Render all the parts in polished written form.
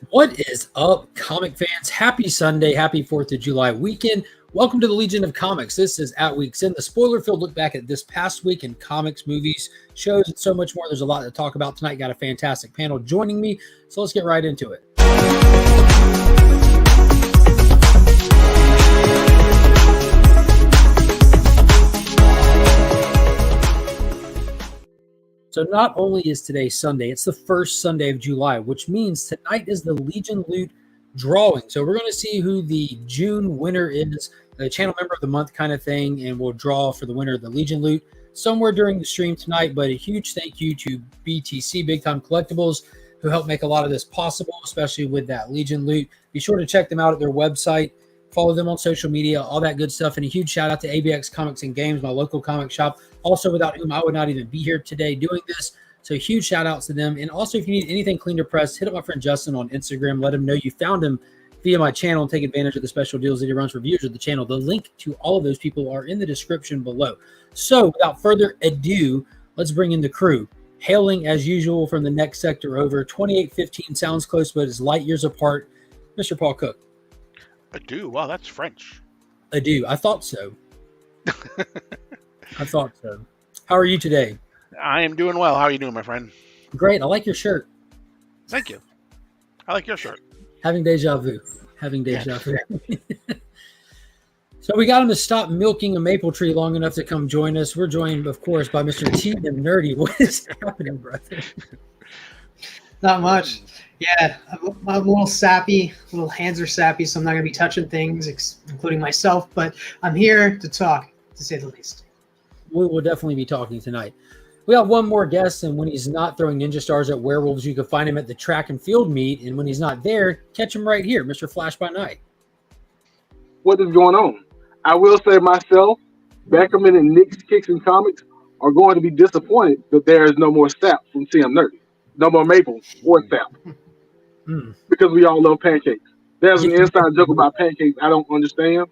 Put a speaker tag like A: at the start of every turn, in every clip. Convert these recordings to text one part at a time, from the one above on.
A: What is up, comic fans? Happy Sunday. Happy 4th of July weekend. Welcome to the Legion of Comics. This is At Week's End, the spoiler-filled look back at this past week in comics, movies, shows, and so much more. There's a lot to talk about tonight. Got a fantastic panel joining me, so let's get right into it. So not only is today Sunday, it's the first Sunday of July, which means tonight is the Legion Loot drawing. So we're going to see who the June winner is, the channel member of the month kind of thing, and we'll draw for the winner of the Legion Loot somewhere during the stream tonight. But a huge thank you to BTC, Big Time Collectibles, who helped make a lot of this possible, especially with that Legion Loot. Be sure to check them out at their website. Follow them on social media, all that good stuff. And a huge shout out to ABX Comics and Games, my local comic shop, also without whom I would not even be here today doing this. So huge shout outs to them. And also, if you need anything cleaned or pressed, hit up my friend Justin on Instagram. Let him know you found him via my channel and take advantage of the special deals that he runs for viewers of the channel. The link to all of those people are in the description below. So without further ado, let's bring in the crew. Hailing as usual from the next sector over, 2815 sounds close, but is light years apart, Mr. Paul Cook.
B: Adieu. Wow, that's French.
A: Adieu. I thought so. I thought so. How are you today?
B: I am doing well. How are you doing, my friend?
A: Great. I like your shirt.
B: Thank you. I like your shirt.
A: Having deja vu. vu. So we got him to stop milking a maple tree long enough to come join us. We're joined, of course, by Mr. T. and Nerdy. What is happening, brother?
C: Not much. Yeah, I'm a little sappy. Little hands are sappy, so I'm not going to be touching things, including myself. But I'm here to talk, to say the least.
A: We will definitely be talking tonight. We have one more guest, and when he's not throwing ninja stars at werewolves, you can find him at the track and field meet. And when he's not there, catch him right here, Mr. Flash by Night.
D: What is going on? I will say myself, Beckerman and Nick's Kicks and Comics are going to be disappointed that there is no more sap from TM Nerdy. No more maple or sap. Because we all love pancakes. There's an inside joke about pancakes I don't understand,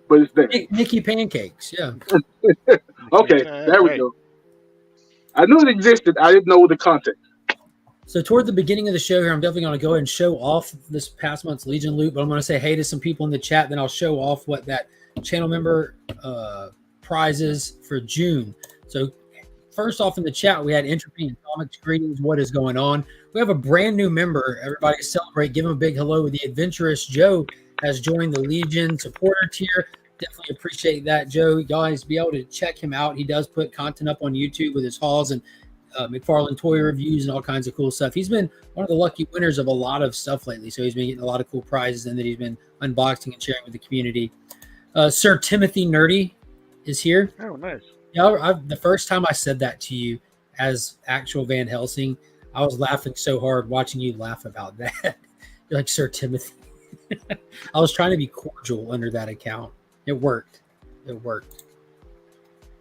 D: but it's there.
A: Nicky Pancakes, yeah.
D: Okay, there we go. I knew it existed. I didn't know the context.
A: So toward the beginning of the show here, I'm definitely going to go ahead and show off this past month's Legion Loot, but I'm going to say hey to some people in the chat, then I'll show off what that channel member prize is for June. So first off in the chat, we had Entropy and Comics. Greetings. What is going on? We have a brand new member. Everybody celebrate. Give him a big hello. The Adventurous Joe has joined the Legion supporter tier. Definitely appreciate that, Joe. Guys, be able to check him out. He does put content up on YouTube with his hauls and McFarlane toy reviews and all kinds of cool stuff. He's been one of the lucky winners of a lot of stuff lately. So he's been getting a lot of cool prizes and that he's been unboxing and sharing with the community. Sir Timothy Nerdy is here.
B: Oh, nice.
A: Yeah, the first time I said that to you as actual Van Helsing, I was laughing so hard watching you laugh about that. You're like, Sir Timothy. I was trying to be cordial under that account. It worked. It worked.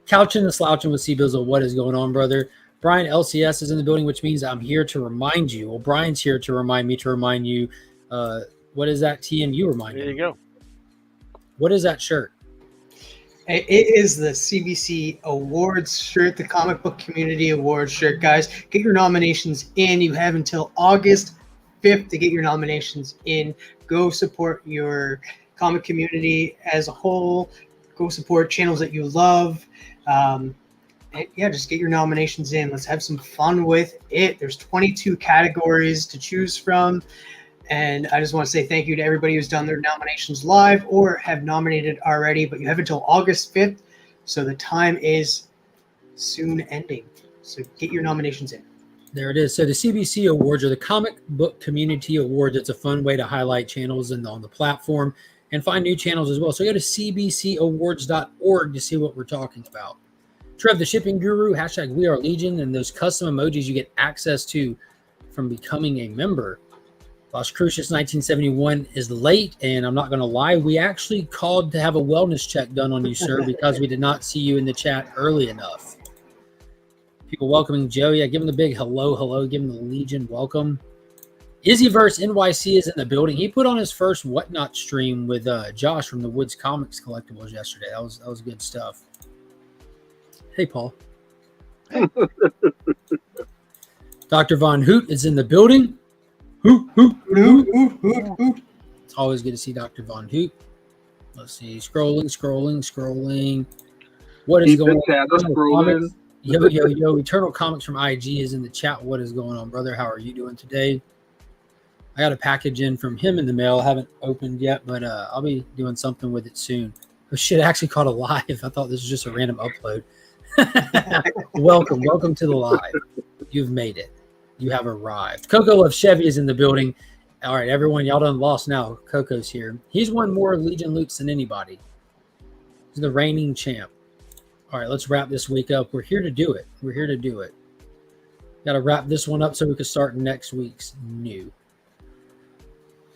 A: Couching and slouching with C-Bizzle. What is going on, brother? Brian LCS is in the building, which means I'm here to remind you. Well, Brian's here to remind me to remind you. What is that TNU reminder?
B: There you go.
A: What is that shirt?
C: It is the CBC Awards shirt, the Comic Book Community Awards shirt. Guys, get your nominations in. You have until August 5th to get your nominations in. Go support your comic community as a whole. Go support channels that you love. Just get your nominations in. Let's have some fun with it. There's 22 categories to choose from. And I just want to say thank you to everybody who's done their nominations live or have nominated already. But you have until August 5th, so the time is soon ending. So get your nominations in.
A: There it is. So the CBC Awards are the Comic Book Community Awards. It's a fun way to highlight channels on the platform and find new channels as well. So go to cbcawards.org to see what we're talking about. Trev, the shipping guru, hashtag We Are Legion, and those custom emojis you get access to from becoming a member. Las Cruces 1971 is late, and I'm not going to lie. We actually called to have a wellness check done on you, sir, because we did not see you in the chat early enough. People welcoming Joe. Yeah, give him the big hello. Give him the Legion welcome. Izzyverse NYC is in the building. He put on his first Whatnot stream with Josh from the Woods Comics Collectibles yesterday. That was good stuff. Hey, Paul. Dr. Von Hoot is in the building. Hoop, hoop,
C: Ooh,
A: hoop.
C: ooh, ooh, ooh.
A: It's always good to see Dr. Von Hoop. Let's see. Scrolling. What is
D: Keep
A: going
D: the chat
A: on? Eternal
D: scrolling.
A: Comics. Yo. Eternal Comics from IG is in the chat. What is going on, brother? How are you doing today? I got a package in from him in the mail. I haven't opened yet, but I'll be doing something with it soon. Oh shit, I actually caught a live. I thought this was just a random upload. Welcome to the live. You've made it. You have arrived. Coco Love Chevy is in the building. All right, everyone, y'all done lost now. Coco's here. He's won more Legion loots than anybody. He's the reigning champ. All right, let's wrap this week up. We're here to do it. Got to wrap this one up so we can start next week's new.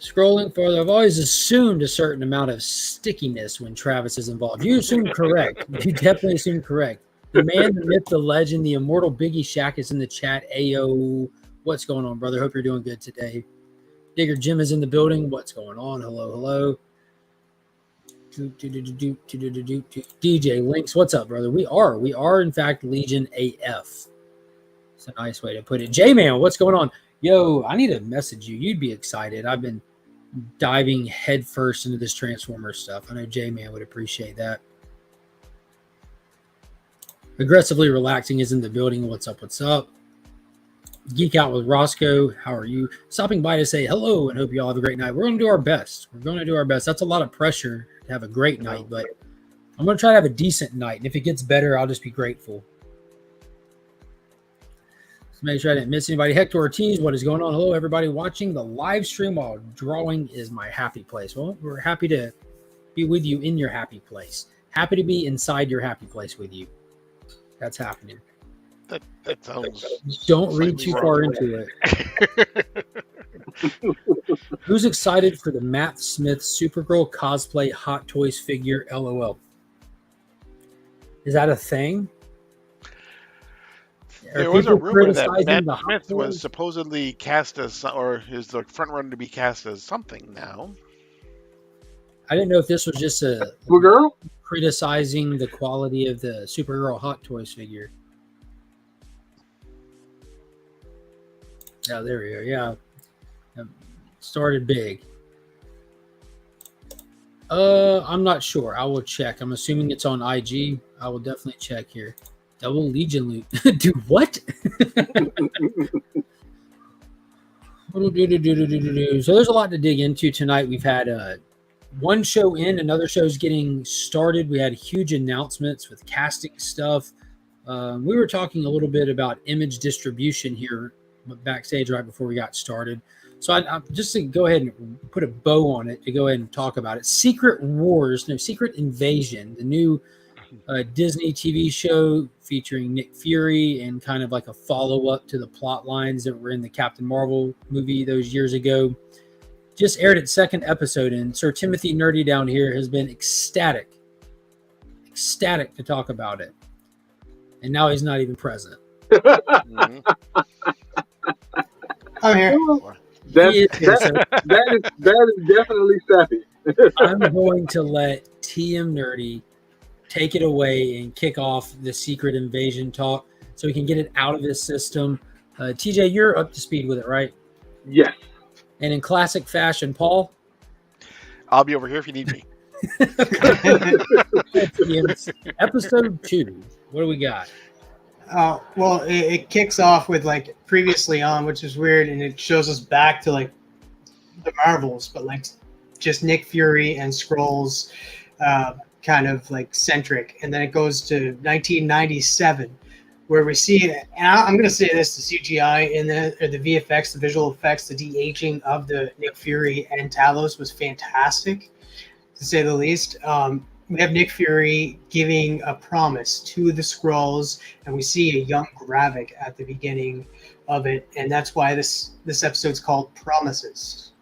A: Scrolling further, I've always assumed a certain amount of stickiness when Travis is involved. You assume correct. You definitely assume correct. The man, the myth, the legend, the immortal Biggie Shack is in the chat. Ayo, what's going on, brother? Hope you're doing good today. Digger Jim is in the building. What's going on? Hello. DJ Links, what's up, brother? We are in fact Legion AF. It's a nice way to put it. J-Man, what's going on? Yo, I need to message you. You'd be excited. I've been diving headfirst into this Transformer stuff. I know J-Man would appreciate that. Aggressively Relaxing is in the building. What's up? Geek Out with Roscoe. How are you? Stopping by to say hello and hope you all have a great night. We're going to do our best. That's a lot of pressure to have a great night, but I'm going to try to have a decent night. And if it gets better, I'll just be grateful. Make sure I didn't miss anybody. Hector Ortiz, what is going on? Hello, everybody watching the live stream while drawing is my happy place. Well, we're happy to be with you in your happy place. Happy to be inside your happy place with you. That's happening.
B: That sounds.
A: Don't read too far into it. Who's excited for the Matt Smith Supergirl cosplay Hot Toys figure? LOL. Is that a thing?
B: There was a rumor that Matt Smith was supposedly cast as, or is the front runner to be cast as something now.
A: I didn't know if this was just a
D: girl
A: criticizing the quality of the Supergirl Hot Toys figure. Yeah, there we go. Yeah, started big. I'm not sure. I will check. I'm assuming it's on IG. I will definitely check here. Double Legion loot. Dude, what? So there's a lot to dig into tonight. We've had one show in, another show's getting started. We had huge announcements with casting stuff. We were talking a little bit about image distribution here backstage right before we got started. So I just to go ahead and put a bow on it to go ahead and talk about it. Secret Invasion, the new Disney TV show featuring Nick Fury and kind of like a follow-up to the plot lines that were in the Captain Marvel movie those years ago. Just aired its second episode, and Sir Timothy Nerdy down here has been ecstatic to talk about it. And now he's not even present.
C: I'm here.
D: That is definitely sappy.
A: I'm going to let TM Nerdy take it away and kick off the Secret Invasion talk so we can get it out of his system. TJ, you're up to speed with it, right?
D: Yes.
A: And in classic fashion, Paul?
B: I'll be over here if you need me.
A: Episode 2. What do we got?
C: Well, it kicks off with like previously on, which is weird, and it shows us back to like the Marvels, but like just Nick Fury and Skrulls kind of like centric. And then it goes to 1997, where we see, and I'm going to say this, the CGI in the VFX, the visual effects, the de-aging of the Nick Fury and Talos was fantastic, to say the least. We have Nick Fury giving a promise to the Skrulls, and we see a young Gravik at the beginning of it, and that's why this episode's called Promises.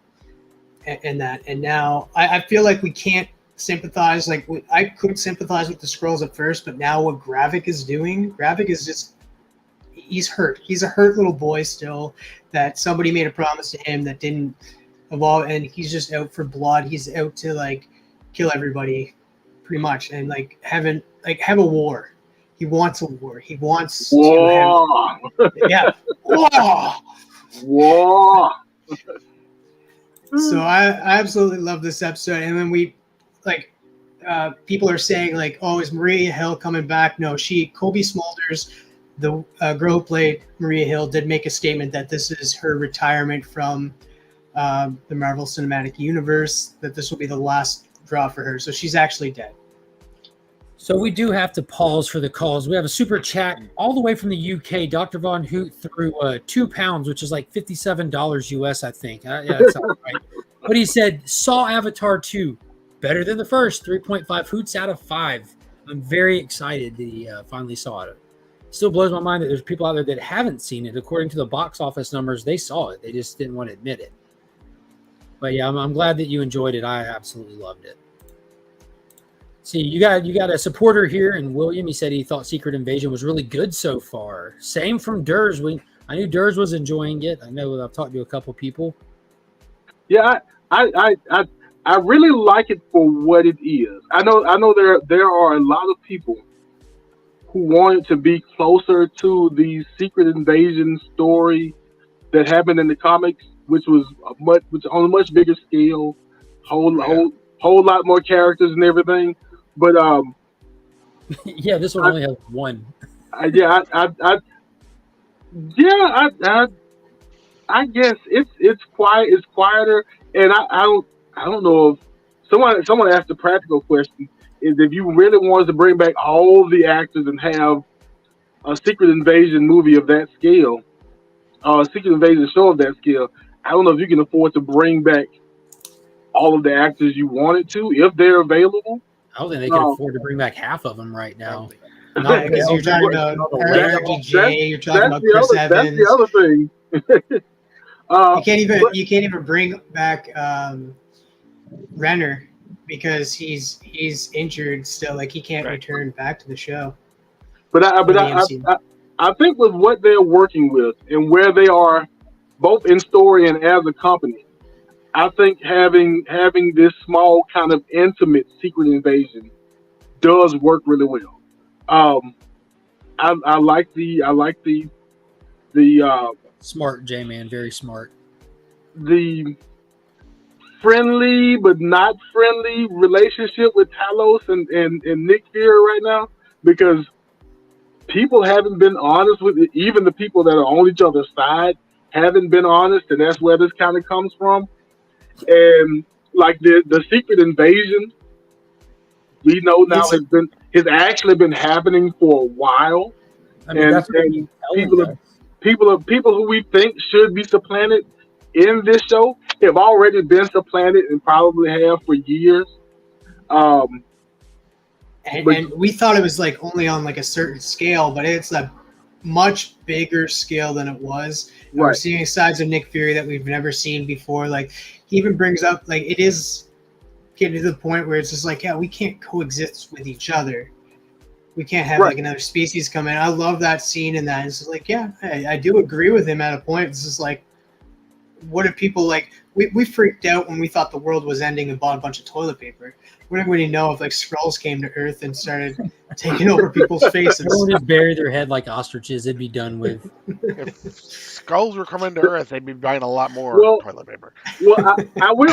C: And now I feel like we can't sympathize. Like I could sympathize with the Skrulls at first, but now what Gravik is doing, Gravik is just, he's hurt. He's a hurt little boy still, that somebody made a promise to him that didn't evolve, and he's just out for blood. He's out to like kill everybody, pretty much, and like have a war. He wants a war. He wants
D: war.
C: to have, yeah, war.
D: War.
C: So I absolutely love this episode. And then we, people are saying, like, oh, is Maria Hill coming back? No, Kobe Smulders, the girl who played Maria Hill, did make a statement that this is her retirement from the Marvel Cinematic Universe, that this will be the last draw for her. So she's actually dead.
A: So we do have to pause for the calls. We have a super chat all the way from the UK. Dr. Von Hoot threw £2, which is like $57 US, I think. Yeah, that sounds right. But he said, saw Avatar 2. Better than the first. 3.5 hoots out of 5. I'm very excited that he finally saw it. Still blows my mind that there's people out there that haven't seen it. According to the box office numbers, they saw it. They just didn't want to admit it. But yeah, I'm glad that you enjoyed it. I absolutely loved it. See, you got a supporter here, and William, he said he thought Secret Invasion was really good so far. Same from Durs. I knew Durs was enjoying it. I know I've talked to a couple people.
D: Yeah, I really like it for what it is. I know there are a lot of people who want it to be closer to the Secret Invasion story that happened in the comics, which was on a much bigger scale, whole lot more characters and everything. But
A: yeah, this one only has one.
D: I guess it's quiet. It's quieter, and I don't know if someone asked a practical question: is if you really wanted to bring back all the actors and have a Secret Invasion movie of that scale, a Secret Invasion show of that scale, I don't know if you can afford to bring back all of the actors you wanted to if they're available.
A: I don't think they can afford to bring back half of them right now.
C: Not because you're talking about RDJ, you're talking about Chris Evans.
D: That's the other thing.
C: You can't even bring back Renner because he's injured still. Like, he can't return back to the show.
D: But I think with what they're working with and where they are, both in story and as a company, I think having this small kind of intimate Secret Invasion does work really well. I like the
A: smart J-Man, very smart.
D: The friendly but not friendly relationship with Talos and Nick Fury right now, because people haven't been honest with it. Even the people that are on each other's side haven't been honest, and that's where this kind of comes from. And like the Secret Invasion, we know now has actually been happening for a while. I mean, and people who we think should be supplanted in this show have already been supplanted and probably have for years.
C: And we thought it was like only on like a certain scale, but it's a much bigger scale than it was. Right. We're seeing sides of Nick Fury that we've never seen before. Like, he even brings up, like, it is getting to the point where it's just like, yeah, we can't coexist with each other. We can't have like another species come in. I love that scene in that. It's just like, yeah, I do agree with him at a point. It's just like, what if people like we freaked out when we thought the world was ending and bought a bunch of toilet paper. We don't really know if like Skrulls came to Earth and started taking over people's faces.
A: Everyone just bury their head like ostriches. It'd be done with.
B: If Skrulls were coming to Earth, they'd be buying a lot more toilet paper.
D: Well, I will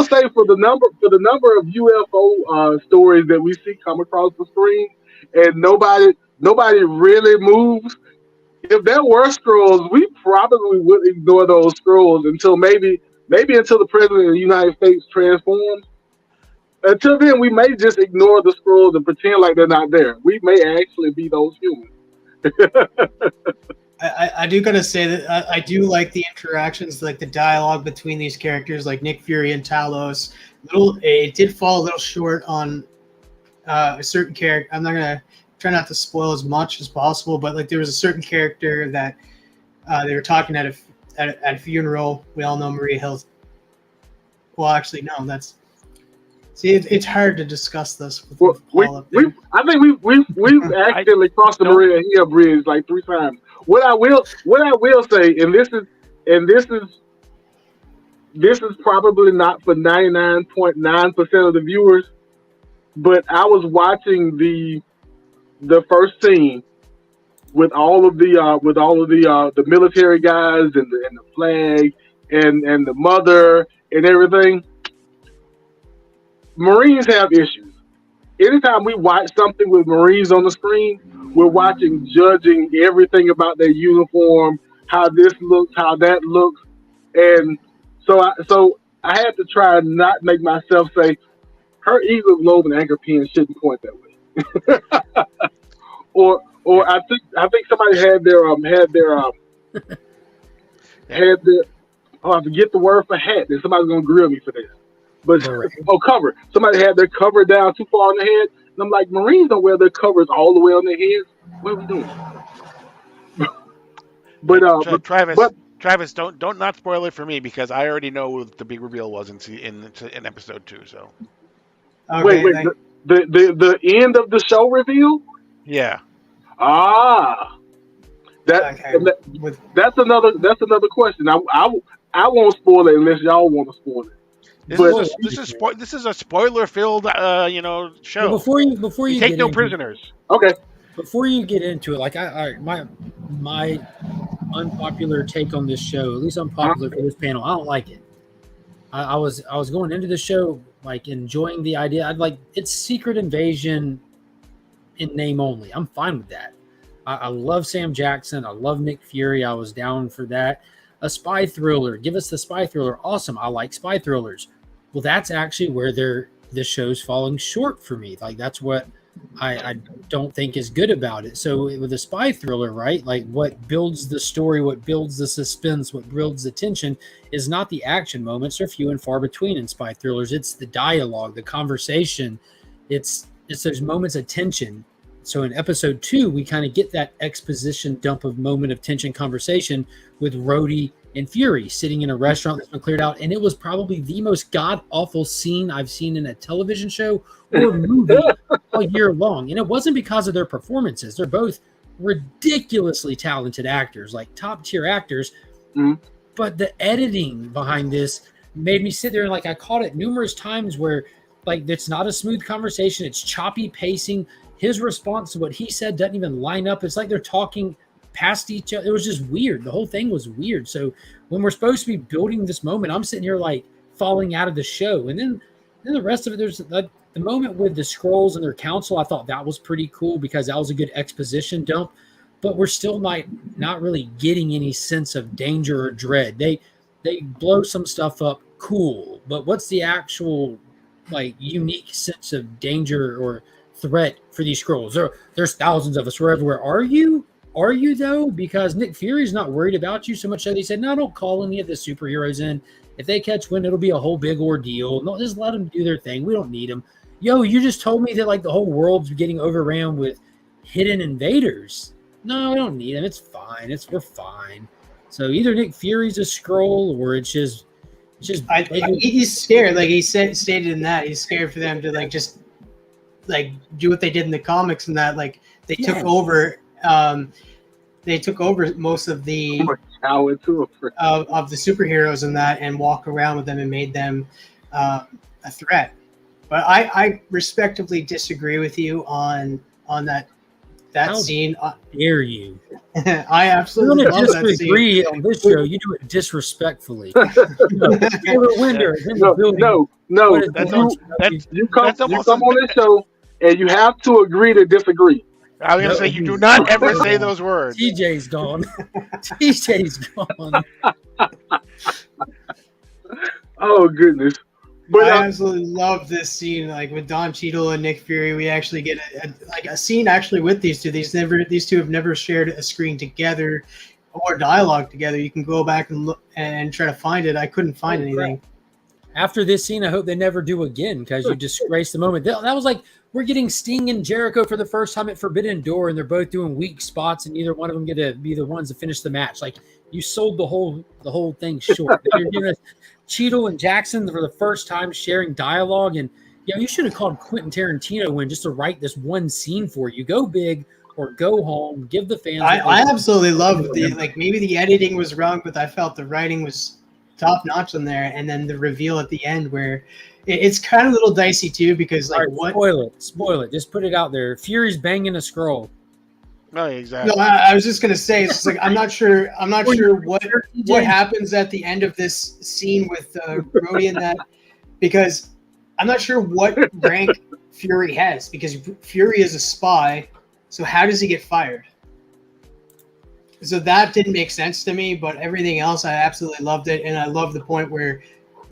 D: say for the number of UFO stories that we see come across the screen, and nobody really moves. If there were Skrulls, we probably would ignore those Skrulls until maybe until the president of the United States transforms. Until then, we may just ignore the Skrulls and pretend like they're not there. We may actually be those humans.
C: I do gotta say that I do like the interactions, like the dialogue between these characters, like Nick Fury and Talos. It did fall a little short on a certain character. I'm not gonna try not to spoil as much as possible, but like there was a certain character that they were talking at a funeral. We all know Maria Hill. Well, actually, no. It's hard to discuss this with Paul up there.
D: I think we've accidentally crossed the Maria Hill bridge like 3 times. What I will say, and this is probably not for 99.9% of the viewers, but I was watching the first scene with all of the military guys and the flag and the mother and everything. Marines have issues. Anytime we watch something with Marines on the screen, we're watching, judging everything about their uniform, how this looks, how that looks, and so I had to try and not make myself say her eagle globe and anchor pin shouldn't point that way, or I think somebody had their I forget the word for hat. Then somebody's gonna grill me for this. But cover. Somebody had their cover down too far on the head. And I'm like, Marines don't wear their covers all the way on their heads. What are we doing?
B: Travis, don't not spoil it for me because I already know what the big reveal was in episode 2. So
C: okay,
D: wait, the end of the show reveal?
B: Yeah.
D: That's another question. I won't spoil it unless y'all want to spoil it.
B: This is a spoiler-filled, show.
A: Well, before you
B: take no prisoners.
D: Okay.
A: Before you get into it, my unpopular take on this show, at least unpopular for this panel, I don't like it. I was going into the show like enjoying the idea. I'd like it's Secret Invasion in name only. I'm fine with that. I love Sam Jackson. I love Nick Fury. I was down for that. A spy thriller. Give us the spy thriller. Awesome. I like spy thrillers. Well, that's actually where the show's falling short for me. Like that's what I don't think is good about it. So with a spy thriller, right? Like what builds the story, what builds the suspense, what builds the tension is not the action moments. They're few and far between in spy thrillers. It's the dialogue, the conversation. It's those moments of tension. So in episode 2, we kind of get that exposition dump of moment of tension conversation with Rhodey and Fury sitting in a restaurant that's been cleared out. And it was probably the most god-awful scene I've seen in a television show or movie all year long. And it wasn't because of their performances. They're both ridiculously talented actors, like top-tier actors. Mm-hmm. But the editing behind this made me sit there and like I caught it numerous times where like it's not a smooth conversation. It's choppy pacing. His response to what he said doesn't even line up. It's like they're talking past each other. It was just weird. The whole thing was weird. So when we're supposed to be building this moment, I'm sitting here like falling out of the show. And then the rest of it, there's the moment with the Skrulls and their council. I thought that was pretty cool because that was a good exposition dump. But we're still not really getting any sense of danger or dread. They blow some stuff up, cool. But what's the actual like unique sense of danger or threat for these Skrulls? There's thousands of us. We're everywhere. Are you though? Because Nick Fury's not worried about you so much that he said, no, don't call any of the superheroes in. If they catch wind, it'll be a whole big ordeal. No, just let them do their thing. We don't need them. Yo, you just told me that like the whole world's getting overran with hidden invaders. No, we don't need them. It's fine. We're fine. So either Nick Fury's a Skrull or it's just
C: he's scared. Like he stated in that he's scared for them to like just like do what they did in the comics and that like they took over most of the of the superheroes and that and walk around with them and made them a threat. But I respectively disagree with you on that scene.
A: Dare you?
C: I absolutely love that
A: disagree on this show. You do it disrespectfully.
D: No. You come on this show and you have to agree to disagree.
B: I was going to say, you do not ever say those words.
A: TJ's gone. TJ's gone.
D: Oh, goodness.
C: But I absolutely love this scene, like with Don Cheadle and Nick Fury. We actually get a scene actually with these two. These two have never shared a screen together or dialogue together. You can go back and look and try to find it. I couldn't find anything.
A: After this scene, I hope they never do again because you disgrace the moment. That was like we're getting Sting and Jericho for the first time at Forbidden Door, and they're both doing weak spots, and neither one of them get to be the ones to finish the match. Like you sold the whole thing short. You're giving us Cheadle and Jackson for the first time sharing dialogue, and you should have called Quentin Tarantino in just to write this one scene for you. Go big or go home. Give the fans.
C: I absolutely love maybe the editing was wrong, but I felt the writing was top notch in there, and then the reveal at the end where it's kind of a little dicey too because like
A: what? Spoil it. Just put it out there. Fury's banging a Skrull.
B: No, exactly.
C: No, I was just gonna say, it's just like I'm not sure what happens at the end of this scene with Rhodey and that, because I'm not sure what rank Fury has, because Fury is a spy. So how does he get fired? So that didn't make sense to me, but everything else I absolutely loved it, and I love the point where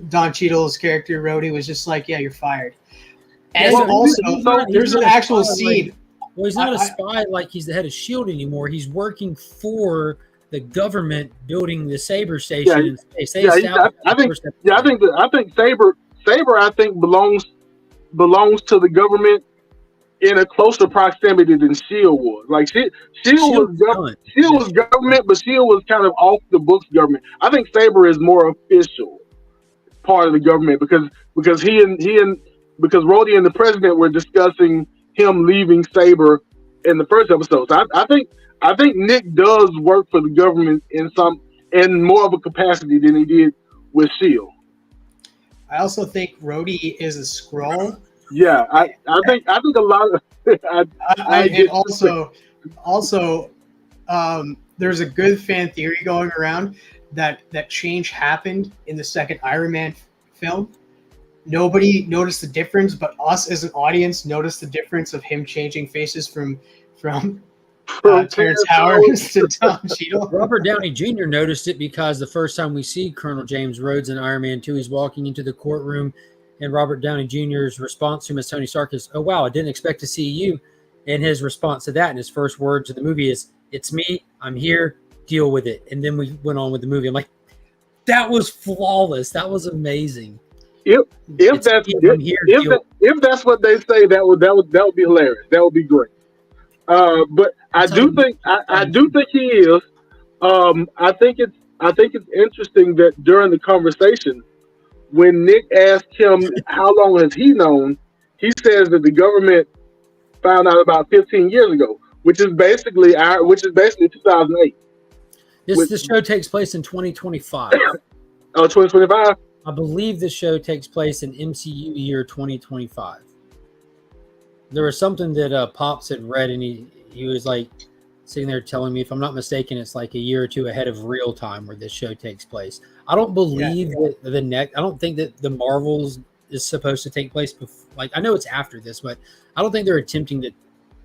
C: Don Cheadle's character Rhodey was just like, "Yeah, you're fired." And there's an actual scene.
A: Well, he's not a spy like he's the head of S.H.I.E.L.D. anymore. He's working for the government building the Saber station in space.
D: I think Saber I think belongs to the government in a closer proximity than S.H.I.E.L.D. was. Like S.H.I.E.L.D. was government, but S.H.I.E.L.D. was kind of off the books government. I think Saber is more official part of the government because Rhodey and the president were discussing him leaving Saber in the first episode. So I think Nick does work for the government in more of a capacity than he did with S.H.I.E.L.D.
C: I also think Rhodey is a Skrull.
D: Yeah, I think a lot of
C: also there's a good fan theory going around that change happened in the second Iron Man film. Nobody noticed the difference, but us as an audience noticed the difference of him changing faces from Terrence Howard to Don Cheadle.
A: Robert Downey Jr. noticed it because the first time we see Colonel James Rhodes in Iron Man 2, he's walking into the courtroom, and Robert Downey Jr.'s response to him as Tony Stark is, "Oh, wow, I didn't expect to see you." And his response to that and his first words of the movie is, "It's me. I'm here. Deal with it." And then we went on with the movie. I'm like, that was flawless. That was amazing.
D: If that's what they say, that would be hilarious. That would be great. But I do think he is. I think it's interesting that during the conversation, when Nick asked him how long has he known, he says that the government found out about 15 years ago, which is basically 2008.
A: This show takes place in 2025.
D: Oh, 2025?
A: I believe the show takes place in MCU year 2025. There was something that Pops had read, and he was like sitting there telling me, if I'm not mistaken, it's like a year or two ahead of real time where this show takes place. I don't believe that I don't think that the Marvels is supposed to take place before. Like, I know it's after this, but I don't think they're attempting to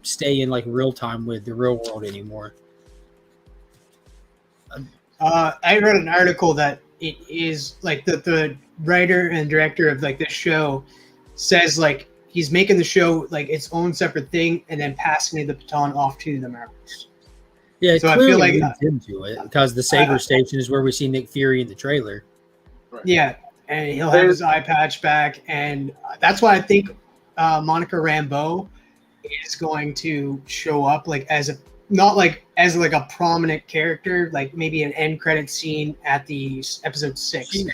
A: stay in like real time with the real world anymore.
C: I read an article that it is like the writer and director of like this show says like he's making the show like its own separate thing and then passing the baton off to the Marvels.
A: Yeah, so I feel like into it because the Saber Station is where we see Nick Fury in the trailer.
C: Yeah, and he'll have his eye patch back, and that's why I think Monica Rambeau is going to show up like as a prominent character, like maybe an end credit scene at the episode 6.
A: She's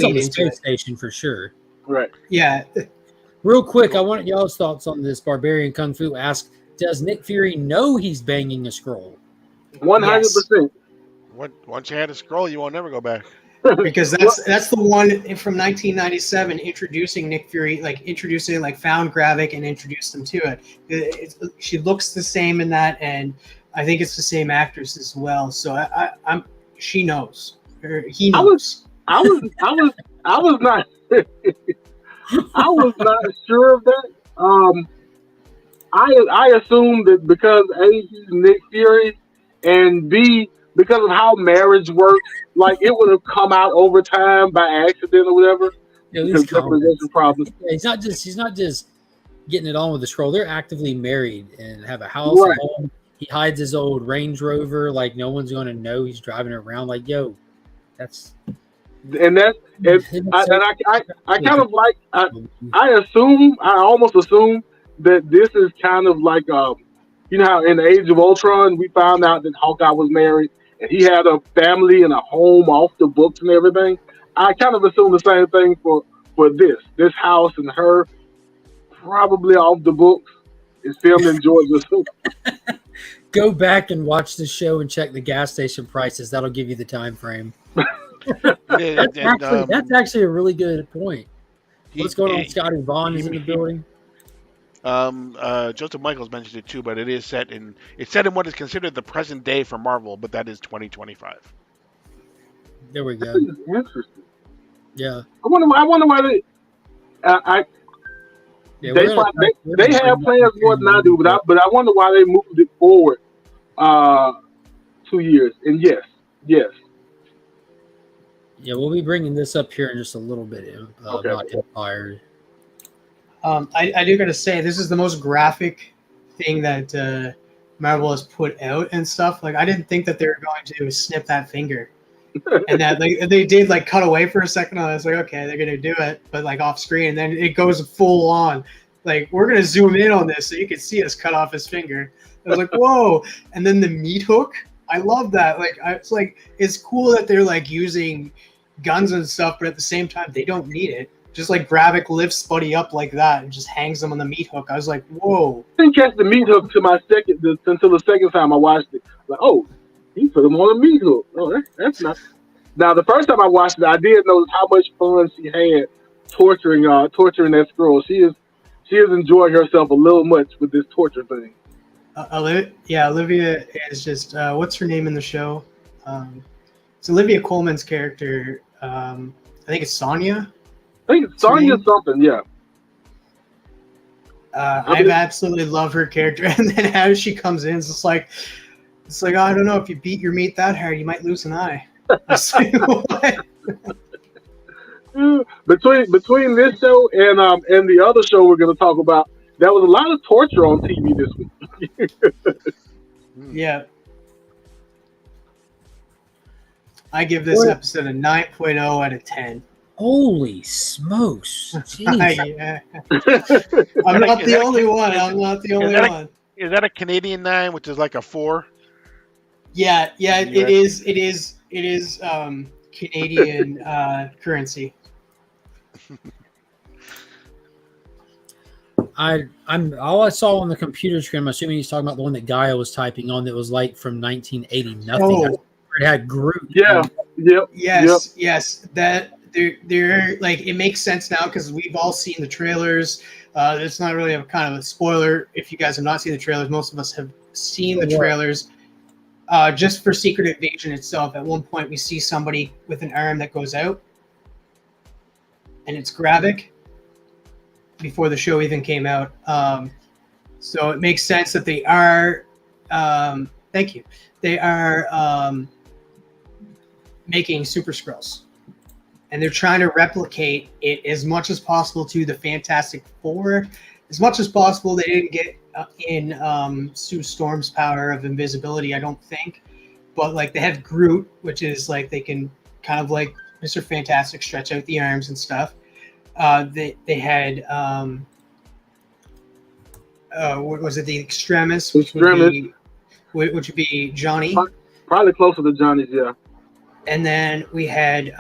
A: on the space station for sure.
D: Right.
C: Yeah.
A: Real quick, I want y'all's thoughts on this. Barbarian Kung Fu asks, does Nick Fury know he's banging a Skrull?
D: 100%.
B: Once you had a Skrull, you won't never go back.
C: Because that's the one from 1997 introducing Nick Fury, introducing Found Gravik and introduced him to it. She looks the same in that, and I think it's the same actress as well. So she knows. Or he knows.
D: I was not I was not sure of that. I assumed that because A, he's Nick Fury, and B, because of how marriage works, like it would have come out over time by accident or whatever.
A: Yeah, these problems. Yeah, he's not just getting it on with the Skrull. They're actively married and have a house. Right. Home. He hides his old Range Rover. Like no one's going to know he's driving it around. Like, yo, that's.
D: And I kind of like I almost assume that this is kind of like you know how in the Age of Ultron we found out that Hawkeye was married and he had a family and a home off the books and everything. I kind of assume the same thing for this house and her probably off the books. It's filmed in Georgia.
A: Go back and watch the show and check the gas station prices. That'll give you the time frame. That's actually a really good point. What's going on? Scotty Vaughn is in the building.
B: Joseph Michaels mentioned it too, but it's set in what is considered the present day for Marvel, but that is 2025.
A: There we
D: I
A: go.
D: think it's interesting.
A: Yeah.
D: I wonder why they.
A: Yeah,
D: They have plans more than I do, but I wonder why they moved it forward 2 years. And yes.
A: Yeah, we'll be bringing this up here in just a little bit
D: Okay.
A: about Empire.
C: I do gotta say, this is the most graphic thing that Marvel has put out and stuff. Like, I didn't think that they were going to snip that finger, and that they did like cut away for a second. I was like, okay, they're gonna do it, but like off screen, and then it goes full on. Like, we're gonna zoom in on this so you can see us cut off his finger. I was like, whoa! And then the meat hook. I love that. It's cool that they're like using guns and stuff, but at the same time, they don't need it. Just like Gravik lifts Buddy up like that and just hangs him on the meat hook. I was like, whoa.
D: I didn't catch the meat hook until the second time I watched it. Like, oh, he put him on a meat hook. Oh, that's not. Now, the first time I watched it, I did notice how much fun she had torturing that Skrull. She is enjoying herself a little much with this torture thing.
C: Olivia is just what's her name in the show? It's Olivia Colman's character. I think it's Sonya.
D: I think it's Sonya something. Yeah.
C: I absolutely love her character, and then as she comes in, it's like I don't know, if you beat your meat that hard, you might lose an eye. Like, what?
D: Between this show and the other show we're going to talk about, there was a lot of torture on TV this week.
C: Yeah. I give this episode a 9.0 out of 10.
A: Holy smokes. Jeez.
C: Yeah. I'm not the only one.
B: Is that a Canadian 9, which is like a 4?
C: Yeah, it is Canadian currency.
A: All I saw on the computer screen, I'm assuming he's talking about the one that Gaia was typing on that was like from 1980 nothing.
C: Oh.
A: It had Groot.
D: Yeah. Yep.
C: Yes. That they're like, it makes sense now because we've all seen the trailers. It's not really a kind of a spoiler if you guys have not seen the trailers. Most of us have seen the trailers. Just for Secret Invasion itself, at one point we see somebody with an arm that goes out, and it's Gravik. Before the show even came out, so it makes sense that they are. Thank you. They are making Super Skrulls, and they're trying to replicate it as much as possible to the Fantastic Four. As much as possible, they didn't get in Sue Storm's power of invisibility, I don't think. But like, they have Groot, which is like they can kind of like Mr. Fantastic stretch out the arms and stuff. They had what was it? The Extremis, which would be Johnny.
D: Probably closer to Johnny's, yeah.
C: And then we had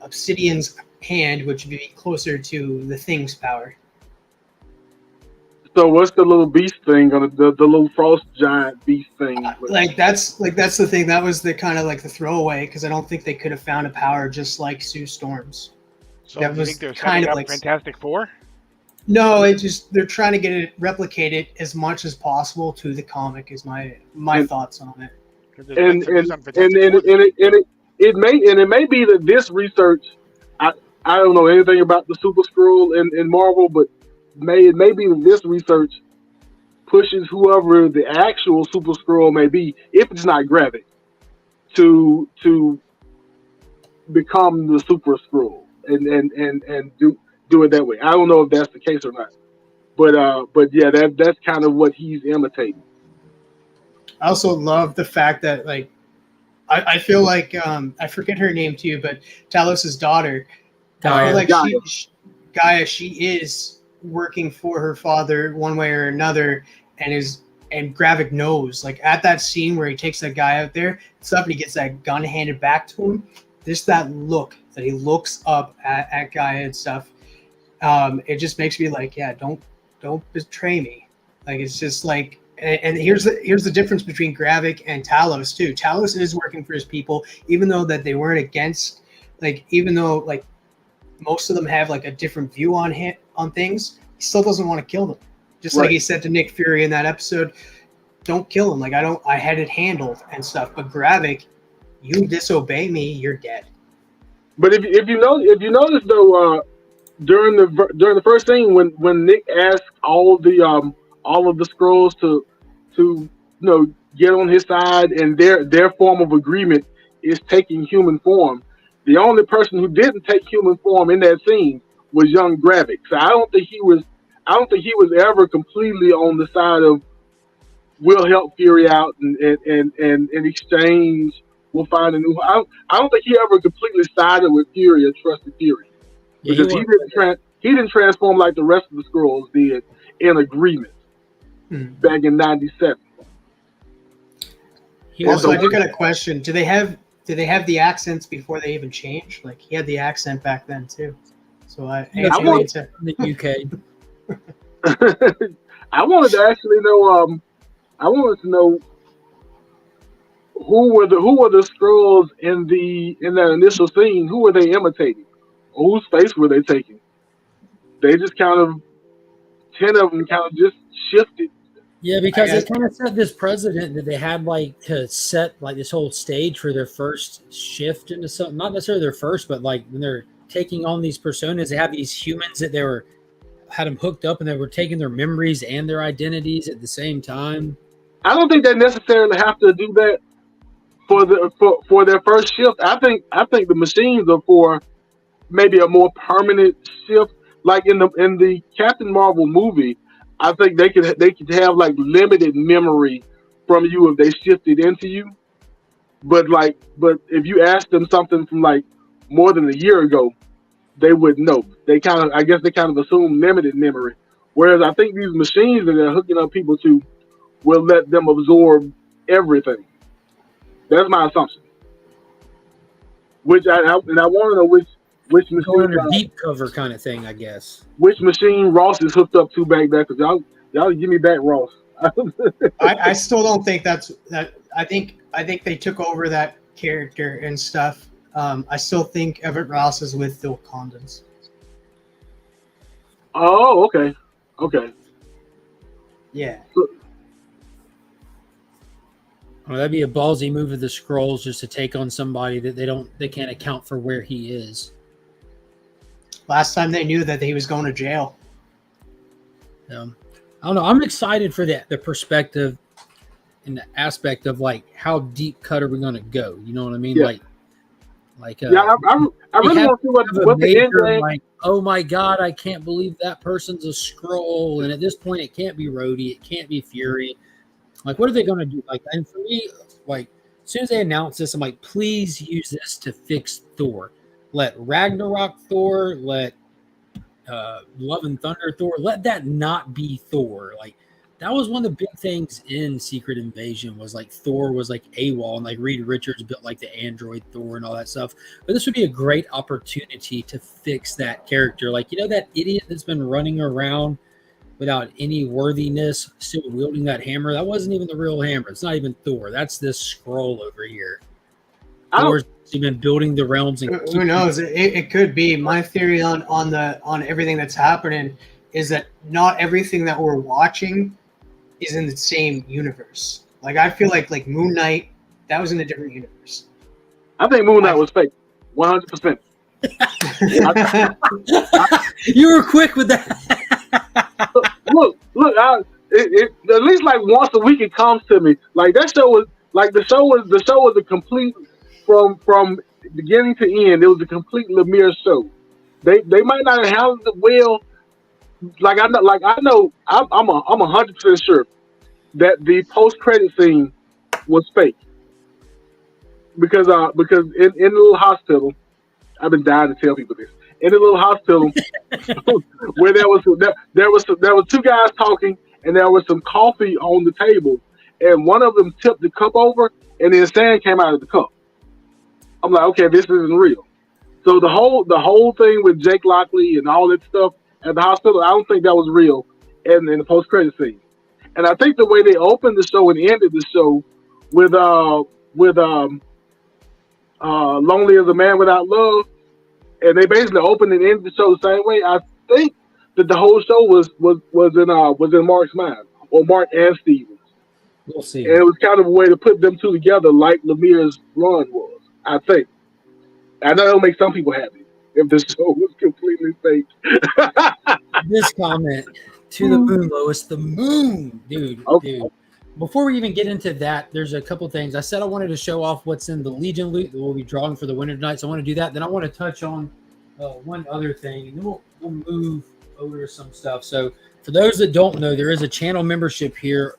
C: Obsidian's hand, which would be closer to the Thing's power.
D: So what's the little beast thing? The little frost giant beast thing?
C: That's the thing. That was the kind of like the throwaway, because I don't think they could have found a power just like Sue Storm's.
B: So that was kind of like Fantastic Four?
C: No, they're trying to get it replicated as much as possible to the comic. Is my thoughts on it.
D: And it may be that this research, I don't know anything about the Super Skrull in Marvel, but it may be that this research pushes whoever the actual Super Skrull may be, if it's not Gravik, to become the Super Skrull and do it that way. I don't know if that's the case or not, but yeah, that's kind of what he's imitating.
C: I also love the fact that, like, I feel like I forget her name too, but Talos's daughter, Gaia, she is working for her father one way or another, and Gravik knows, like, at that scene where he takes that guy out there and he gets that gun handed back to him, just that look that he looks up at Gaia and stuff, it just makes me like, yeah, don't betray me. Like, it's just like, and here's the difference between Gravik and Talos too. Talos is working for his people, even though that they weren't against, like, even though like most of them have like a different view on things, he still doesn't want to kill them. Just like he said to Nick Fury in that episode, don't kill him. Like I had it handled and stuff. But Gravik, you disobey me, you're dead.
D: But if you notice though, during the first scene when Nick asked all of the Skrulls to get on his side, and their form of agreement is taking human form, the only person who didn't take human form in that scene was young Gravik. So I don't think he was ever completely on the side of we'll help Fury out and in exchange we'll find a new. I don't think he ever completely sided with Fury or trusted Fury, because he didn't transform like the rest of the Skrulls did in agreement back in '97.
C: Also, I do got a question. Do they have the accents before they even changed? Like he had the accent back then too. So I
A: wanted to the UK.
D: I wanted to actually know. I wanted to know who were the Skrulls in that initial scene. Who were they imitating? Or whose face were they taking? They just kind of 10 of them kind of just shifted.
A: Yeah, because they kind of set this precedent that they had like to set like this whole stage for their first shift into something. Not necessarily their first, but like when they're taking on these personas, they have these humans that had them hooked up, and they were taking their memories and their identities at the same time.
D: I don't think they necessarily have to do that for their first shift. I think the machines are for maybe a more permanent shift. Like in the Captain Marvel movie, I think they could have like limited memory from you if they shifted into you. But if you asked them something from like more than a year ago, they wouldn't know. They kind of assume limited memory. Whereas I think these machines that they're hooking up people to will let them absorb everything. That's my assumption. Which I want to know which machine
A: deep cover kind of thing, I guess.
D: Which machine Ross is hooked up to back there? Because y'all give me back Ross.
C: I still don't think that. I think they took over that character and stuff. I still think Everett Ross is with the Wakandans.
D: Oh, okay.
C: Yeah.
A: Well, that'd be a ballsy move of the Skrulls just to take on somebody that they can't account for where he is.
C: Last time they knew that he was going to jail.
A: I don't know. I'm excited for the perspective and the aspect of like how deep cut are we going to go? You know what I mean?
D: Yeah.
A: I
D: really want to see what the end game.
A: Like, oh my God, I can't believe that person's a Skrull, and at this point, it can't be Rhodey, it can't be Fury. Like, what are they going to do? Like, and for me, like, as soon as they announce this, I'm like, please use this to fix Thor. Let Ragnarok Thor, let Love and Thunder Thor, let that not be Thor. Like, that was one of the big things in Secret Invasion was like Thor was like AWOL, and like Reed Richards built like the android Thor and all that stuff. But this would be a great opportunity to fix that character. Like, that idiot that's been running around without any worthiness, still wielding that hammer. That wasn't even the real hammer. It's not even Thor. That's this Skrull over here. Thor's been building the realms. And
C: who knows? It could be. My theory on everything that's happening is that not everything that we're watching is in the same universe. Like, I feel like Moon Knight, that was in a different universe.
D: I think Moon Knight was fake, 100%.
A: You were quick with that.
D: Look! At least like once a week it comes to me. Like that show was the show was a complete from beginning to end. It was a complete Lemire show. They might not have handled it well. I'm 100% sure that the post credit scene was fake because in the little hospital, I've been dying to tell people this. In the little hospital, where there was two guys talking, and there was some coffee on the table, and one of them tipped the cup over, and then sand came out of the cup. I'm like, okay, this isn't real. So the whole thing with Jake Lockley and all that stuff at the hospital, I don't think that was real in the post credit scene. And I think the way they opened the show and ended the show with Lonely as a Man Without Love, and they basically opened and ended the show the same way. I think that the whole show was in Mark's mind, or Mark and Stevens.
A: We'll see.
D: And it was kind of a way to put them two together, like Lemire's run was. I think. I know it'll make some people happy if the show was completely fake.
A: This comment to the moon, Lois, the moon, dude. Before we even get into that, there's a couple things. I said I wanted to show off what's in the Legion loot that we'll be drawing for the winter tonight. So I want to do that. Then I want to touch on one other thing, and then we'll move over to some stuff. So for those that don't know, there is a channel membership here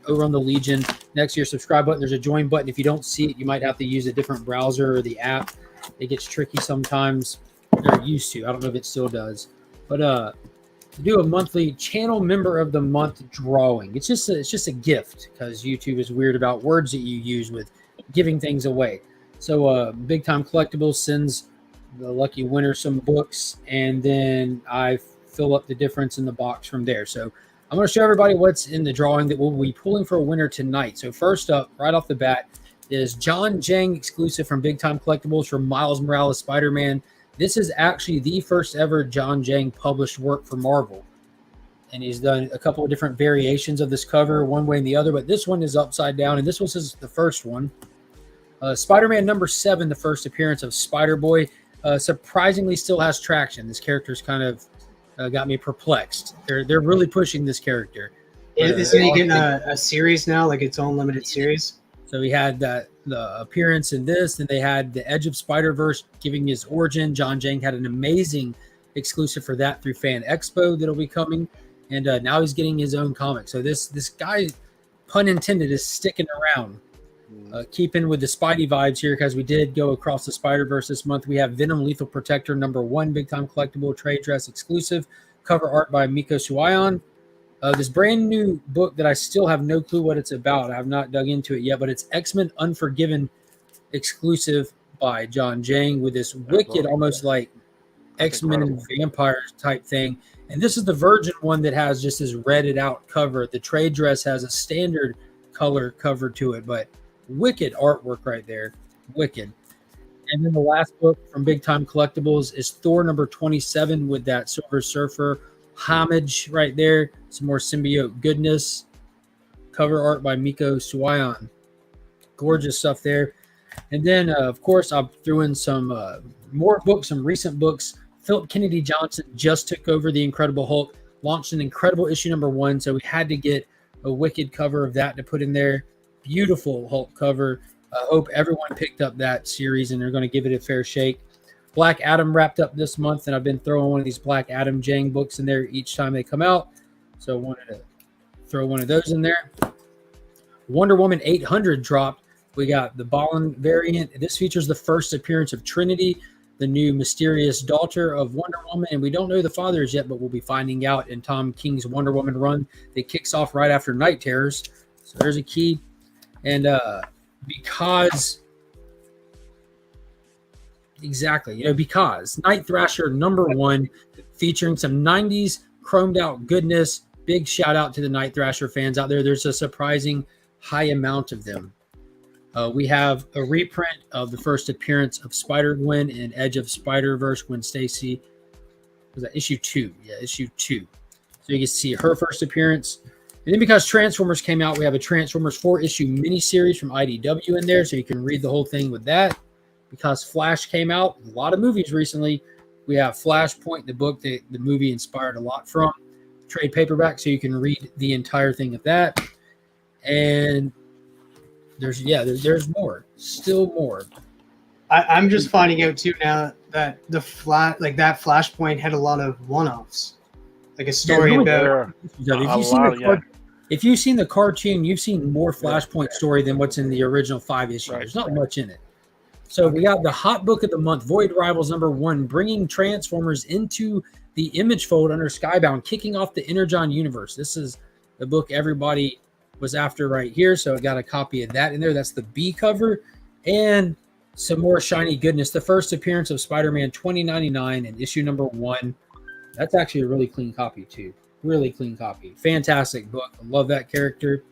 A: over on the Legion. Next to your subscribe button, there's a join button. If you don't see it, you might have to use a different browser or the app. It gets tricky sometimes. They're used to. I don't know if it still does. But to do a monthly channel member of the month drawing. It's just a gift because YouTube is weird about words that you use with giving things away. So Big Time Collectibles sends the lucky winner some books, and then I fill up the difference in the box from there. So I'm going to show everybody what's in the drawing that we'll be pulling for a winner tonight. So first up, right off the bat, is John Jang exclusive from Big Time Collectibles for Miles Morales Spider-Man. This is actually the first ever John Jang published work for Marvel. And he's done a couple of different variations of this cover, one way and the other, but this one is upside down, and this was the first one. Spider-Man number 7, the first appearance of Spider-Boy, surprisingly still has traction. This character's kind of got me perplexed. They're really pushing this character.
C: Isn't he getting a series now, like its own limited series?
A: So he had the appearance in this, and they had the Edge of Spider-Verse giving his origin. John Jang had an amazing exclusive for that through Fan Expo that'll be coming, and now he's getting his own comic. So this guy, pun intended, is sticking around. Keeping with the Spidey vibes here, because we did go across the Spider-Verse this month. We have Venom Lethal Protector number 1, Big Time Collectible trade dress exclusive, cover art by Miko Suayan. This brand new book that I still have no clue what it's about. I have not dug into it yet, but it's X-Men Unforgiven exclusive by John Jang with this wicked, almost like X-Men and vampires type thing. And this is the Virgin one that has just this redded out cover. The trade dress has a standard color cover to it, but wicked artwork right there. Wicked. And then the last book from Big Time Collectibles is Thor number 27 with that Silver Surfer homage right there. Some more symbiote goodness. Cover art by Miko Suayan. Gorgeous stuff there. And then, of course, I threw in some more books, some recent books. Philip Kennedy Johnson just took over the Incredible Hulk, launched an Incredible issue number 1, so we had to get a wicked cover of that to put in there. Beautiful Hulk cover. I hope everyone picked up that series and they're going to give it a fair shake. Black Adam wrapped up this month, and I've been throwing one of these Black Adam Jang books in there each time they come out. So I wanted to throw one of those in there. Wonder Woman 800 dropped. We got the Ballin variant. This features the first appearance of Trinity, the new mysterious daughter of Wonder Woman. And we don't know the fathers yet, but we'll be finding out in Tom King's Wonder Woman run that kicks off right after Night Terrors. So there's a key. And because Night Thrasher number 1, featuring some 90s chromed out goodness. Big shout out to the Night Thrasher fans out there. There's a surprising high amount of them. We have a reprint of the first appearance of Spider-Gwen in Edge of Spider-Verse, Gwen Stacy. Was that issue 2? Yeah, issue 2. So you can see her first appearance. And then because Transformers came out, we have a Transformers 4-issue miniseries from IDW in there, so you can read the whole thing with that. Because Flash came out, a lot of movies recently. We have Flashpoint, the book that the movie inspired a lot from. Trade paperback, so you can read the entire thing of that. And there's more. Still more.
C: I'm just finding out too now that that Flashpoint had a lot of one-offs. Like a story about.
A: If you've seen the cartoon, you've seen more Flashpoint story than what's in the original 5 issues.
B: Right.
A: There's not much in it. So we got the hot book of the month, Void Rivals number 1, bringing Transformers into the Image fold under Skybound, kicking off the Energon universe. This is the book everybody was after right here, so I got a copy of that in there. That's the B cover, and some more shiny goodness. The first appearance of Spider-Man 2099 in issue number 1. That's actually a really clean copy too. Really clean copy. Fantastic book. I love that character.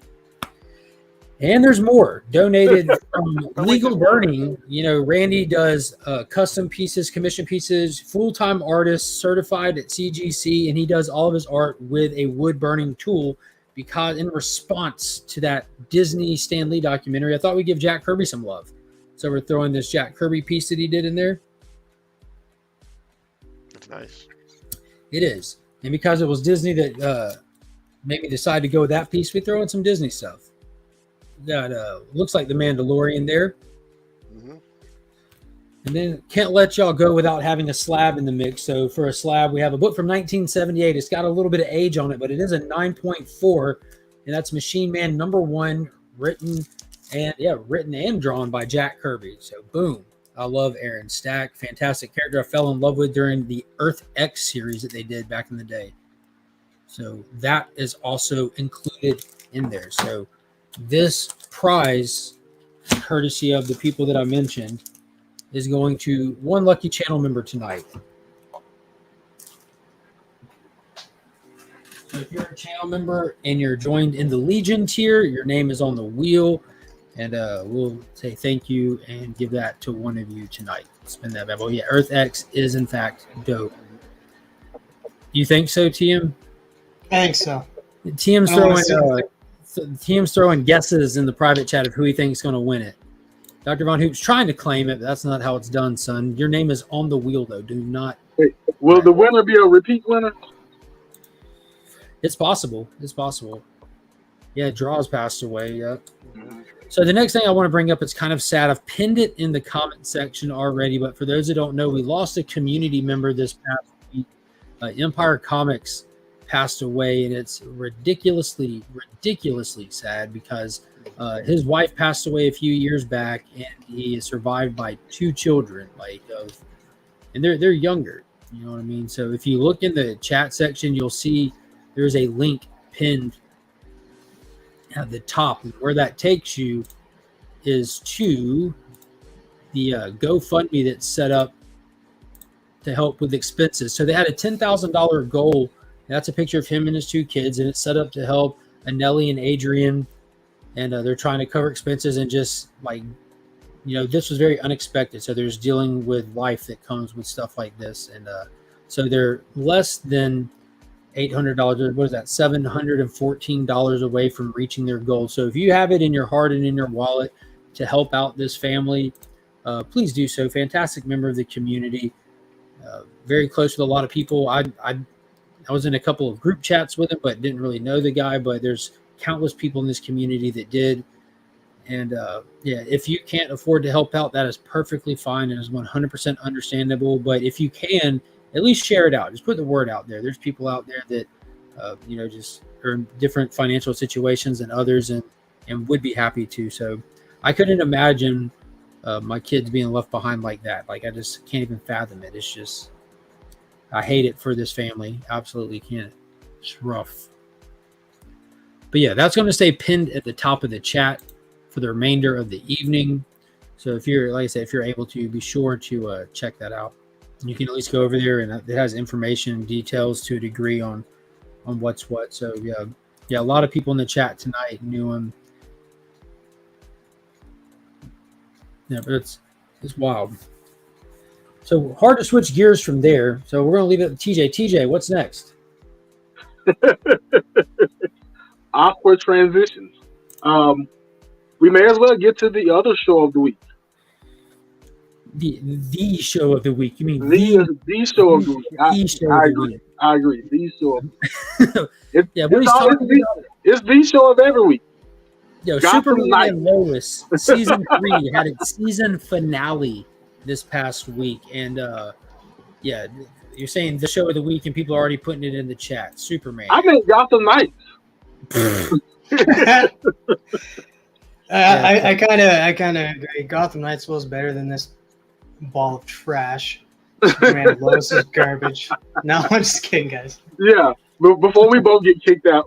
A: And there's more donated from Legal Burning. You know, Randy does custom pieces, commission pieces, full-time artist, certified at CGC, and he does all of his art with a wood burning tool because in response to that Disney Stan Lee documentary, I thought we'd give Jack Kirby some love. So we're throwing this Jack Kirby piece that he did in there.
B: That's nice.
A: It is. And because it was Disney that made me decide to go with that piece, we throw in some Disney stuff. Got looks like the Mandalorian there.
B: Mm-hmm.
A: And then can't let y'all go without having a slab in the mix. So for a slab, we have a book from 1978. It's got a little bit of age on it, but it is a 9.4, and that's Machine Man #1, written and drawn by Jack Kirby. So boom. I love Aaron Stack. Fantastic character I fell in love with during the Earth X series that they did back in the day. So that is also included in there. So this prize, courtesy of the people that I mentioned, is going to one lucky channel member tonight. So if you're a channel member and you're joined in the Legion tier, your name is on the wheel, and we'll say thank you and give that to one of you tonight. Spin that bad boy. Yeah, Earth X is in fact dope. You think so, TM?
C: I think so.
A: TM's throwing guesses in the private chat of who he thinks is going to win it. Dr. Von Hoop's trying to claim it, but that's not how it's done, son. Your name is on the wheel, though. Do not.
D: Wait, will the winner be a repeat winner?
A: It's possible. It's possible. Yeah, Draws passed away. Yeah. So the next thing I want to bring up, it's kind of sad. I've pinned it in the comment section already, but for those that don't know, we lost a community member this past week. Empire Comicx passed away, and it's ridiculously sad because his wife passed away a few years back, and he is survived by 2 children, and they're younger. You know what I mean? So if you look in the chat section, you'll see there's a link pinned at the top, and where that takes you is to the GoFundMe that's set up to help with expenses. So they had a $10,000 goal. That's a picture of him and his 2 kids, and it's set up to help Anelli and Adrian, and they're trying to cover expenses and just this was very unexpected. So there's dealing with life that comes with stuff like this, and so they're less than $800. What is that? $714 away from reaching their goal. So if you have it in your heart and in your wallet to help out this family, please do so. Fantastic member of the community. Very close with a lot of people. I was in a couple of group chats with him, but didn't really know the guy. But there's countless people in this community that did. And if you can't afford to help out, that is perfectly fine and is 100% understandable. But if you can, at least share it out. Just put the word out there. There's people out there that, just are in different financial situations than others and would be happy to. So I couldn't imagine my kids being left behind like that. Like, I just can't even fathom it. It's just, I hate it for this family. Absolutely can't. It's rough. But yeah, that's going to stay pinned at the top of the chat for the remainder of the evening. So if you're, like I said, if you're able to, be sure to check that out. You can at least go over there, and it has information and details to a degree on what's what. So yeah, a lot of people in the chat tonight knew him. Yeah, but it's wild. So hard to switch gears from there. So we're going to leave it at TJ. TJ, what's next?
D: Awkward transitions. We may as well get to the other show of the week.
A: The show of the week. You mean
D: the show of the week? I agree. The show of the week. It's the show of every week.
A: Yo, Superman and Lois season 3 had its season finale this past week, and you're saying the show of the week, and people are already putting it in the chat. Superman.
D: I meant Gotham Knights.
C: I kind of agree. Gotham Knights was better than this ball of trash. Superman Lois is garbage. No, I'm just kidding, guys.
D: Yeah, but before we both get kicked out.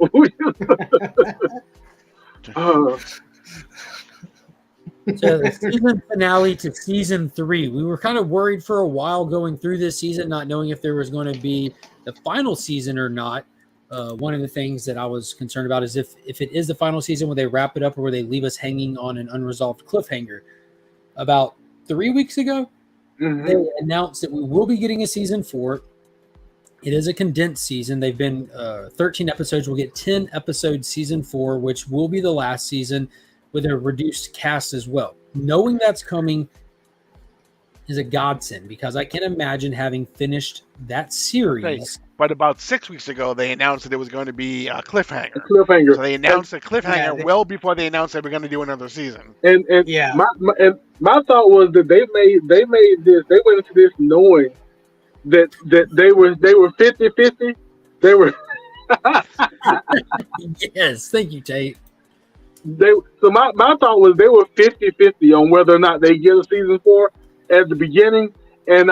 A: So the season finale to season 3. We were kind of worried for a while going through this season, not knowing if there was going to be the final season or not. one of the things that I was concerned about is if it is the final season, will they wrap it up or will they leave us hanging on an unresolved cliffhanger? About 3 weeks ago, they announced that we will be getting a season 4. It is a condensed season. They've been 13 episodes. We'll get 10 episodes season 4, which will be the last season with a reduced cast as well. Knowing that's coming is a godsend because I can imagine having finished that series.
B: But about 6 weeks ago, they announced that it was going to be a cliffhanger.
D: Cliffhanger.
B: So they announced a cliffhanger well before they announced they were going to do another season.
D: And my thought was that they made this. They went into this knowing that they were 50-50. They were.
A: Yes, thank you, Tate.
D: So my thought was they were 50-50 on whether or not they get a season 4 at the beginning, and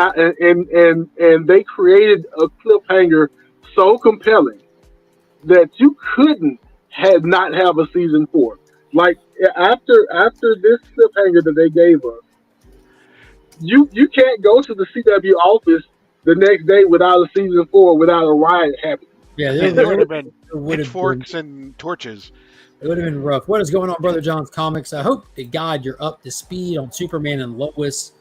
D: they created a cliffhanger so compelling that you couldn't not have a season 4. Like after this cliffhanger that they gave us, you can't go to the CW office the next day without a season 4, without a riot happening.
B: Yeah, there would have been pitchforks and torches.
A: It would have been rough. What is going on, Brother John's Comics? I hope to God you're up to speed on Superman and Lois.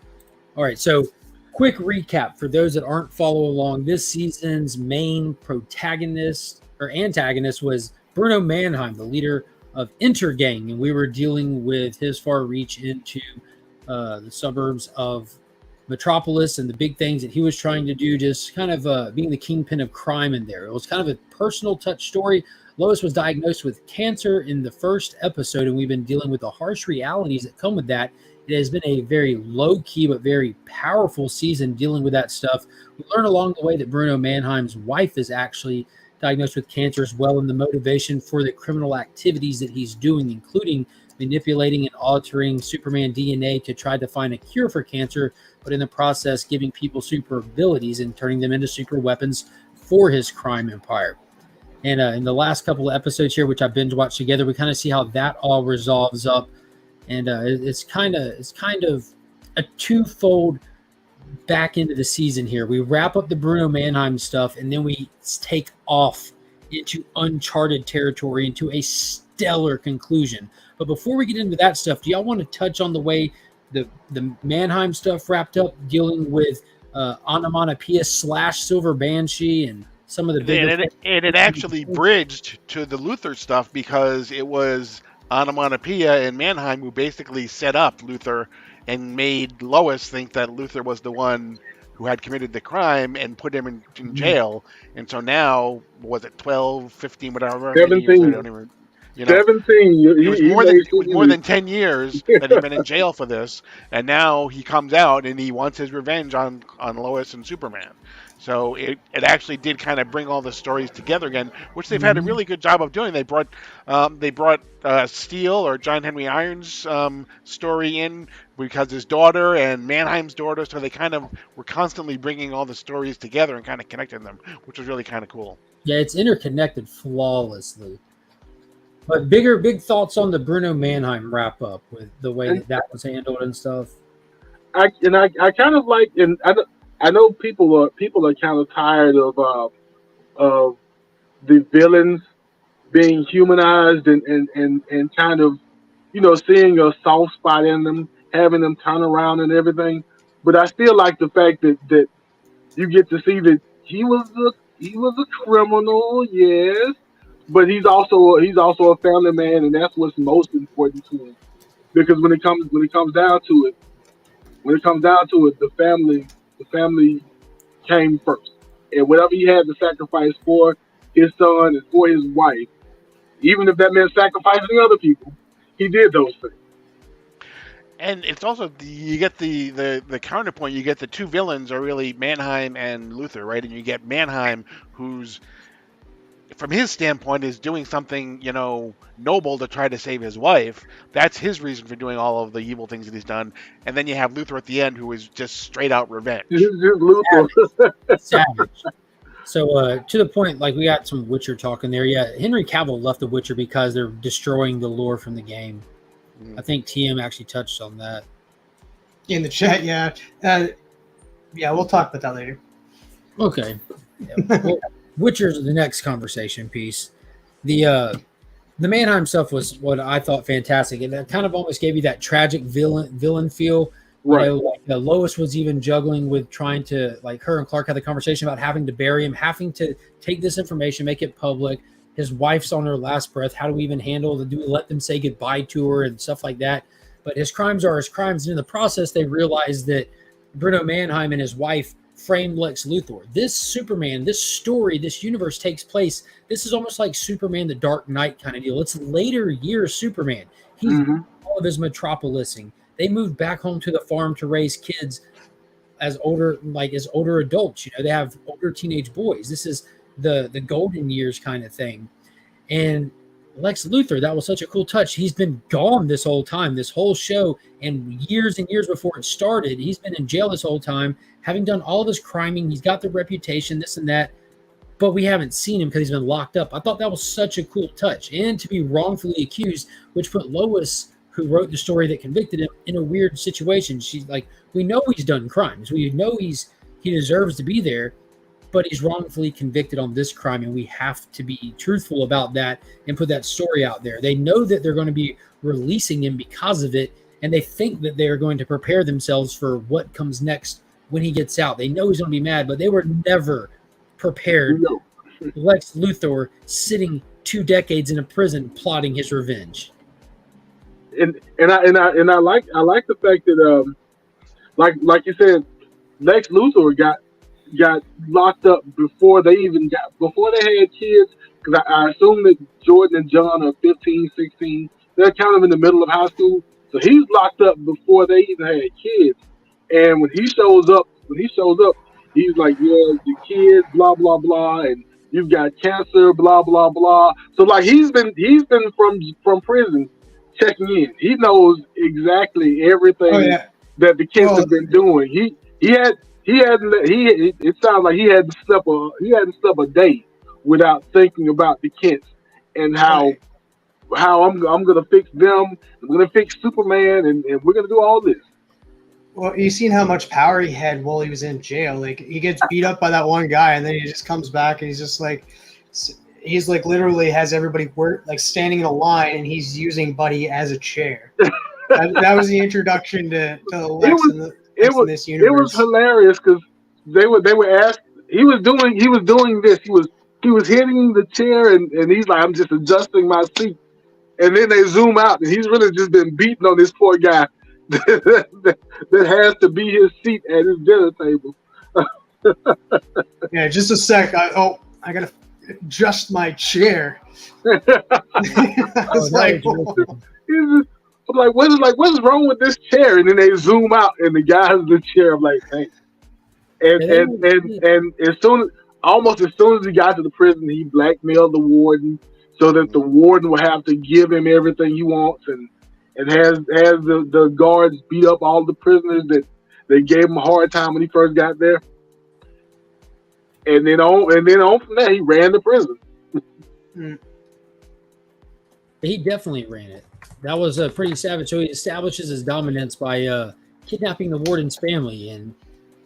A: All right, so quick recap for those that aren't following along. This season's main protagonist or antagonist was Bruno Mannheim, the leader of Intergang, and we were dealing with his far reach into the suburbs of Metropolis and the big things that he was trying to do, just kind of being the kingpin of crime in there. It was kind of a personal touch story. Lois was diagnosed with cancer in the first episode, and we've been dealing with the harsh realities that come with that. It has been a very low-key but very powerful season dealing with that stuff. We learn along the way that Bruno Mannheim's wife is actually diagnosed with cancer as well, and the motivation for the criminal activities that he's doing, including manipulating and altering Superman DNA to try to find a cure for cancer, but in the process giving people super abilities and turning them into super weapons for his crime empire. And in the last couple of episodes here, which I binge watched together, we kind of see how that all resolves up. And it's kind of a twofold back into the season here. We wrap up the Bruno Mannheim stuff, and then we take off into uncharted territory, into a stellar conclusion. But before we get into that stuff, do y'all want to touch on the way the Mannheim stuff wrapped up, dealing with Onomatopoeia / Silver Banshee and some of the big...
B: And it actually bridged to the Luthor stuff because it was Onomatopoeia and Mannheim who basically set up Luthor and made Lois think that Luthor was the one who had committed the crime and put him in jail. And so now, was it 12, 15, whatever?
D: 17.
B: I don't even,
D: 17.
B: It was more than 10 years that he'd been in jail for this. And now he comes out and he wants his revenge on Lois and Superman. So it actually did kind of bring all the stories together again, which they've had a really good job of doing. They brought Steel or John Henry Irons' story in because his daughter and Mannheim's daughter, so they kind of were constantly bringing all the stories together and kind of connecting them, which was really kind of cool.
A: Yeah, it's interconnected flawlessly. But big thoughts on the Bruno Mannheim wrap up with the way that was handled and stuff.
D: I kind of like, and I know people are kind of tired of the villains being humanized and kind of, seeing a soft spot in them, having them turn around and everything. But I still like the fact that you get to see that he was a criminal, yes, but he's also a family man, and that's what's most important to him. Because when it comes down to it, the family came first, and whatever he had to sacrifice for his son and for his wife, even if that meant sacrificing other people, he did those things.
B: And it's also you get the counterpoint. You get the two villains are really Mannheim and Luthor, right? And you get Mannheim, who's from his standpoint is doing something noble to try to save his wife. That's his reason for doing all of the evil things that he's done. And then you have Luthor at the end, who is just straight out revenge.
A: Savage. So to the point, like we got some Witcher talking there. Yeah, Henry Cavill left The Witcher because they're destroying the lore from the game. I think TM actually touched on that
C: in the chat. Yeah, we'll talk about that later.
A: Okay. Yeah. Witcher's the next conversation piece. The Mannheim stuff was what I thought fantastic, and that kind of almost gave you that tragic villain feel.
D: Right.
A: Like Lois was even juggling with trying to, like, her and Clark had the conversation about having to bury him, having to take this information, make it public. His wife's on her last breath. How do we even handle the? Do we let them say goodbye to her and stuff like that? But his crimes are his crimes, and in the process, they realize that Bruno Mannheim and his wife framed Lex Luthor. This Superman, this story, this universe takes place. This is almost like Superman the Dark Knight kind of deal. It's later years Superman. He's all of his metropolising. They moved back home to the farm to raise kids as older adults. They have older teenage boys. This is the golden years kind of thing. And Lex Luthor, that was such a cool touch. He's been gone this whole time, this whole show, and years before it started, he's been in jail this whole time, having done all this criming. He's got the reputation, this and that, but we haven't seen him because he's been locked up. I thought that was such a cool touch. And to be wrongfully accused, which put Lois, who wrote the story that convicted him, in a weird situation. She's like, we know he's done crimes. We know he deserves to be there, but he's wrongfully convicted on this crime, and we have to be truthful about that and put that story out there. They know that they're going to be releasing him because of it, and they think that they're going to prepare themselves for what comes next when he gets out. They know he's going to be mad, but they were never prepared.
D: No.
A: Lex Luthor sitting 2 decades in a prison plotting his revenge.
D: And I like the fact that like you said, Lex Luthor got locked up before they had kids, because I assume that Jordan and John are 15, 16. They're kind of in the middle of high school, so he's locked up before they even had kids. And when he shows up, he's like, yeah, the kids, blah blah blah, and you've got cancer, blah blah blah. So like he's been from prison checking in. He knows exactly everything that the kids have been doing. It sounds like he hadn't slept a day without thinking about the Kents and how I'm gonna fix them. I'm gonna fix Superman, and we're gonna do all this.
C: Well, you've seen how much power he had while he was in jail. Like, he gets beat up by that one guy, and then he just comes back, and he's like literally has everybody standing in a line, and he's using Buddy as a chair. that was the introduction to Lex in this universe.
D: It was hilarious because they were asked. He was doing this. He was hitting the chair, and he's like, I'm just adjusting my seat. And then they zoom out, and he's really just been beating on this poor guy that has to be his seat at his dinner table.
C: Yeah, just a sec. I gotta adjust my chair.
D: I'm like, what's wrong with this chair? And then they zoom out, and the guy's in the chair. I'm like, thanks. And as soon as he got to the prison, he blackmailed the warden so that the warden will have to give him everything he wants, and has the guards beat up all the prisoners that they gave him a hard time when he first got there. And then on from there, he ran the prison.
A: He definitely ran it. That was a pretty savage. So he establishes his dominance by kidnapping the warden's family and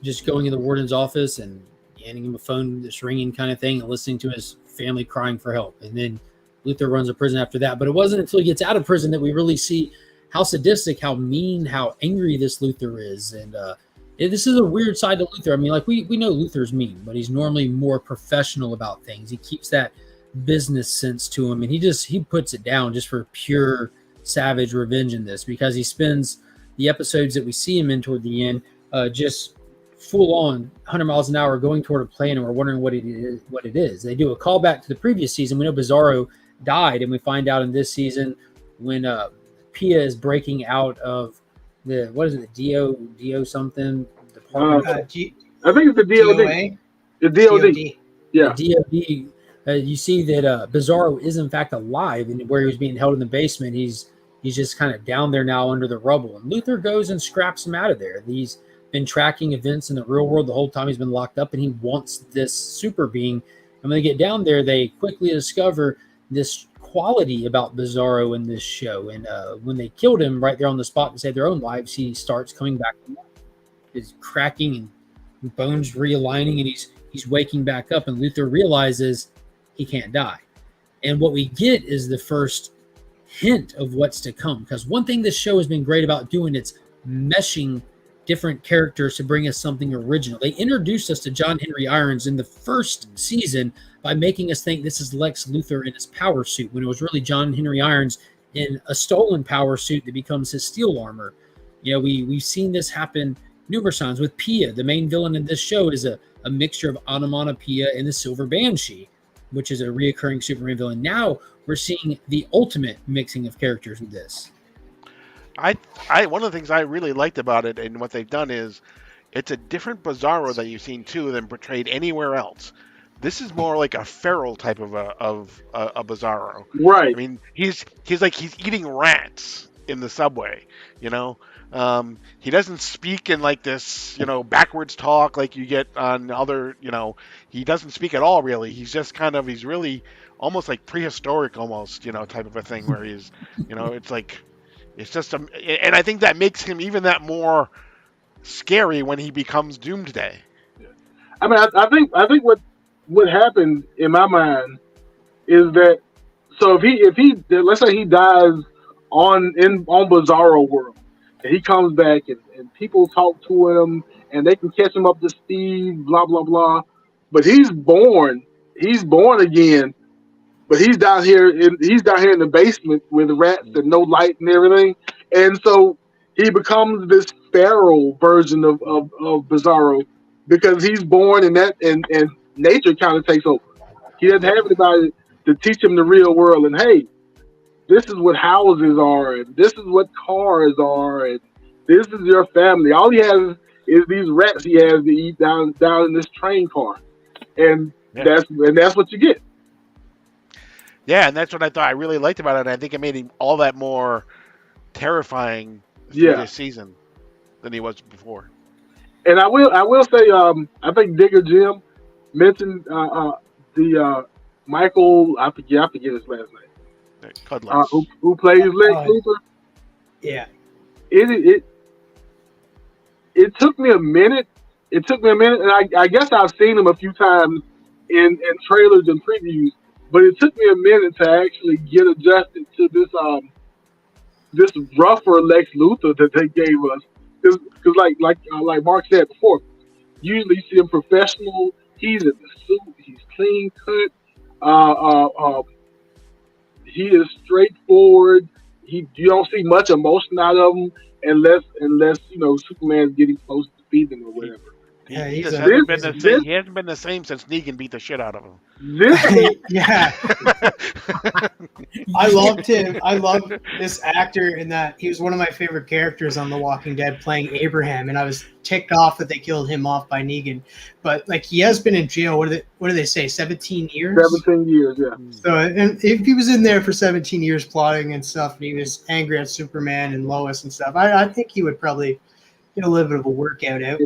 A: just going in the warden's office and handing him a phone that's ringing kind of thing and listening to his family crying for help. And then Luthor runs a prison after that. But it wasn't until he gets out of prison that we really see how sadistic, how mean, how angry this Luthor is. And this is a weird side to Luthor. I mean, like, we know Luthor's mean, but he's normally more professional about things. He keeps that business sense to him, and he puts it down just for pure savage revenge in this, because he spends the episodes that we see him in toward the end just full on 100 miles an hour going toward a plane, and we're wondering what it is. They do a callback to the previous season. We know Bizarro died, and we find out in this season when Pia is breaking out of the DO something department.
D: I think it's the DOD. The DOD. Yeah.
A: The DOD. You see that Bizarro is in fact alive, and where he was being held in the basement, he's just kind of down there now under the rubble. And Luthor goes and scraps him out of there. He's been tracking events in the real world the whole time he's been locked up, and he wants this super being. And when they get down there, they quickly discover this quality about Bizarro in this show. And when they killed him right there on the spot to save their own lives, he starts coming back to life. He's cracking and bones realigning, and he's he's waking back up, and Luthor realizes he can't die. And what we get is the first hint of what's to come. Because one thing this show has been great about doing, it's meshing different characters to bring us something original. They introduced us to John Henry Irons in the first season by making us think this is Lex Luthor in his power suit, when it was really John Henry Irons in a stolen power suit that becomes his steel armor. You know, we've seen this happen numerous times with Pia. The main villain in this show is a mixture of Onomatopoeia and the Silver Banshee, which is a reoccurring Superman villain. Now we're seeing the ultimate mixing of characters with this.
B: One of the things I really liked about it and what they've done is it's a different Bizarro that you've seen too than portrayed anywhere else. This is more like a feral type of a Bizarro.
D: Right.
B: I mean, he's eating rats in the subway, you know. He doesn't speak in like this, you know, backwards talk like you get on other, you know, he doesn't speak at all really. He's just he's really almost like prehistoric almost, you know, type of a thing where he's, you know, it's just and I think that makes him even that more scary when he becomes Doomsday.
D: I mean, I think what happened in my mind is that, so if he let's say he dies on Bizarro World, and he comes back and people talk to him and they can catch him up to speed, blah blah blah, but he's born again. But he's down here in the basement with the rats and no light and everything, and so he becomes this feral version of Bizarro because he's born and nature kind of takes over. He doesn't have anybody to teach him the real world. And hey, this is what houses are, and this is what cars are, and this is your family. All he has is these rats he has to eat down in this train car, and that's what you get.
B: Yeah, and that's what I thought I really liked about it. And I think it made him all that more terrifying this season than he was before.
D: And I will say, I think Digger Jim mentioned the Michael. I forget his last name. Who plays Lex Luthor?
C: Yeah.
D: It took me a minute. And I guess I've seen him a few times in trailers and previews. But it took me a minute to actually get adjusted to this rougher Lex Luthor that they gave us. Because like Mark said before, usually you see him professional. He's in the suit. He's clean cut. He is straightforward. You don't see much emotion out of him unless you know Superman's getting close to beating him or whatever.
B: He hasn't been the same since Negan beat the shit out of him.
C: Yeah. I loved him. I loved this actor in that he was one of my favorite characters on The Walking Dead, playing Abraham, and I was ticked off that they killed him off by Negan. But like, he has been in jail. What do they say? 17 years.
D: 17 years, yeah.
C: So, and if he was in there for 17 years plotting and stuff, and he was angry at Superman and Lois and stuff, I think he would probably get a little bit of a workout out.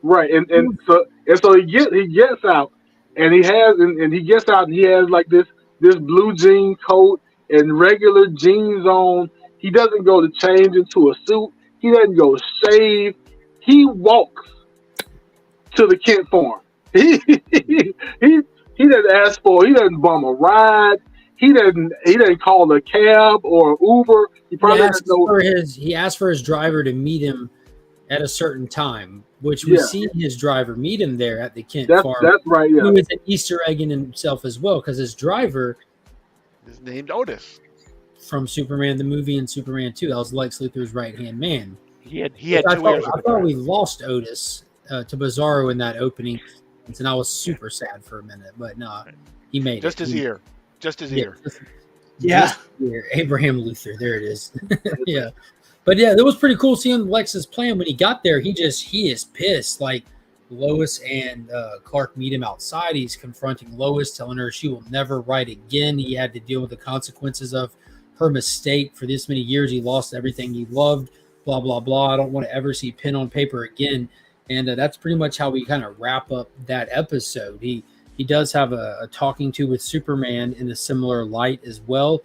D: Right, and so he gets out, and he has like this blue jean coat and regular jeans on. He doesn't go to change into a suit. He doesn't go shave. He walks to the Kent farm. He doesn't ask for. He doesn't bum a ride. He doesn't call a cab or Uber.
A: He asked for his driver to meet him at a certain time, which we see his driver meet him there at the Kent farm.
D: That's right, yeah.
A: Who is an Easter egg in himself as well, because his driver
B: is named Otis
A: from Superman the movie and Superman 2. That was Lex Luthor's right-hand man.
B: He had 2 years.
A: I thought we lost Otis to Bizarro in that opening, and I was super sad for a minute, but no, he made
B: just
A: it.
B: His ear. Just his ear.
A: Abraham Luthor, there it is. Yeah. But yeah, that was pretty cool seeing Lex's plan. When he got there, he is pissed. Like, Lois and Clark meet him outside. He's confronting Lois, telling her she will never write again. He had to deal with the consequences of her mistake. For this many years, he lost everything he loved, blah, blah, blah. I don't want to ever see pen on paper again. And that's pretty much how we kind of wrap up that episode. He does have a talking to with Superman in a similar light as well,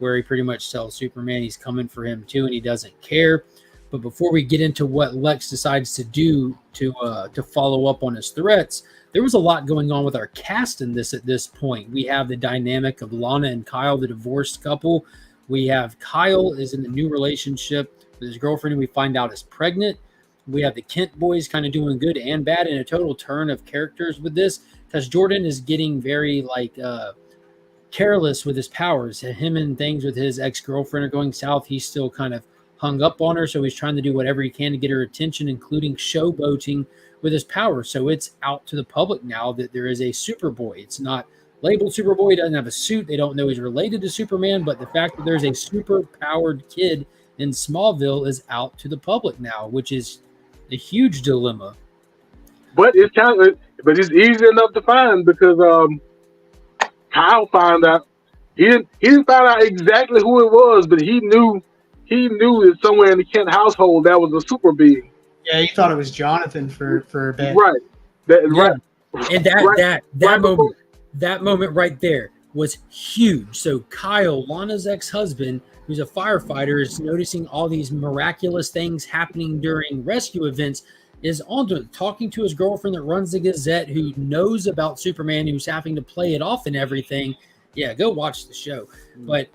A: where he pretty much tells Superman he's coming for him too, and he doesn't care. But before we get into what Lex decides to do to follow up on his threats, there was a lot going on with our cast in this at this point. We have the dynamic of Lana and Kyle, the divorced couple. We have Kyle is in a new relationship with his girlfriend, and we find out is pregnant. We have the Kent boys kind of doing good and bad in a total turn of characters with this, because Jordan is getting very careless with his powers. Him and things with his ex-girlfriend are going south. He's still kind of hung up on her, so he's trying to do whatever he can to get her attention, including showboating with his powers. So it's out to the public now that there is a Superboy. It's not labeled Superboy. He doesn't have a suit. They don't know he's related to Superman, but the fact that there's a super-powered kid in Smallville is out to the public now, which is a huge dilemma.
D: But it's it's easy enough to find, because Kyle found out. He didn't find out exactly who it was, but he knew that somewhere in the Kent household that was a super being.
C: Yeah, he thought it was Jonathan for a bit.
D: Right. Right.
A: And that moment right there was huge. So Kyle, Lana's ex-husband, who's a firefighter, is noticing all these miraculous things happening during rescue events, is on to talking to his girlfriend that runs the Gazette, who knows about Superman, who's having to play it off and everything. Yeah, go watch the show. But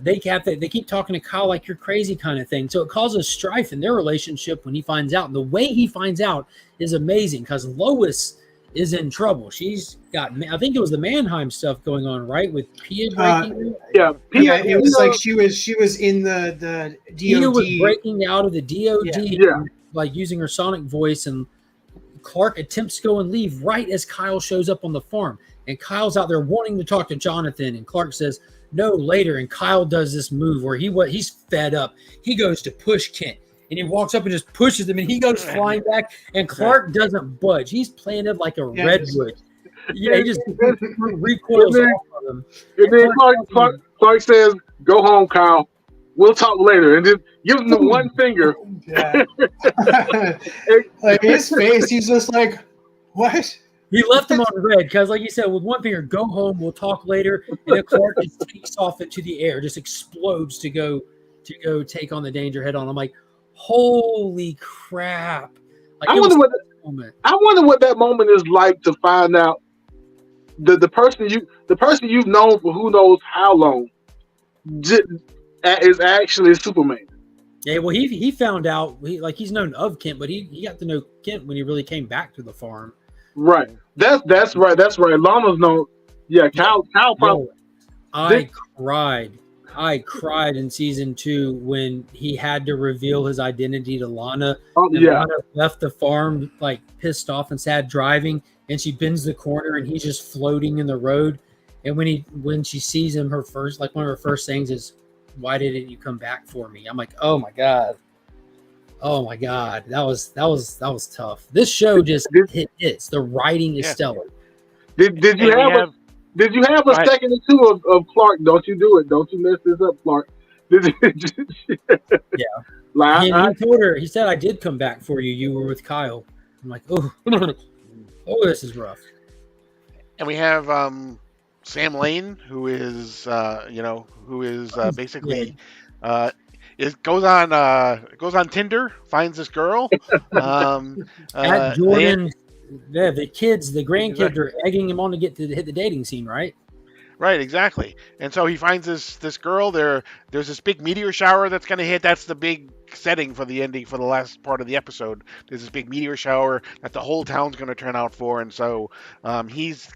A: they keep talking to Kyle like you're crazy kind of thing. So it causes strife in their relationship when he finds out. And the way he finds out is amazing, because Lois is in trouble. She's got, I think it was the Mannheim stuff going on, right? With Pia breaking.
C: Yeah, it was like she was in the DOD.
A: Pia was breaking out of the DOD,
D: Yeah.
A: like using her sonic voice, and Clark attempts to go and leave right as Kyle shows up on the farm. And Kyle's out there wanting to talk to Jonathan, and Clark says, no, later. And Kyle does this move where he's fed up. He goes to push Kent, and he walks up and just pushes him, and he goes flying back, and Clark doesn't budge. He's planted like a redwood. Yeah, he just recoils off of him.
D: And then Clark says, go home, Kyle. We'll talk later. And just gives him the one finger.
C: Yeah. Like his face, he's just like, what?
A: He left him on red because, like you said, with one finger, go home, we'll talk later. And then Clark just takes off into the air, just explodes to go take on the danger head on. I'm like, holy crap. Like,
D: I wonder what that moment is like, to find out the person you've known for who knows how long is actually Superman.
A: Yeah, well, he found out, he's known of Kent, but he got to know Kent when he really came back to the farm.
D: Right. That's right. Lana's known. Yeah, Kyle probably.
A: I cried in season 2 when he had to reveal his identity to Lana. Lana left the farm like pissed off and sad, driving, and she bends the corner and he's just floating in the road. And when she sees him, one of her first things is, why didn't you come back for me? I'm like, oh my god, that was tough. This show just hits. The writing is stellar.
D: Did you have a second or two of Clark? Don't you do it? Don't you mess this up, Clark?
A: Yeah. He told her. He said, "I did come back for you. You were with Kyle." I'm like, oh, this is rough.
B: And we have Sam Lane, who is basically goes on Tinder, finds this girl.
A: At Jordan, the grandkids are egging him on to hit the dating scene, right?
B: Right, exactly. And so he finds this girl. There's this big meteor shower that's going to hit. That's the big setting for the ending, for the last part of the episode. There's this big meteor shower that the whole town's going to turn out for. And so he's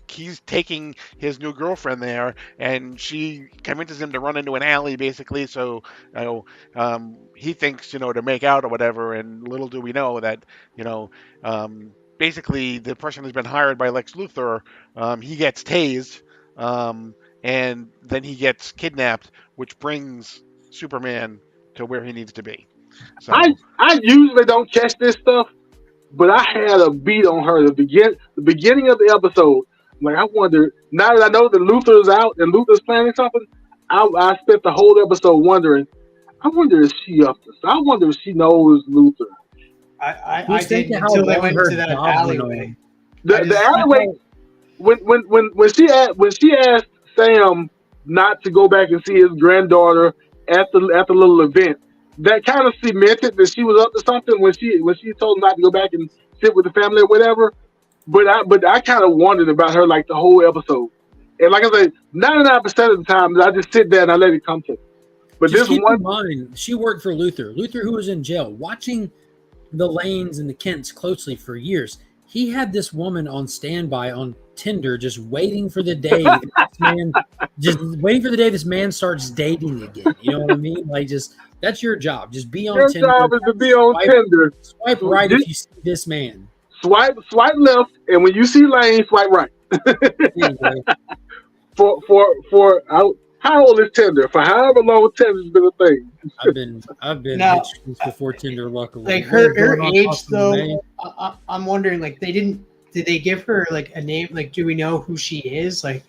B: taking his new girlfriend there, and she convinces him to run into an alley, basically. So he thinks, to make out or whatever. And little do we know that, basically the person who's been hired by Lex Luthor, he gets tased. And then he gets kidnapped, which brings Superman to where he needs to be. So
D: I usually don't catch this stuff, but I had a beat on her the beginning of the episode. Like, I wonder, now that I know that Luthor's out and Luthor's planning something, I spent the whole episode wondering, I wonder if she up to this. I wonder if she knows Luthor.
C: I didn't until they went to that alleyway.
D: The alleyway. When she asked Sam not to go back and see his granddaughter at the little event, that kind of cemented that she was up to something when she told him not to go back and sit with the family or whatever. But I kind of wondered about her like the whole episode. And like I said, 99% of the time I just sit there and I let it come to me. But
A: just
D: this
A: keep
D: one,
A: in mind, she worked for Luther. Luther, who was in jail, watching the Lanes and the Kents closely for years. He had this woman on standby on Tinder, just waiting for the day this man starts dating again. You know what I mean? Like, just that's your job. Just be on
D: your
A: Tinder.
D: job is to be on Tinder.
A: Swipe right if you see this man.
D: Swipe left, and when you see Lane, swipe right. How old is Tinder? For however long Tinder's been a thing.
A: I've been
C: Now,
A: hitched before Tinder, luckily.
C: Like her age though, I'm wondering, like, did they give her like a name? Like, do we know who she is? Like,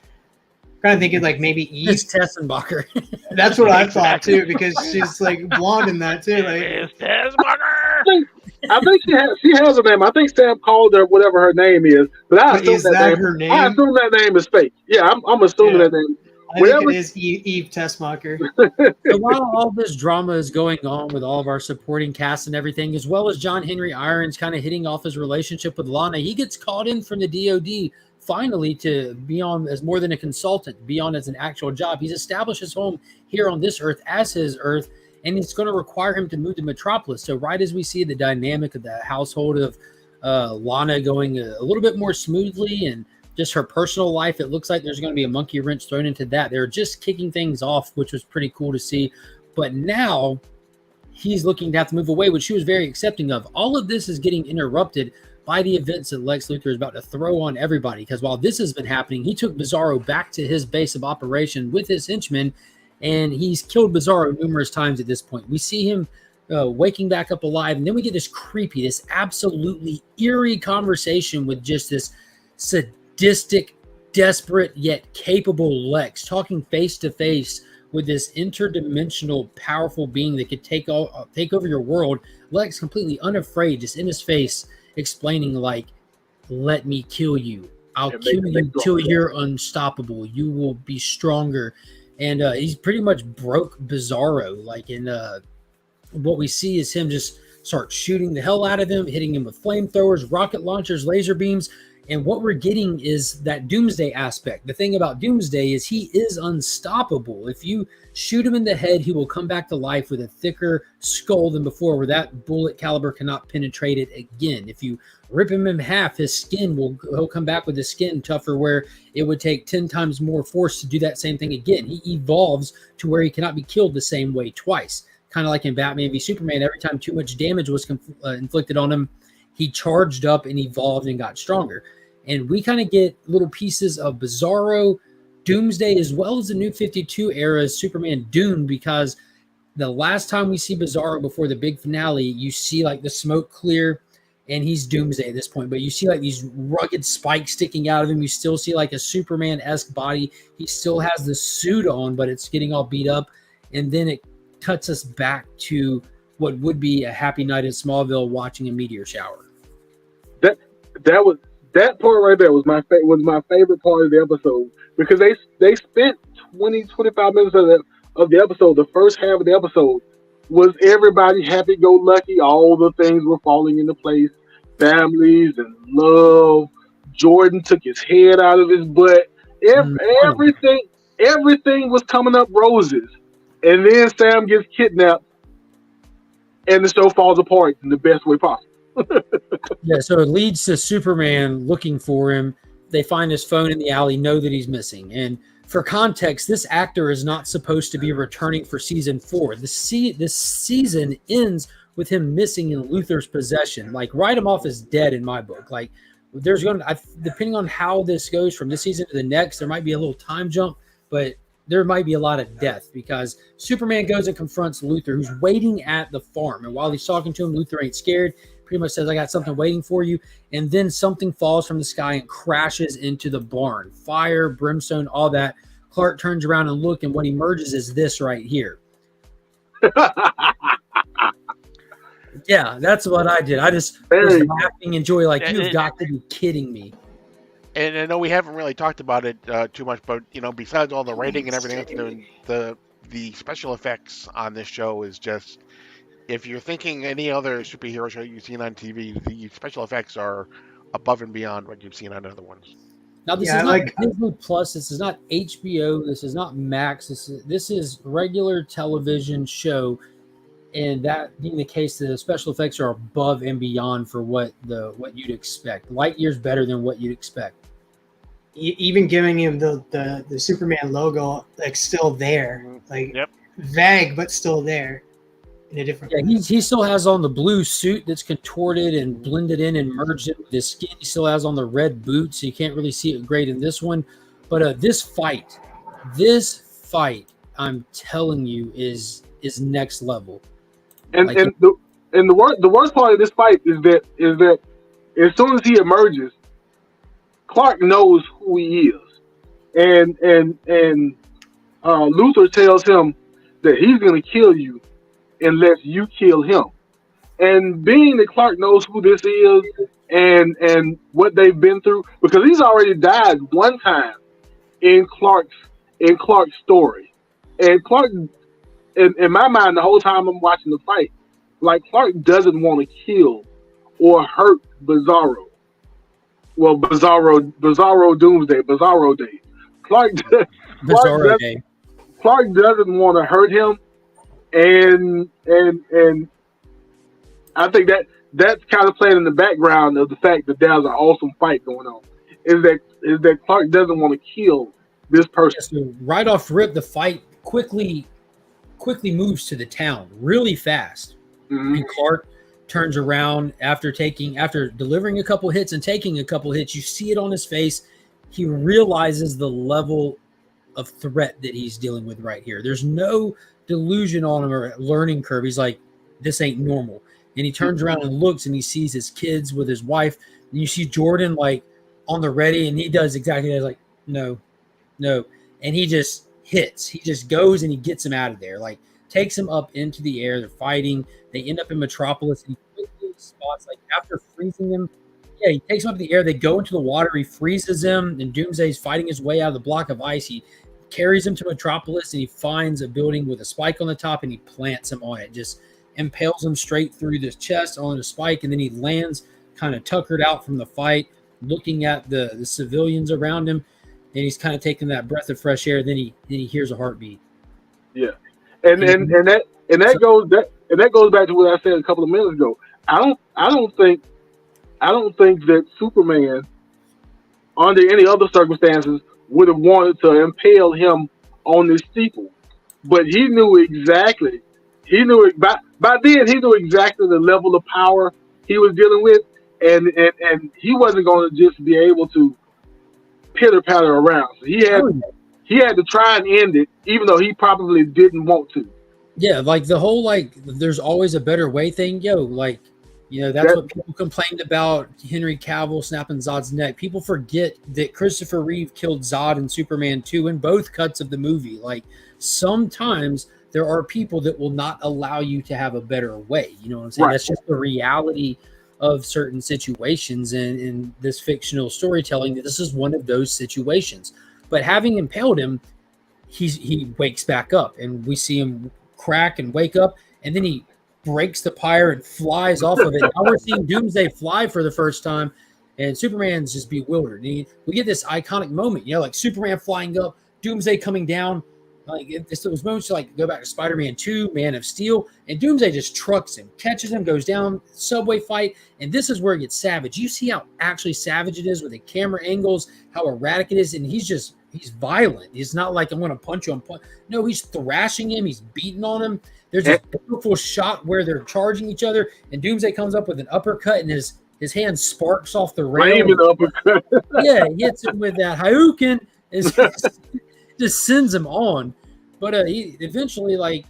C: kind of thinking like maybe Eve.
A: It's Tessenbacher.
C: That's what I thought too, because she's like blonde in that too. Like,
B: It's Tessenbacher.
D: I think she has a name. I think Sam called her whatever her name is, but I assume
C: her name?
D: I assume that name is fake. Yeah, I'm assuming that name.
C: I think it is Eve Tessenbacher.
A: So while all this drama is going on with all of our supporting cast and everything, as well as John Henry Irons kind of hitting off his relationship with Lana, he gets called in from the DOD finally to be on as more than a consultant, be on as an actual job. He's established his home here on this earth as his earth, and it's going to require him to move to Metropolis. So right as we see the dynamic of the household of Lana going a little bit more smoothly and just her personal life, it looks like there's going to be a monkey wrench thrown into that. They're just kicking things off, which was pretty cool to see. But now he's looking to have to move away, which she was very accepting of. All of this is getting interrupted by the events that Lex Luthor is about to throw on everybody. Because while this has been happening, he took Bizarro back to his base of operation with his henchmen, and he's killed Bizarro numerous times at this point. We see him waking back up alive, and then we get this creepy, this absolutely eerie conversation with just this sadistic, desperate, yet capable Lex talking face to face with this interdimensional, powerful being that could take over your world. Lex completely unafraid, just in his face, explaining like, "Let me kill you. I'll kill you till you're unstoppable. You will be stronger." And he's pretty much broke Bizarro. Like, in what we see is him just start shooting the hell out of him, hitting him with flamethrowers, rocket launchers, laser beams. And what we're getting is that Doomsday aspect. The thing about Doomsday is he is unstoppable. If you shoot him in the head, he will come back to life with a thicker skull than before, where that bullet caliber cannot penetrate it again. If you rip him in half, his skin he'll come back with his skin tougher, where it would take 10 times more force to do that same thing again. He evolves to where he cannot be killed the same way twice. Kind of like in Batman v Superman, every time too much damage was inflicted on him, he charged up and evolved and got stronger. And we kind of get little pieces of Bizarro, Doomsday, as well as the New 52 era Superman Doom, because the last time we see Bizarro before the big finale, you see like the smoke clear and he's Doomsday at this point. But you see like these rugged spikes sticking out of him. You still see like a Superman-esque body. He still has the suit on, but it's getting all beat up. And then it cuts us back to what would be a happy night in Smallville watching a meteor shower.
D: That part right there was my favorite part of the episode, because they spent 20-25 minutes of the episode. The first half of the episode was everybody happy-go-lucky. All the things were falling into place. Families and love. Jordan took his head out of his butt. Everything was coming up roses. And then Sam gets kidnapped and the show falls apart in the best way possible.
A: Yeah, so it leads to Superman looking for him. They find his phone in the alley, know that he's missing. And for context, this actor is not supposed to be returning for season 4. This season ends with him missing in Luthor's possession. Like, write him off as dead in my book. Like, there's going to, depending on how this goes from this season to the next, there might be a little time jump, but there might be a lot of death, because Superman goes and confronts Luthor, who's waiting at the farm. And while he's talking to him, Luthor ain't scared. Pretty much says, "I got something waiting for you." And then something falls from the sky and crashes into the barn. Fire, brimstone, all that. Clark turns around and look, and what emerges is this right here. Yeah, that's what I did. I just was laughing and joy, like, you've got to be kidding me.
B: And I know we haven't really talked about it too much, but besides all the writing and everything else, the special effects on this show is just if you're thinking any other superhero show you've seen on TV, the special effects are above and beyond what you've seen on other ones.
A: Now, this
C: Yeah,
A: is not
C: like-
A: Disney Plus. This is not HBO. This is not Max. This is regular television show, and that being the case, the special effects are above and beyond for what you'd expect. Light years better than what you'd expect.
C: Even giving him the Superman logo, like, still there, like,
B: Yep.
C: vague but still there in a different.
A: Yeah, he still has on the blue suit that's contorted and blended in and merged in with his skin. He still has on the red boots, so you can't really see it great in this one. But this fight, I'm telling you, is next level.
D: And
A: Like,
D: the worst part of this fight is that as soon as he emerges, Clark knows who he is, and Luthor tells him that he's going to kill you unless you kill him. And being that Clark knows who this is and what they've been through, because he's already died one time in Clark's story, and Clark, in my mind, the whole time I'm watching the fight, like, Clark doesn't want to kill or hurt Bizarro. Well, Bizarro Doomsday, Bizarro Day.
A: Bizarro Day.
D: Clark doesn't want to hurt him, and I think that's kind of playing in the background of the fact that there's an awesome fight going on. Is that Clark doesn't want to kill this person.
A: So right off rip, the fight quickly moves to the town really fast.
D: Mm-hmm.
A: And Clark turns around after delivering a couple hits and taking a couple hits. You see it on his face. He realizes the level of threat that he's dealing with right here. There's no delusion on him or learning curve. He's like, this ain't normal. And he turns around and looks and he sees his kids with his wife. And you see Jordan like on the ready, and he does exactly that. He's like, no. And he just hits. He just goes and he gets him out of there. Like, takes him up into the air. They're fighting. They end up in Metropolis, and he quickly spots, like, after freezing him, he takes him up in the air. They go into the water. He freezes him, and Doomsday's fighting his way out of the block of ice. He carries him to Metropolis, and he finds a building with a spike on the top, and he plants him on it. Just impales him straight through the chest on the spike, and then he lands kind of tuckered out from the fight, looking at the civilians around him, and he's kind of taking that breath of fresh air. Then he hears a heartbeat. Yeah,
D: and that goes back to what I said a couple of minutes ago. I don't think that Superman, under any other circumstances, would have wanted to impale him on this steeple, but he knew exactly. By then he knew exactly the level of power he was dealing with, and he wasn't going to just be able to pitter patter around. So he had to try and end it, even though he probably didn't want to.
A: Yeah, like the whole there's always a better way thing. That's what people complained about Henry Cavill snapping Zod's neck. People forget that Christopher Reeve killed Zod in Superman 2 in both cuts of the movie. Like, sometimes there are people that will not allow you to have a better way. You know what I'm saying?
D: Right.
A: That's just the reality of certain situations in this fictional storytelling. This is one of those situations. But having impaled him, he wakes back up, and we see him crack and wake up, and then he breaks the pyre and flies off of it. Now we're seeing Doomsday fly for the first time, and Superman's just bewildered. And we get this iconic moment, like Superman flying up, Doomsday coming down. Like, those moments like go back to Spider-Man 2, Man of Steel, and Doomsday just trucks him, catches him, goes down, subway fight, and this is where it gets savage. You see how actually savage it is with the camera angles, how erratic it is, and he's violent. He's not like, I'm going to punch you. No, he's thrashing him. He's beating on him. There's this beautiful shot where they're charging each other, and Doomsday comes up with an uppercut, and his hand sparks off the rail.
D: Uppercut.
A: Yeah, he hits him with that Hadouken. Just sends him on. But he eventually, like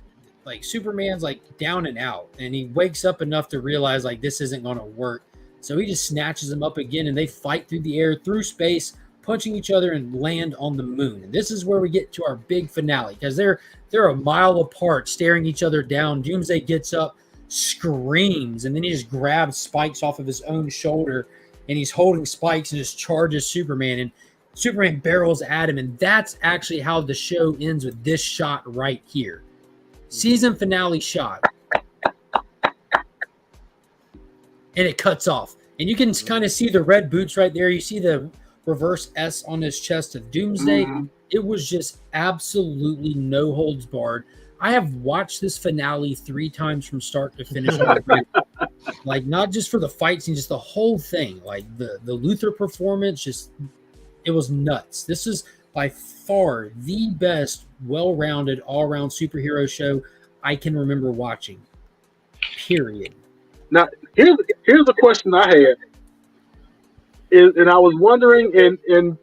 A: Superman's like down and out, and he wakes up enough to realize like this isn't going to work. So he just snatches him up again, and they fight through the air, through space, punching each other, and land on the moon. And this is where we get to our big finale, because they're a mile apart, staring each other down. Doomsday gets up, screams, and then he just grabs spikes off of his own shoulder, and he's holding spikes and just charges Superman, and Superman barrels at him. And that's actually how the show ends, with this shot right here. Season finale shot. and it cuts off. And you can kind of see the red boots right there. You see the reverse S on his chest of Doomsday.
D: Mm-hmm.
A: It was just absolutely no holds barred. I have watched this finale 3 times from start to finish. Like, not just for the fight scene, just the whole thing. Like the Luther performance, just it was nuts. This is by far the best, well-rounded, all-around superhero show I can remember watching. Period.
D: Now, here's a question I had, and I was wondering, and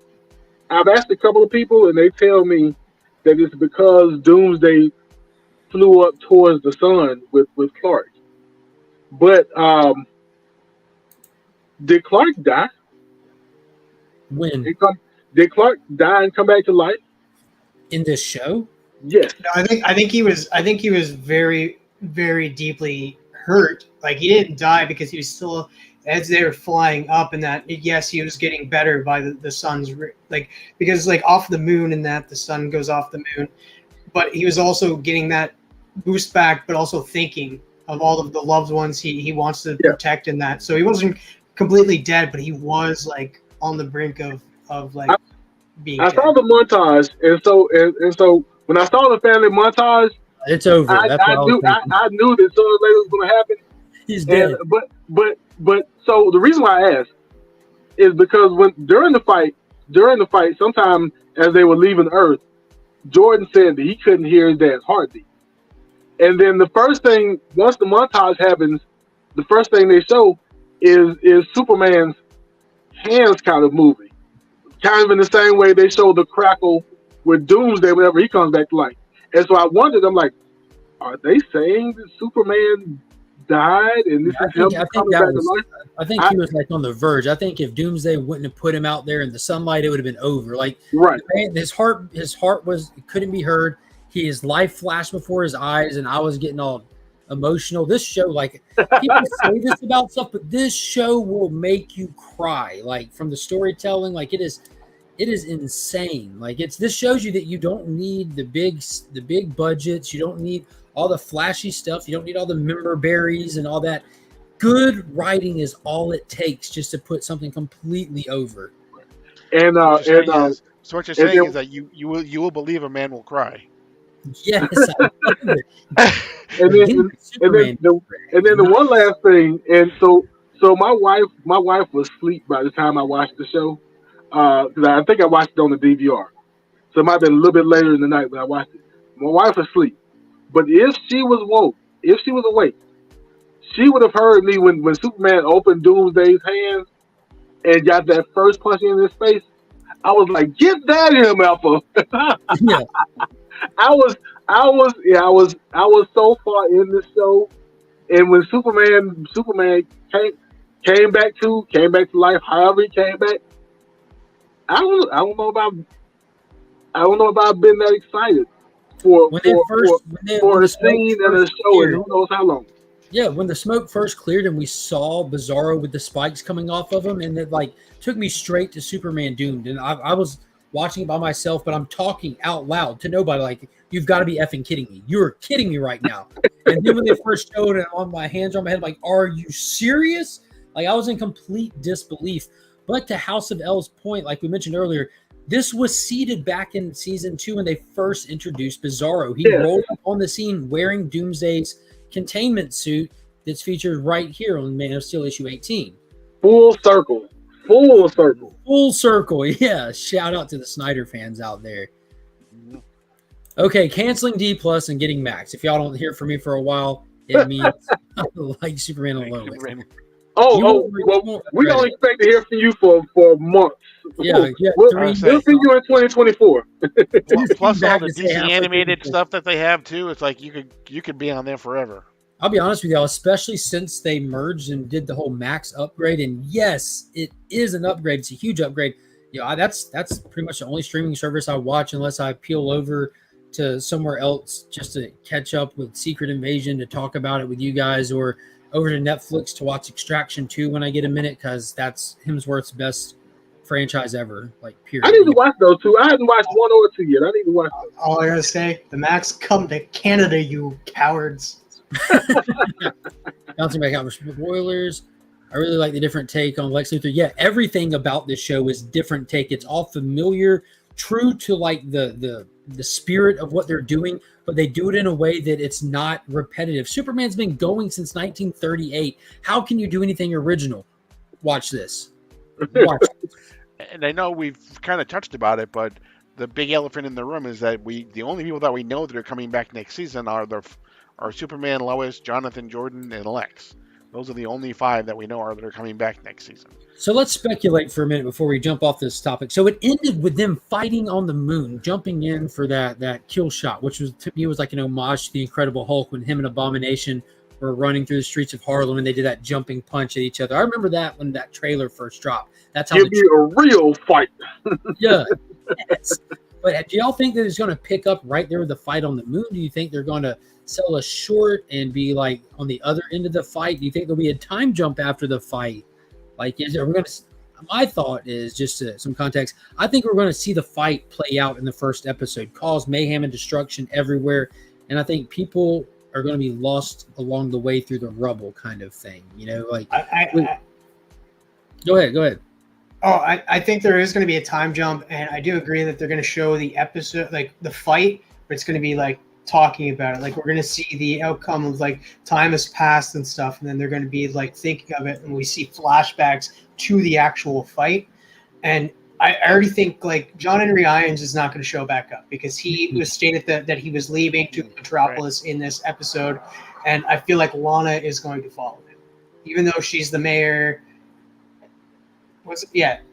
D: I've asked a couple of people, and they tell me that it's because Doomsday flew up towards the sun with Clark. But did Clark die?
A: When?
D: Did Clark die and come back to life?
A: In this show?
D: Yes.
C: No, I think he was very, very deeply hurt. Like, he didn't die because he was still, as they were flying up, and that, yes, he was getting better by the sun's, like, because like off the moon, and that the sun goes off the moon, but he was also getting that boost back, but also thinking of all of the loved ones he wants to protect in that. So he wasn't completely dead, but he was like on the brink of like being dead.
D: Saw the montage, and so when I saw the family montage,
A: it's over.
D: I knew that sooner or later was going to happen.
A: He's dead.
D: But so the reason why I asked is because during the fight, sometime as they were leaving Earth, Jordan said that he couldn't hear his dad's heartbeat. And then the first thing, once the montage happens, the first thing they show is Superman's hands kind of moving. Kind of in the same way they show the crackle with Doomsday whenever he comes back to life. And so I wondered, I'm like, are they saying that Superman died and this is him coming back to life?
A: I think he was like on the verge. I think if Doomsday wouldn't have put him out there in the sunlight, it would have been over. Like,
D: right.
A: His heart couldn't be heard. His life flashed before his eyes, and I was getting all emotional. This show, like, people say this about stuff, but this show will make you cry. Like, from the storytelling, like, it is insane. Like, this shows you that you don't need the big budgets. You don't need all the flashy stuff. You don't need all the member berries and all that. Good writing is all it takes just to put something completely over.
D: And
B: so what you're saying is that you will believe a man will cry.
A: Yes.
D: and then the one last thing, and so my wife was asleep by the time I watched the show, because I think I watched it on the DVR, so it might have been a little bit later in the night when I watched it. My wife was asleep, but if she was awake, she would have heard me when Superman opened Doomsday's hands and got that first punch in his face. I was like, "Get that him, Alpha!"
A: Yeah.
D: I was so far in the show, and when Superman came back to life, however he came back, I don't know about being that excited for a scene and a show, and who knows how long.
A: Yeah, when the smoke first cleared and we saw Bizarro with the spikes coming off of him, and it like took me straight to Superman Doomed, and I was watching it by myself, but I'm talking out loud to nobody. Like, you've got to be effing kidding me. You're kidding me right now. And then when they first showed it on my hands on my head, I'm like, are you serious? Like, I was in complete disbelief. But to House of L's point, like we mentioned earlier, this was seeded back in season 2 when they first introduced Bizarro. He rolled up on the scene wearing Doomsday's containment suit that's featured right here on Man of Steel issue 18.
D: Full circle.
A: Yeah, shout out to the Snyder fans out there. Okay, canceling D+ and getting Max. If y'all don't hear from me for a while, it means I like Superman and Lois.
D: Well, we don't expect to hear from you for months.
A: Yeah,
D: we'll see you in 2024.
B: Plus all the DC animated stuff that they have too. It's like you could be on there forever.
A: I'll be honest with y'all, especially since they merged and did the whole Max upgrade. And yes, it is an upgrade. It's a huge upgrade. That's pretty much the only streaming service I watch unless I peel over to somewhere else just to catch up with Secret Invasion, to talk about it with you guys, or over to Netflix to watch Extraction 2 when I get a minute, because that's Hemsworth's best franchise ever, like, period.
D: I need to watch those two. I haven't watched 1 or 2 yet. I need to watch those.
C: All I gotta say, the Max come to Canada, you cowards.
A: Bouncing back out for spoilers. I really like the different take on Lex Luthor. Yeah, everything about this show is different take. It's all familiar, true to like the spirit of what they're doing, but they do it in a way that it's not repetitive. Superman's been going since 1938. How can you do anything original? Watch this. Watch this.
B: And I know we've kind of touched about it, but the big elephant in the room is that the only people that we know that are coming back next season are Superman, Lois, Jonathan, Jordan, and Lex. Those are the only 5 that we know that are coming back next season.
A: So let's speculate for a minute before we jump off this topic. So it ended with them fighting on the moon, jumping in for that kill shot, which was to me was like an homage to the Incredible Hulk when him and Abomination were running through the streets of Harlem and they did that jumping punch at each other. I remember that when that trailer first dropped. That's how
D: Give me a real fight.
A: Yeah. Yes. But do y'all think that it's going to pick up right there with the fight on the moon? Do you think they're going to sell a short and be like on the other end of the fight? Do you think there'll be a time jump after the fight? Like, my thought is just some context. I think we're going to see the fight play out in the first episode, cause mayhem and destruction everywhere. And I think people are going to be lost along the way through the rubble kind of thing. You know, like, go ahead.
C: Oh, I think there is going to be a time jump, and I do agree that they're going to show the episode, like the fight, but it's going to be like talking about it. Like we're going to see the outcome of like time has passed and stuff, and then they're going to be like thinking of it, and we see flashbacks to the actual fight. And I already think like John Henry Irons is not going to show back up because he was stated that he was leaving to Metropolis in this episode, and I feel like Lana is going to follow him, even though she's the mayor.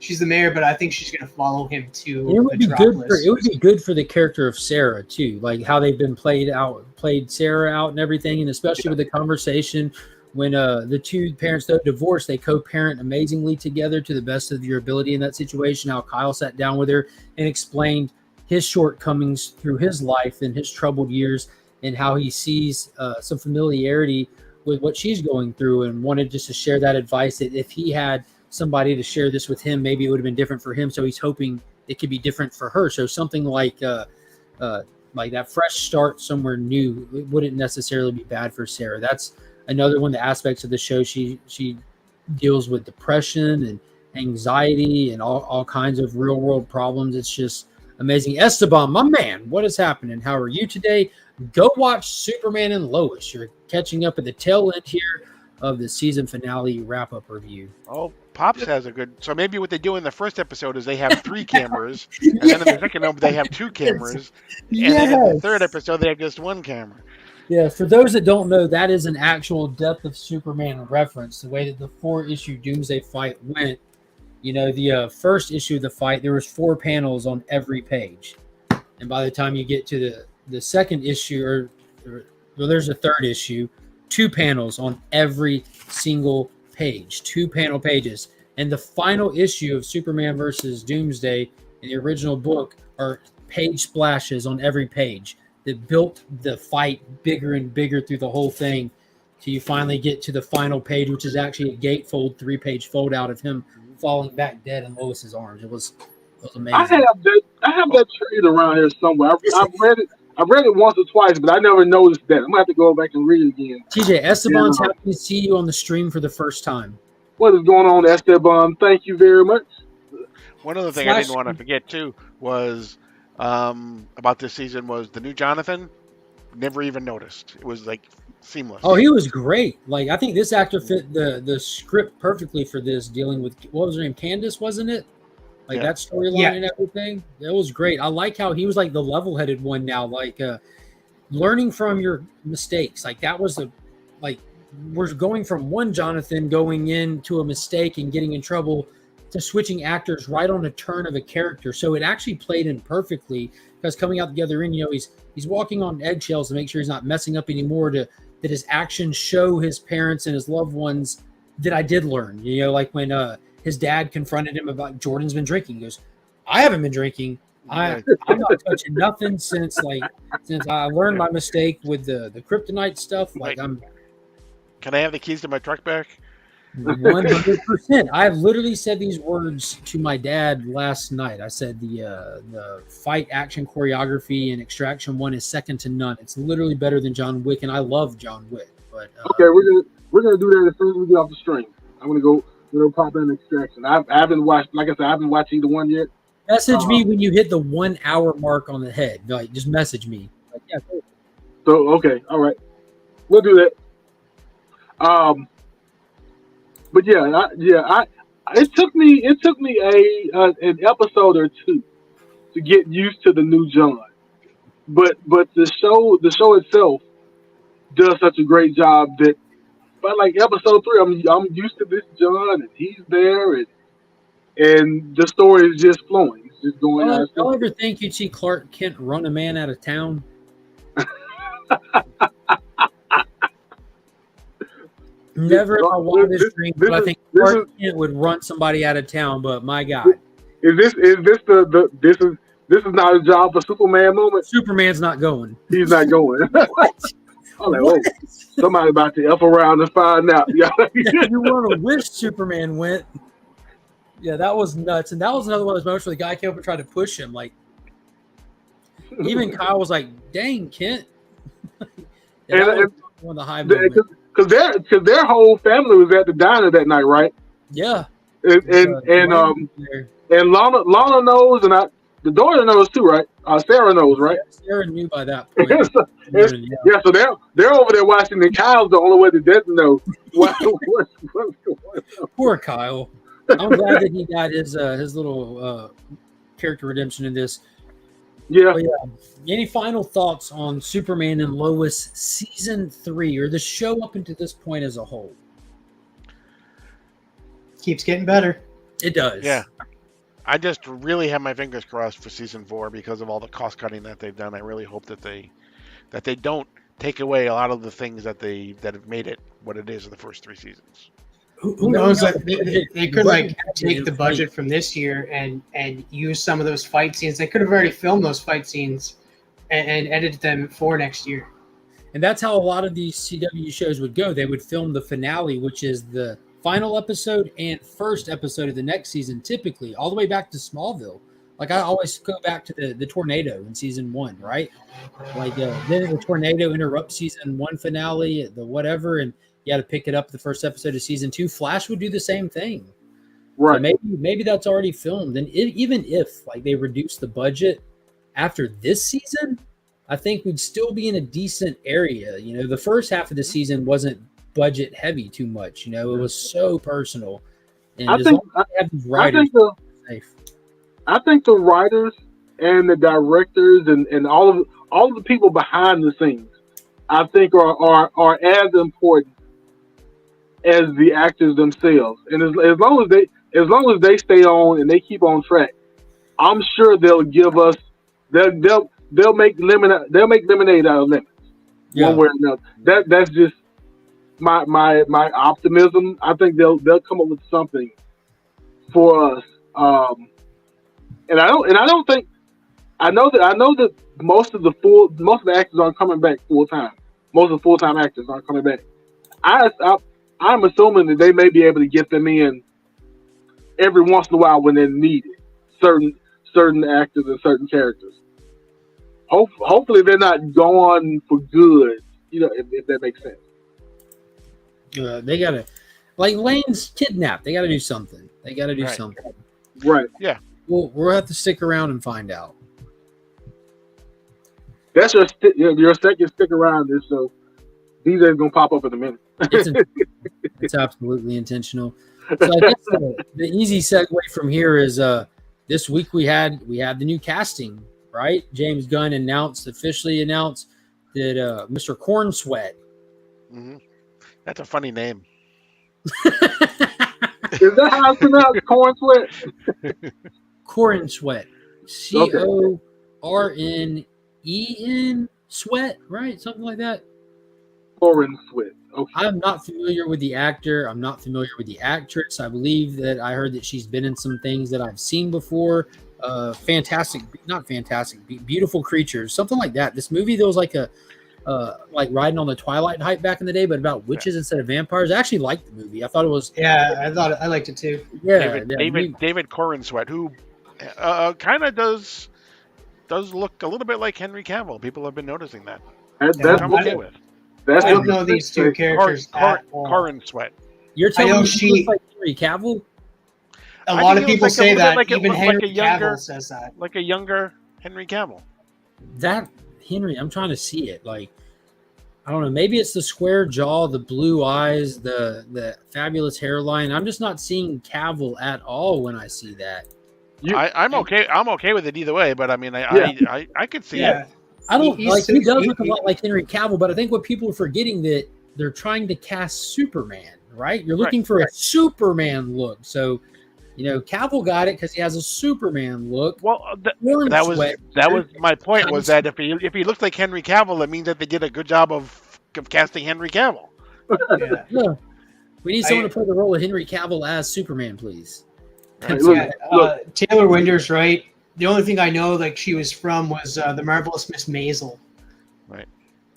C: She's the mayor, but I think she's going to follow him to Metropolis.
A: It would be good for the character of Sarah too, like how they've been played Sarah out and everything, and especially with the conversation when the two parents though divorced, they co-parent amazingly together to the best of your ability in that situation. How Kyle sat down with her and explained his shortcomings through his life and his troubled years, and how he sees some familiarity with what she's going through, and wanted just to share that advice that if he had somebody to share this with him, maybe it would have been different for him. So he's hoping it could be different for her. So something like that fresh start somewhere new, it wouldn't necessarily be bad for Sarah. That's another one of the aspects of the show. She deals with depression and anxiety and all kinds of real world problems. It's just amazing. Esteban, my man, what is happening? How are you today? Go watch Superman and Lois. You're catching up at the tail end here of the season finale wrap-up review.
B: Oh, Pops has a good... So maybe what they do in the first episode is they have 3 cameras, and then in the second episode they have 2 cameras, and then in the third episode they have just 1 camera.
A: Yeah, for those that don't know, that is an actual Death of Superman reference, the way that the 4-issue Doomsday fight went. You know, the first issue of the fight, there was 4 panels on every page. And by the time you get to the second issue, there's a third issue, 2 panels on every single page, 2 panel pages. And the final issue of Superman versus Doomsday in the original book are page splashes on every page that built the fight bigger and bigger through the whole thing till you finally get to the final page, which is actually a gatefold 3-page fold out of him falling back dead in Lois's arms. It was amazing.
D: I have that trade around here somewhere. I've read it once or twice, but I never noticed that. I'm going to have to go back and read it again.
A: TJ, Esteban's happy to see you on the stream for the first time.
D: What is going on, Esteban? Thank you very much.
B: One other thing I didn't want to forget, too, was about this season was the new Jonathan. Never even noticed. It was, like, seamless.
A: Oh, he was great. Like, I think this actor fit the script perfectly for this, dealing with, what was her name? Candace, wasn't it? Like that storyline and everything. That was great. I like how he was like the level-headed one now, like learning from your mistakes. Like that was we're going from one Jonathan going into a mistake and getting in trouble to switching actors right on a turn of a character. So it actually played in perfectly because coming out the other end, you know, he's walking on eggshells to make sure he's not messing up anymore, that his actions show his parents and his loved ones that I did learn, you know, like when his dad confronted him about Jordan's been drinking. He goes, I haven't been drinking. I'm not touching nothing since I learned my mistake with the kryptonite stuff. Like
B: Can I have the keys to my truck back?
A: 100%. I've literally said these words to my dad last night. I said the fight action choreography in Extraction 1 is second to none. It's literally better than John Wick, and I love John Wick. But
D: okay, we're gonna do that as soon as we get off the stream. I'm gonna go pop in Extraction. I haven't watched, like I said, I haven't watched either one yet.
A: Message me when you hit the 1 hour mark on the head. Like, just message me. Like, yeah, cool.
D: So okay, all right, we'll do that. But it took me an episode or two to get used to the new John. But the show itself does such a great job that by like episode 3, I'm used to this John, and he's there, and the story is just flowing. It's just going out.
A: Y'all ever think you'd see Clark Kent run a man out of town? Never in my wildest dreams, but I think Clark Kent would run somebody out of town. But my God,
D: is this not a job for Superman moment?
A: Superman's not going.
D: He's not going. I'm like, oh, somebody about to F around and find out.
A: You want to wish Superman went. Yeah, that was nuts. And that was another one of those moments where the guy came up and tried to push him. Like, even Kyle was like, dang, Kent. Yeah, that was one of the high moments.
D: Because their whole family was at the diner that night, right?
A: Yeah.
D: And Lana knows, and the daughter knows too, right? Sarah knows, right?
A: Sarah knew by that point.
D: So they're over there watching, and Kyle's the only one that doesn't know what's going on.
A: Poor Kyle. I'm glad that he got his little character redemption in this.
D: Yeah.
A: But yeah. Any final thoughts on Superman and Lois season 3, or the show up until this point as a whole?
C: Keeps getting better.
A: It does.
B: Yeah. I just really have my fingers crossed for season 4 because of all the cost cutting that they've done. I really hope that they don't take away a lot of the things that have made it what it is in the first 3 seasons.
C: Who knows? Like they could take the budget from this year and use some of those fight scenes. They could have already filmed those fight scenes and edited them for next year.
A: And that's how a lot of these CW shows would go. They would film the finale, which is the final episode and first episode of the next season, typically all the way back to Smallville. Like, I always go back to the tornado in season 1, right? Like then the tornado interrupts season 1 finale, the whatever, and you had to pick it up the first episode of season 2. Flash would do the same thing.
D: Right.
A: So maybe that's already filmed. And even if like they reduce the budget after this season, I think we'd still be in a decent area. You know, the first half of the season wasn't budget heavy too much. You know, it was so personal. And I think
D: the writers and the directors and all of the people behind the scenes, I think are as important as the actors themselves. And as long as they stay on and they keep on track, I'm sure they'll give us they'll make lemonade out of lemons. One way or another. That's just my optimism. I think they'll come up with something for us. And I know that most of the actors aren't coming back full time. Most of the full time actors aren't coming back. I'm assuming that they may be able to get them in every once in a while when they're needed. Certain actors and certain characters. Hopefully they're not gone for good. You know, if that makes sense.
A: They gotta, like Lane's kidnapped. They gotta do something. They gotta do something.
D: Right.
B: Yeah.
A: We'll have to stick around and find out.
D: That's your second stick around this, so DJ's gonna pop up in a minute.
A: It's absolutely intentional. So I guess the easy segue from here is this week we had the new casting, right? James Gunn officially announced that Mr. Cornsweat.
B: Mm-hmm. That's a funny name.
D: Is that how it's pronounced? Cornsweat?
A: Cornsweat. CORNEN sweat, right? Something like that.
D: Cornsweat. Okay.
A: I'm not familiar with the actor. I'm not familiar with the actress. I believe that I heard that she's been in some things that I've seen before. Beautiful Creatures, something like that. This movie, there was like like riding on the Twilight hype back in the day, but about witches instead of vampires. I actually liked the movie. I thought it was.
C: Yeah, I liked it too.
A: Yeah,
B: David Cornsweat, who kind of does look a little bit like Henry Cavill. People have been noticing that.
C: I'm okay with. I don't know these two characters.
B: Cornsweat.
A: You're telling
C: know
A: me she looks like Henry Cavill?
C: A lot of people say that. Even Henry
B: younger,
C: Cavill says that.
B: Like a younger Henry Cavill.
A: That Henry, I'm trying to see it. Like, I don't know. Maybe it's the square jaw, the blue eyes, the fabulous hairline. I'm just not seeing Cavill at all when I see that.
B: I'm okay. I'm okay with it either way. But I mean, I could see it.
A: I don't like. He does look a lot like Henry Cavill, but I think what people are forgetting that they're trying to cast Superman. Right? You're looking for a Superman look. So, Cavill got it because he has a Superman look.
B: Well, that was my point. Was that if he looks like Henry Cavill, it means that they did a good job of casting Henry Cavill.
A: Yeah. We need someone to play the role of Henry Cavill as Superman, please.
C: Look. Taylor Winder's right. The only thing I know, like she was from, was the marvelous Miss Maisel.
B: Right.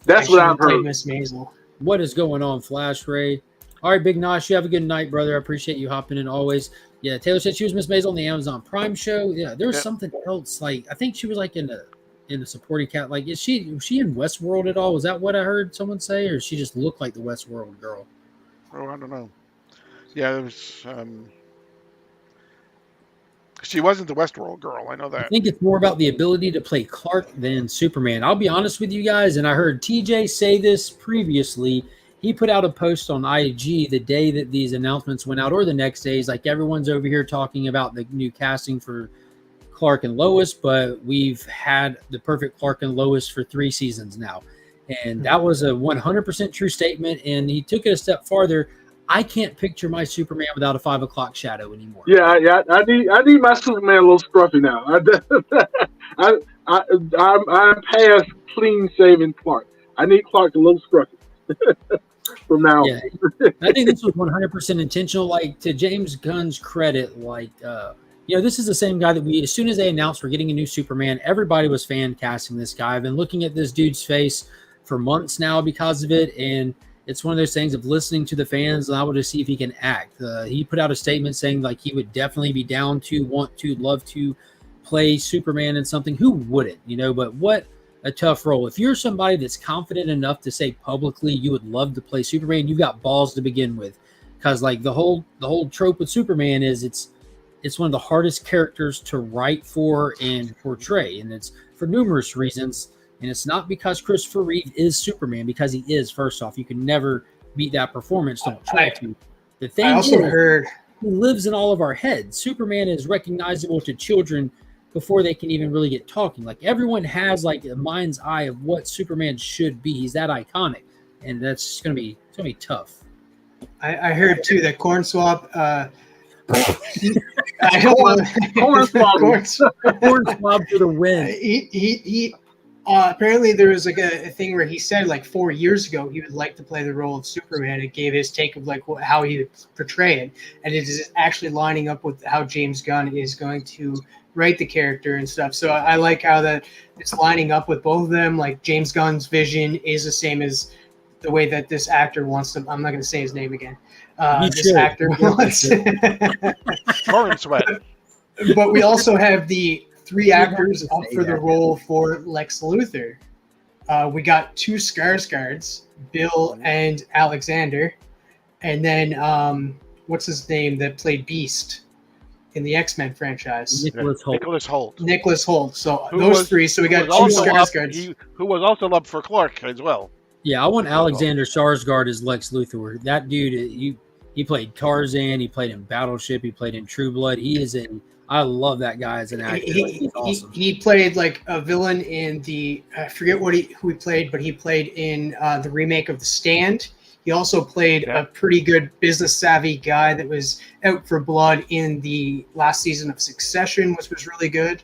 D: That's what I've heard.
C: Miss Maisel.
A: What is going on, Flash Ray? All right, Big Nosh, you have a good night, brother. I appreciate you hopping in always. Yeah, Taylor said she was Miss Maisel on the Amazon Prime show. Yeah, there was something else. Like, I think she was like in a supporting cat. Like, was she in Westworld at all? Was that what I heard someone say, or she just looked like the Westworld girl?
B: Oh, I don't know. Yeah, it was. She wasn't the Westworld girl. I know that.
A: I think it's more about the ability to play Clark than Superman. I'll be honest with you guys, and I heard TJ say this previously. He put out a post on IG the day that these announcements went out, or the next day. He's like, everyone's over here talking about the new casting for Clark and Lois, but we've had the perfect Clark and Lois for 3 seasons now. And that was a 100% true statement. And he took it a step farther. I can't picture my Superman without a 5 o'clock shadow anymore.
D: Yeah. I need my Superman a little scruffy now. I'm past clean shaven Clark. I need Clark a little scruffy. From now.
A: Yeah, I think this was 100% intentional. Like, to James Gunn's credit, this is the same guy that as soon as they announced we're getting a new Superman, everybody was fan casting this guy. I've been looking at this dude's face for months now because of it, and it's one of those things of listening to the fans and I want to see if he can act. He put out a statement saying like he would definitely be down to, want to, love to play Superman in something. Who wouldn't, but what a tough role. If you're somebody that's confident enough to say publicly you would love to play Superman, you've got balls to begin with. Because like the whole trope with Superman is it's one of the hardest characters to write for and portray, and it's for numerous reasons. And it's not because Christopher Reeve is Superman, because he is. First off, you can never beat that performance. Don't try to. The thing I also heard he lives in all of our heads. Superman is recognizable to children before they can even really get talking. Like, everyone has like a mind's eye of what Superman should be. He's that iconic, and that's just gonna be tough.
C: I heard too that Corn Swab.
D: Corn
A: Swab for the win.
C: He apparently there was like a thing where he said like 4 years ago he would like to play the role of Superman. It gave his take of like how he would portray it, and it is actually lining up with how James Gunn is going to write the character and stuff. So I like how that it's lining up with both of them. Like, James Gunn's vision is the same as the way that this actor wants to. I'm not going to say his name again. This actor wants.
B: Corn Sweat.
C: But we also have the 3 actors up for the role for Lex Luthor. We got 2 Skarsgårds, Bill and Alexander, and then what's his name that played Beast in the X-Men franchise?
B: Nicholas Hoult.
C: Nicholas Hoult. So those 3. So we got 2 Skarsgårds.
B: Who was also up for Clark as well.
A: Yeah, I want Alexander Skarsgård as Lex Luthor. That dude, he played Tarzan. He played in Battleship. He played in True Blood. I love that guy as an actor. He's awesome.
C: He played like a villain in I forget who he played, but he played in the remake of The Stand. He also played a pretty good business savvy guy that was out for blood in the last season of Succession, which was really good.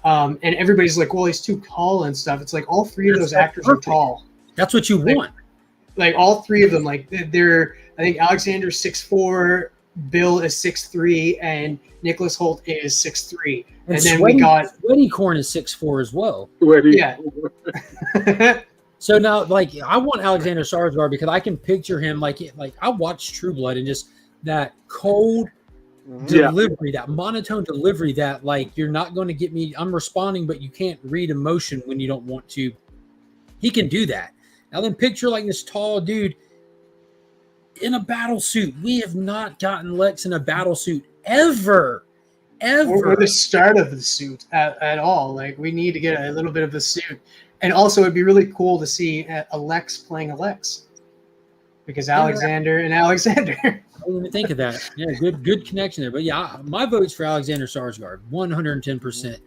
C: And everybody's like, well, he's too tall and stuff. It's like all 3 of those actors are tall.
A: That's what you want.
C: Like all 3 of them, like I think Alexander's 6'4", Bill is 6'3", and Nicholas Hoult is 6'3". And then we got
A: Sweaty Corn is 6'4" as well.
C: Yeah.
A: So now, like, I want Alexander Skarsgård because I can picture him like I watched True Blood and just that cold delivery, that monotone delivery, that like you're not going to get me. I'm responding, but you can't read emotion when you don't want to. He can do that. Now then, picture like this tall dude. in a battle suit. We have not gotten Lex in a battle suit ever.
C: Or the start of the suit at all. Like, we need to get a little bit of a suit. And also, it'd be really cool to see a Lex playing a Lex. Because Alexander and Alexander.
A: I didn't even think of that. Yeah, good connection there. But yeah, my vote's for Alexander Skarsgård, 110%.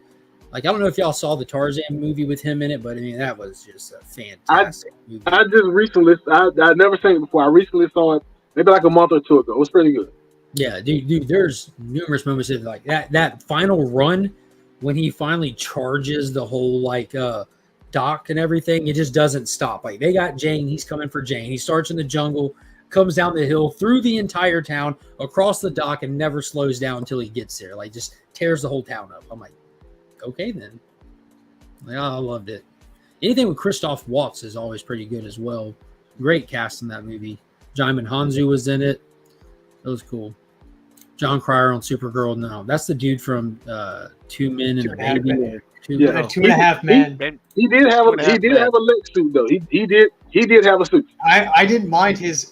A: Like, I don't know if y'all saw the Tarzan movie with him in it, but I mean, that was just a fantastic movie.
D: I just recently, I'd never seen it before. I recently saw it maybe like a month or two ago. It was pretty good.
A: Yeah, dude, there's numerous moments of like that final run when he finally charges the whole like dock and everything. It just doesn't stop. Like, they got Jane, he's coming for Jane. He starts in the jungle, comes down the hill, through the entire town, across the dock, and never slows down until he gets there. Like, just tears the whole town up. I'm like, okay then. Like, I loved it. Anything with Christoph Waltz is always pretty good as well. Great cast in that movie. Jaimin Hanzu was in it. That was cool. John Cryer on Supergirl. No, that's the dude from Two Men and a Baby.
C: Two and a Half Men.
D: He did have a Lex suit though. He did have a suit.
C: I didn't mind his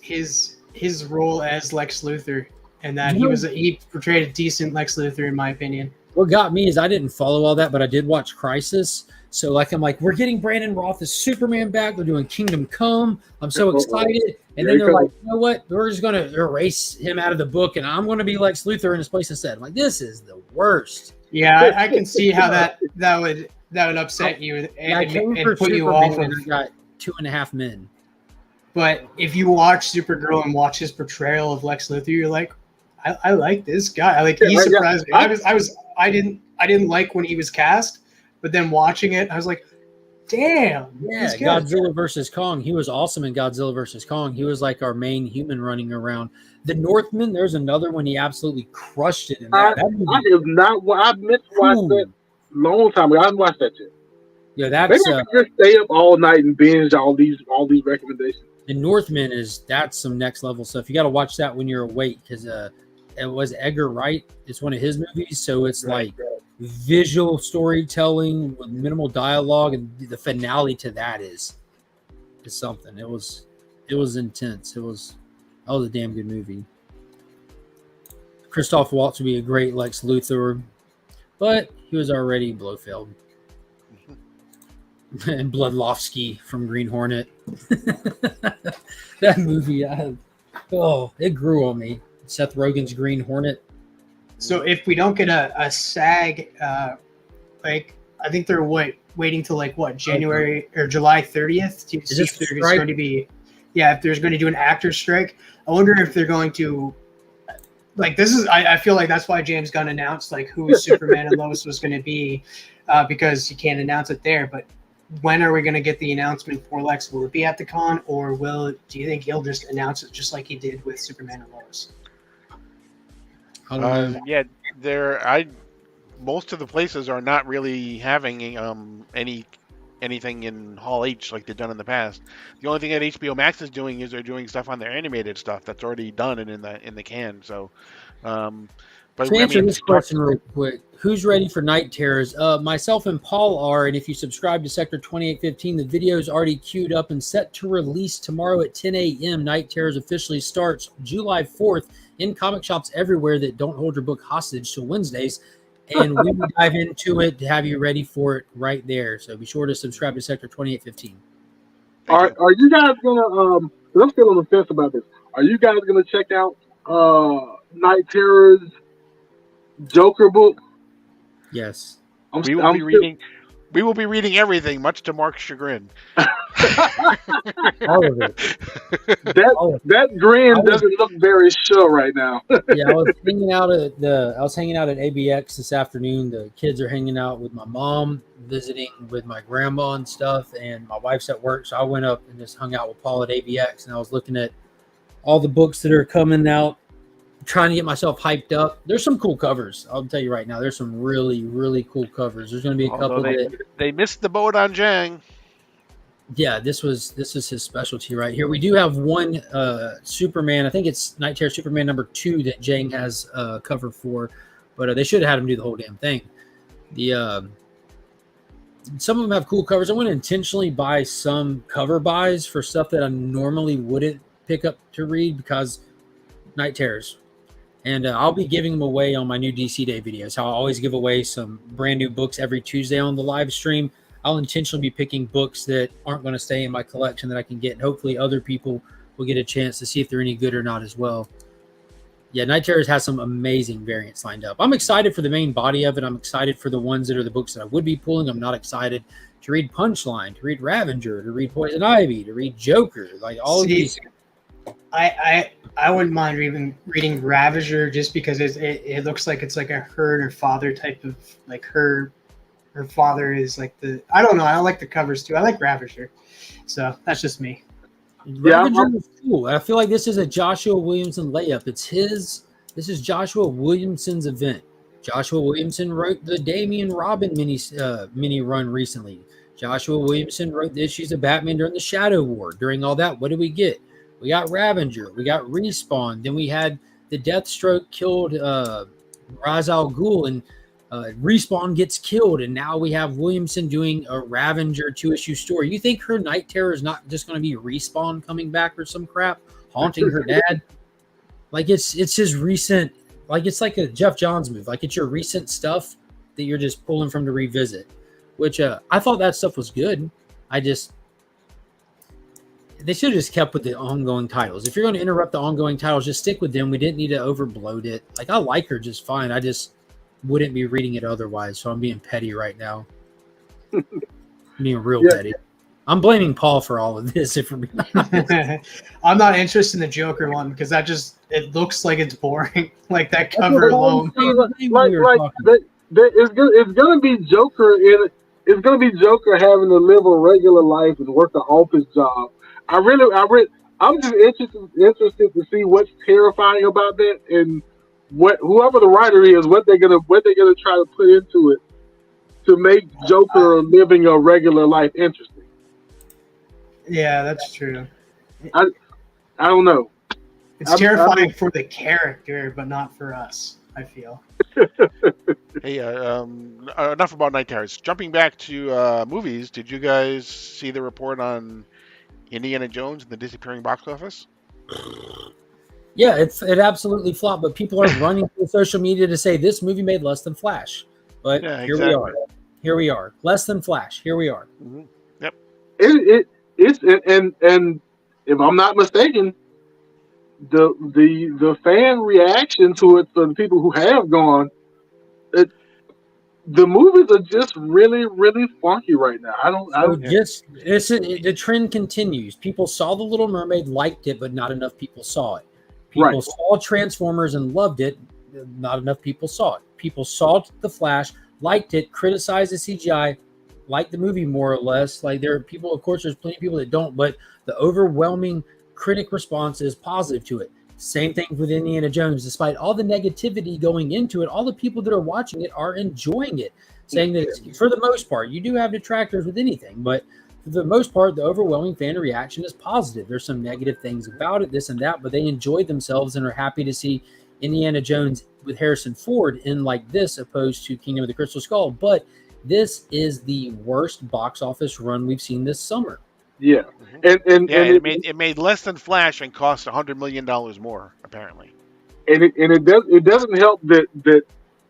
C: role as Lex Luthor, and that he portrayed a decent Lex Luthor in my opinion.
A: What got me is I didn't follow all that, but I did watch Crisis. So like, I'm like, we're getting Brandon Roth as Superman back. They're doing Kingdom Come. I'm so excited. And then they're like, you know what? We're just going to erase him out of the book, and I'm going to be Lex Luthor in his place instead. I'm like, this is the worst.
C: Yeah, I can see how that would upset you and put you off.
A: And I got 2.5 Men.
C: But if you watch Supergirl and watch his portrayal of Lex Luthor, you're like, I like this guy. Like, he surprised me. I didn't like when he was cast, but then watching it, I was like, damn.
A: Yeah, Godzilla versus Kong. He was awesome in Godzilla versus Kong. He was like our main human running around. The Northman, there's another one he absolutely crushed it in that.
D: I meant to watch that long time ago. I haven't watched that yet.
A: Yeah, that's
D: maybe I could just stay up all night and binge all these recommendations.
A: The Northman that's some next level stuff. You got to watch that when you're awake, because it was Edgar Wright. It's one of his movies, so it's visual storytelling with minimal dialogue, and the finale to that is something. It was intense. That was a damn good movie. Christoph Waltz would be a great Lex Luthor, but he was already Blofeld. And Bloodlovsky from Green Hornet. That movie, it grew on me. Seth Rogen's Green Hornet.
C: So if we don't get a SAG, I think they're waiting till January or July 30th to see if there's going to be, if there's going to do an actor strike. I wonder if they're going to, I feel like that's why James Gunn announced who Superman and Lois was going to be, because you can't announce it there. But when are we going to get the announcement for Lex? Will it be at the con, or do you think he'll just announce it just like he did with Superman and Lois?
B: Most of the places are not really having anything in Hall H like they've done in the past. The only thing that HBO Max is doing is they're doing stuff on their animated stuff that's already done and in the can. So,
A: to answer this question real quick, who's ready for Night Terrors? Myself and Paul are, and if you subscribe to Sector 2815, the video is already queued up and set to release tomorrow at 10 a.m. Night Terrors officially starts July 4th in comic shops everywhere that don't hold your book hostage till Wednesdays. And we will dive into it to have you ready for it right there. So be sure to subscribe to Sector 2815.
D: Are you guys gonna? I'm still on the fence about this. Are you guys gonna check out Night Terror's Joker book?
A: Yes.
B: We will be reading everything, much to Mark's chagrin.
A: All of it.
D: That grin doesn't look very sure right now.
A: Yeah, I was hanging out at ABX this afternoon. The kids are hanging out with my mom, visiting with my grandma and stuff, and my wife's at work, so I went up and just hung out with Paul at ABX, and I was looking at all the books that are coming out, trying to get myself hyped up. There's some cool covers. I'll tell you right now, there's some really, really cool covers. There's going to be a couple
B: they missed the boat on Jang.
A: Yeah, this is his specialty right here. We do have one Superman. I think it's Night Terror Superman #2 that Jang has cover for, but they should have had him do the whole damn thing. Some of them have cool covers. I want to intentionally buy some cover buys for stuff that I normally wouldn't pick up to read because Night Terrors. And I'll be giving them away on my new DC Day videos. I'll always give away some brand new books every Tuesday on the live stream. I'll intentionally be picking books that aren't going to stay in my collection that I can get. And hopefully other people will get a chance to see if they're any good or not as well. Yeah, Night Terrors has some amazing variants lined up. I'm excited for the main body of it. I'm excited for the ones that are the books that I would be pulling. I'm not excited to read Punchline, to read Ravager, to read Poison Ivy, to read Joker. Like all of these.
C: I wouldn't mind reading Ravager just because it looks like it's like a her and her father type of, like her father is like I don't know. I like the covers too. I like Ravager. So that's just me.
A: Ravager is cool. I feel like this is a Joshua Williamson layup. This is Joshua Williamson's event. Joshua Williamson wrote the Damian Robin mini run recently. Joshua Williamson wrote the issues of Batman during the Shadow War. During all that, what did we get? We got Ravager. We got Respawn. Then we had the Deathstroke killed Ra's al Ghul, and Respawn gets killed. And now we have Williamson doing a Ravager 2-issue story. You think her Night Terror is not just going to be Respawn coming back or some crap, haunting her dad? Like it's his recent, like it's like a Jeff Johns move. Like it's your recent stuff that you're just pulling from to revisit, which I thought that stuff was good. They should have just kept with the ongoing titles. If you're going to interrupt the ongoing titles, just stick with them. We didn't need to overbloat it. Like, I like her just fine. I just wouldn't be reading it otherwise. So I'm being petty right now. Being real petty. I'm blaming Paul for all of this. If we're being honest.
C: I'm not interested in the Joker one because it looks like it's boring. Like that cover alone.
D: It's gonna be Joker it's gonna be Joker having to live a regular life and work an office job. I'm just interested to see what's terrifying about that, and whoever the writer is, what they're gonna try to put into it to make Joker living a regular life interesting.
C: Yeah, that's true.
D: I don't know.
C: It's terrifying for the character, but not for us, I feel.
B: Hey, enough about Night Terrors. Jumping back to movies, did you guys see the report on Indiana Jones and the disappearing box office?
A: Yeah, it absolutely flopped, but people are running to social media to say this movie made less than Flash. But Here we are. Less than Flash. Here we are.
B: Mm-hmm. Yep.
D: And if I'm not mistaken, the fan reaction to it for the people who have gone, the movies are just really, really funky right now.
A: The trend continues. People saw The Little Mermaid, liked it, but not enough people saw it. People saw Transformers and loved it. Not enough people saw it. People saw The Flash, liked it, criticized the CGI, liked the movie more or less. Like there are people, of course, there's plenty of people that don't, but the overwhelming critic response is positive to it. Same thing with Indiana Jones. Despite all the negativity going into it, all the people that are watching it are enjoying it, saying that for the most part, you do have detractors with anything, but for the most part, the overwhelming fan reaction is positive. There's some negative things about it, this and that, but they enjoyed themselves and are happy to see Indiana Jones with Harrison Ford in like this, opposed to Kingdom of the Crystal Skull. But this is the worst box office run we've seen this summer.
D: Yeah,
B: and it made less than Flash and cost $100 million more apparently.
D: And it doesn't help that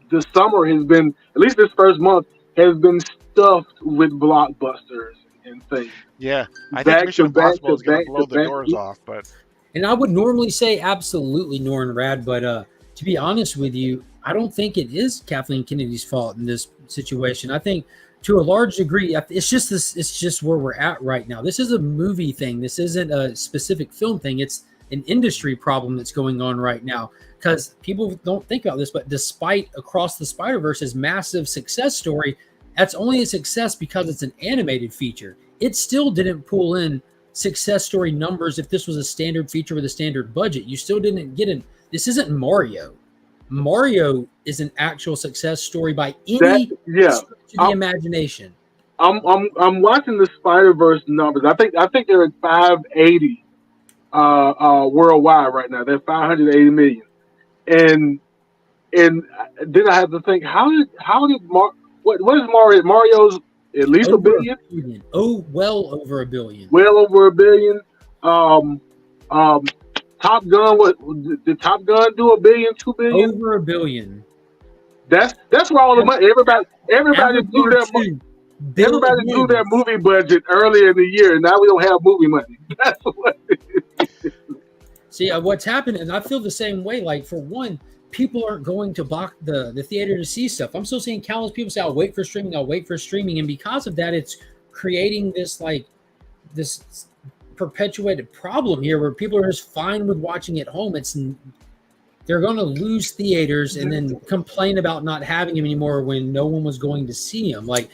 D: the summer has been, at least this first month, has been stuffed with blockbusters and things.
B: Yeah, I think Mission Impossible is going to blow the doors off, but.
A: And I would normally say absolutely Norrin Rad, but to be honest with you, I don't think it is Kathleen Kennedy's fault in this situation. I think to a large degree, it's just where we're at right now. This is a movie thing. This isn't a specific film thing. It's an industry problem that's going on right now, because people don't think about this, but despite Across the Spider-Verse's massive success story, that's only a success because it's an animated feature. It still didn't pull in success story numbers if this was a standard feature with a standard budget. You still didn't get this isn't Mario. Mario is an actual success story by any stretch of the imagination.
D: I'm watching the Spider-Verse numbers. I think they're at 580 worldwide right now. They're 580 million, and then I have to think what is Mario? Mario's at least
A: over
D: $1 billion.
A: Oh, well over $1 billion.
D: Well over $1 billion. Top Gun. What did Top Gun do? $1 billion, $2 billion?
A: Over $1 billion.
D: That's where all the money. Everybody blew their money. Everybody blew their movie budget earlier in the year, and now we don't have movie money. That's what it is.
A: See, what's happened, and I feel the same way. Like, for one, people aren't going to block the theater to see stuff. I'm still seeing countless people say, I'll wait for streaming. And because of that, it's creating this perpetuated problem here where people are just fine with watching at home. They're going to lose theaters and then complain about not having them anymore when no one was going to see them. Like,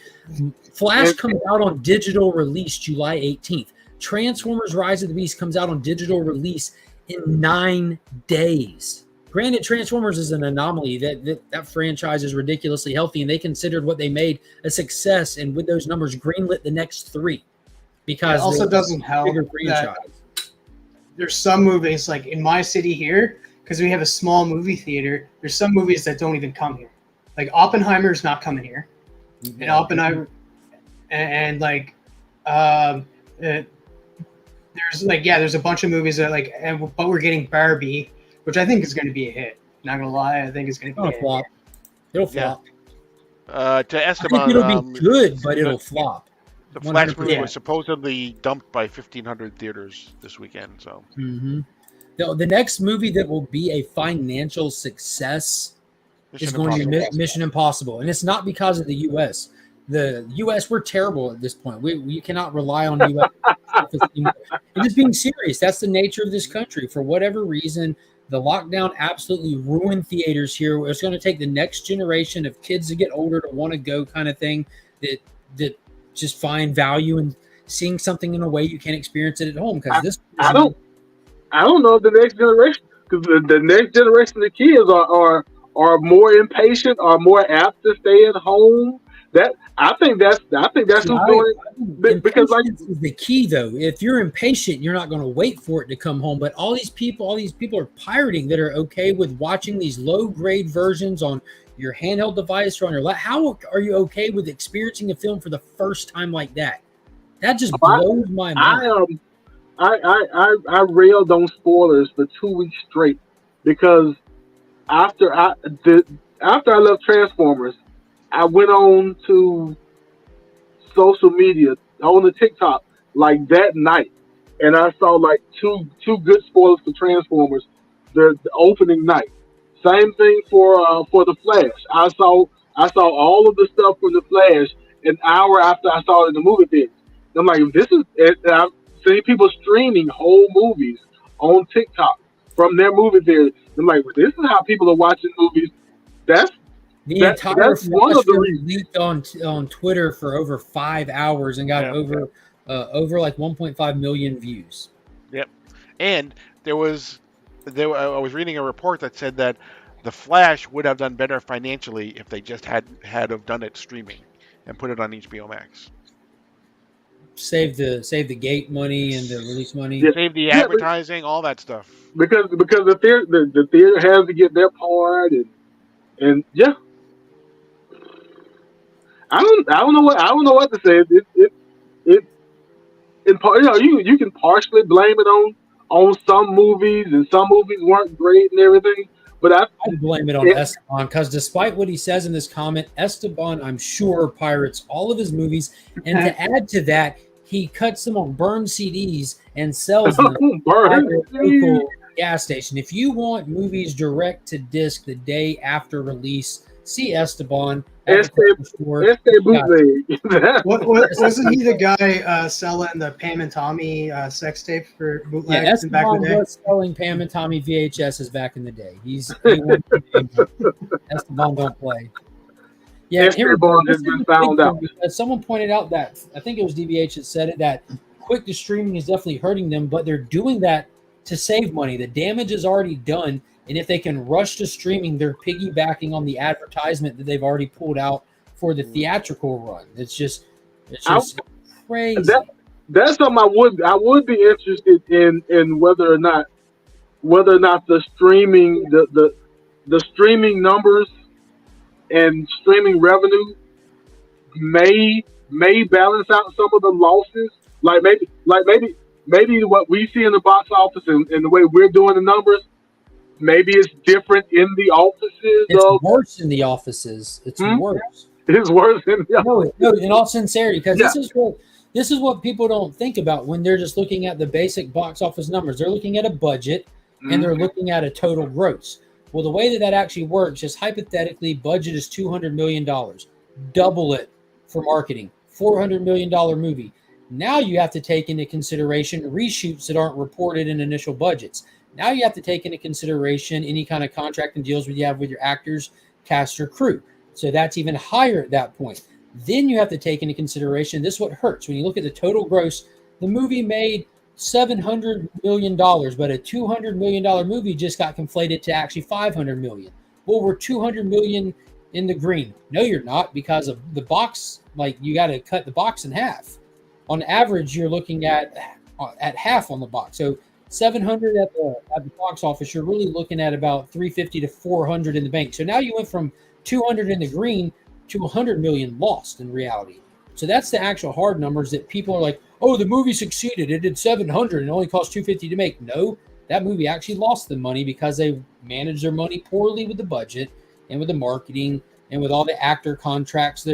A: Flash comes out on digital release July 18th. Transformers Rise of the Beast comes out on digital release in 9 days. Granted, Transformers is an anomaly. That franchise is ridiculously healthy, and they considered what they made a success, and with those numbers, greenlit the next 3. Because
C: it also doesn't help that there's some movies, like in my city here, because we have a small movie theater, there's some movies that don't even come here. Like Oppenheimer's not coming here. Mm-hmm. And Oppenheimer and there's a bunch of movies that but we're getting Barbie, which I think is going to be a hit. Not gonna lie, I think it's going to be a
A: flop.
C: Hit.
A: It'll flop.
B: To Esteban,
A: I think it'll be good, but it'll flop.
B: The Flash movie was supposedly dumped by 1,500 theaters this weekend. So.
A: Mm-hmm. The next movie that will be a financial success is going to be Mission Impossible. And it's not because of the U.S. The U.S., we're terrible at this point. We cannot rely on U.S. And just being serious, that's the nature of this country. For whatever reason, the lockdown absolutely ruined theaters here. It's going to take the next generation of kids to get older to want to go kind of thing that just find value in seeing something in a way you can't experience it at home. Because
D: I don't know if the next generation, because the next generation of kids are more impatient, are more apt to stay at home. I think that's what's going. Because
A: is the key though. If you're impatient, you're not going to wait for it to come home. But all these people are pirating that are okay with watching these low grade versions on your handheld device or on your laptop. How are you okay with experiencing a film for the first time like that? That just blows my mind.
D: I railed on spoilers for 2 weeks straight because after I left Transformers, I went on to social media, on the TikTok, like that night, and I saw like two good spoilers for Transformers, the opening night. Same thing for the Flash. I saw all of the stuff from the Flash an hour after I saw it in the movie theater. I'm like, this is. I've seen people streaming whole movies on TikTok from their movie theater. I'm like, this is how people are watching movies. That's one of the reasons.
A: Leaked on Twitter for over 5 hours and got over like 1.5 million views.
B: Yep, and I was reading a report that said that the Flash would have done better financially if they just had have done it streaming and put it on HBO Max.
A: Save the gate money and the release money.
B: Yeah. Save the advertising, all that stuff.
D: Because the theater has to get their part and yeah. I don't know what to say. You can partially blame it on some movies, and some movies weren't great and everything. But I
A: blame it on Esteban, because despite what he says in this comment, Esteban, I'm sure, pirates all of his movies, and to add to that, he cuts them on burned CDs and sells them at your local gas station. If you want movies direct to disc the day after release, see Esteban.
D: Wasn't
C: he the guy selling the Pam and Tommy sex tape for bootlegs back in the day?
A: Was selling Pam and Tommy VHSs back in the day. Esteban don't play. Yeah,
D: Esteban has been found out.
A: Someone pointed out that, I think it was DBH that said it, that quick to streaming is definitely hurting them, but they're doing that to save money. The damage is already done. And if they can rush to streaming, they're piggybacking on the advertisement that they've already pulled out for the theatrical run. It's just crazy.
D: That's something I would be interested in whether or not the streaming the streaming numbers and streaming revenue may balance out some of the losses. Like maybe maybe what we see in the box office and the way we're doing the numbers, maybe it's different in the offices.
A: It's worse in the offices. It's worse.
D: It's worse in the offices.
A: No, in all sincerity, because
D: Yeah.
A: this is what people don't think about when they're just looking at the basic box office numbers. They're looking at a budget and they're looking at a total gross. Well, the way that actually works is hypothetically, budget is $200 million. Double it for marketing. $400 million movie. Now you have to take into consideration reshoots that aren't reported in initial budgets. Now you have to take into consideration any kind of contract and deals you have with your actors, cast, or crew. So that's even higher at that point. Then you have to take into consideration, this is what hurts. When you look at the total gross, the movie made $700 million, but a $200 million movie just got conflated to actually $500 million. Well, we're $200 million in the green. No, you're not, because of the box. Like, you got to cut the box in half. On average, you're looking at half on the box. So 700 at the box office, you're really looking at about 350 to 400 in the bank. So now you went from 200 in the green to 100 million lost in reality. So that's the actual hard numbers that people are like, oh, the movie succeeded. It did 700 and it only cost 250 to make. No, that movie actually lost the money because they managed their money poorly with the budget and with the marketing and with all the actor contracts.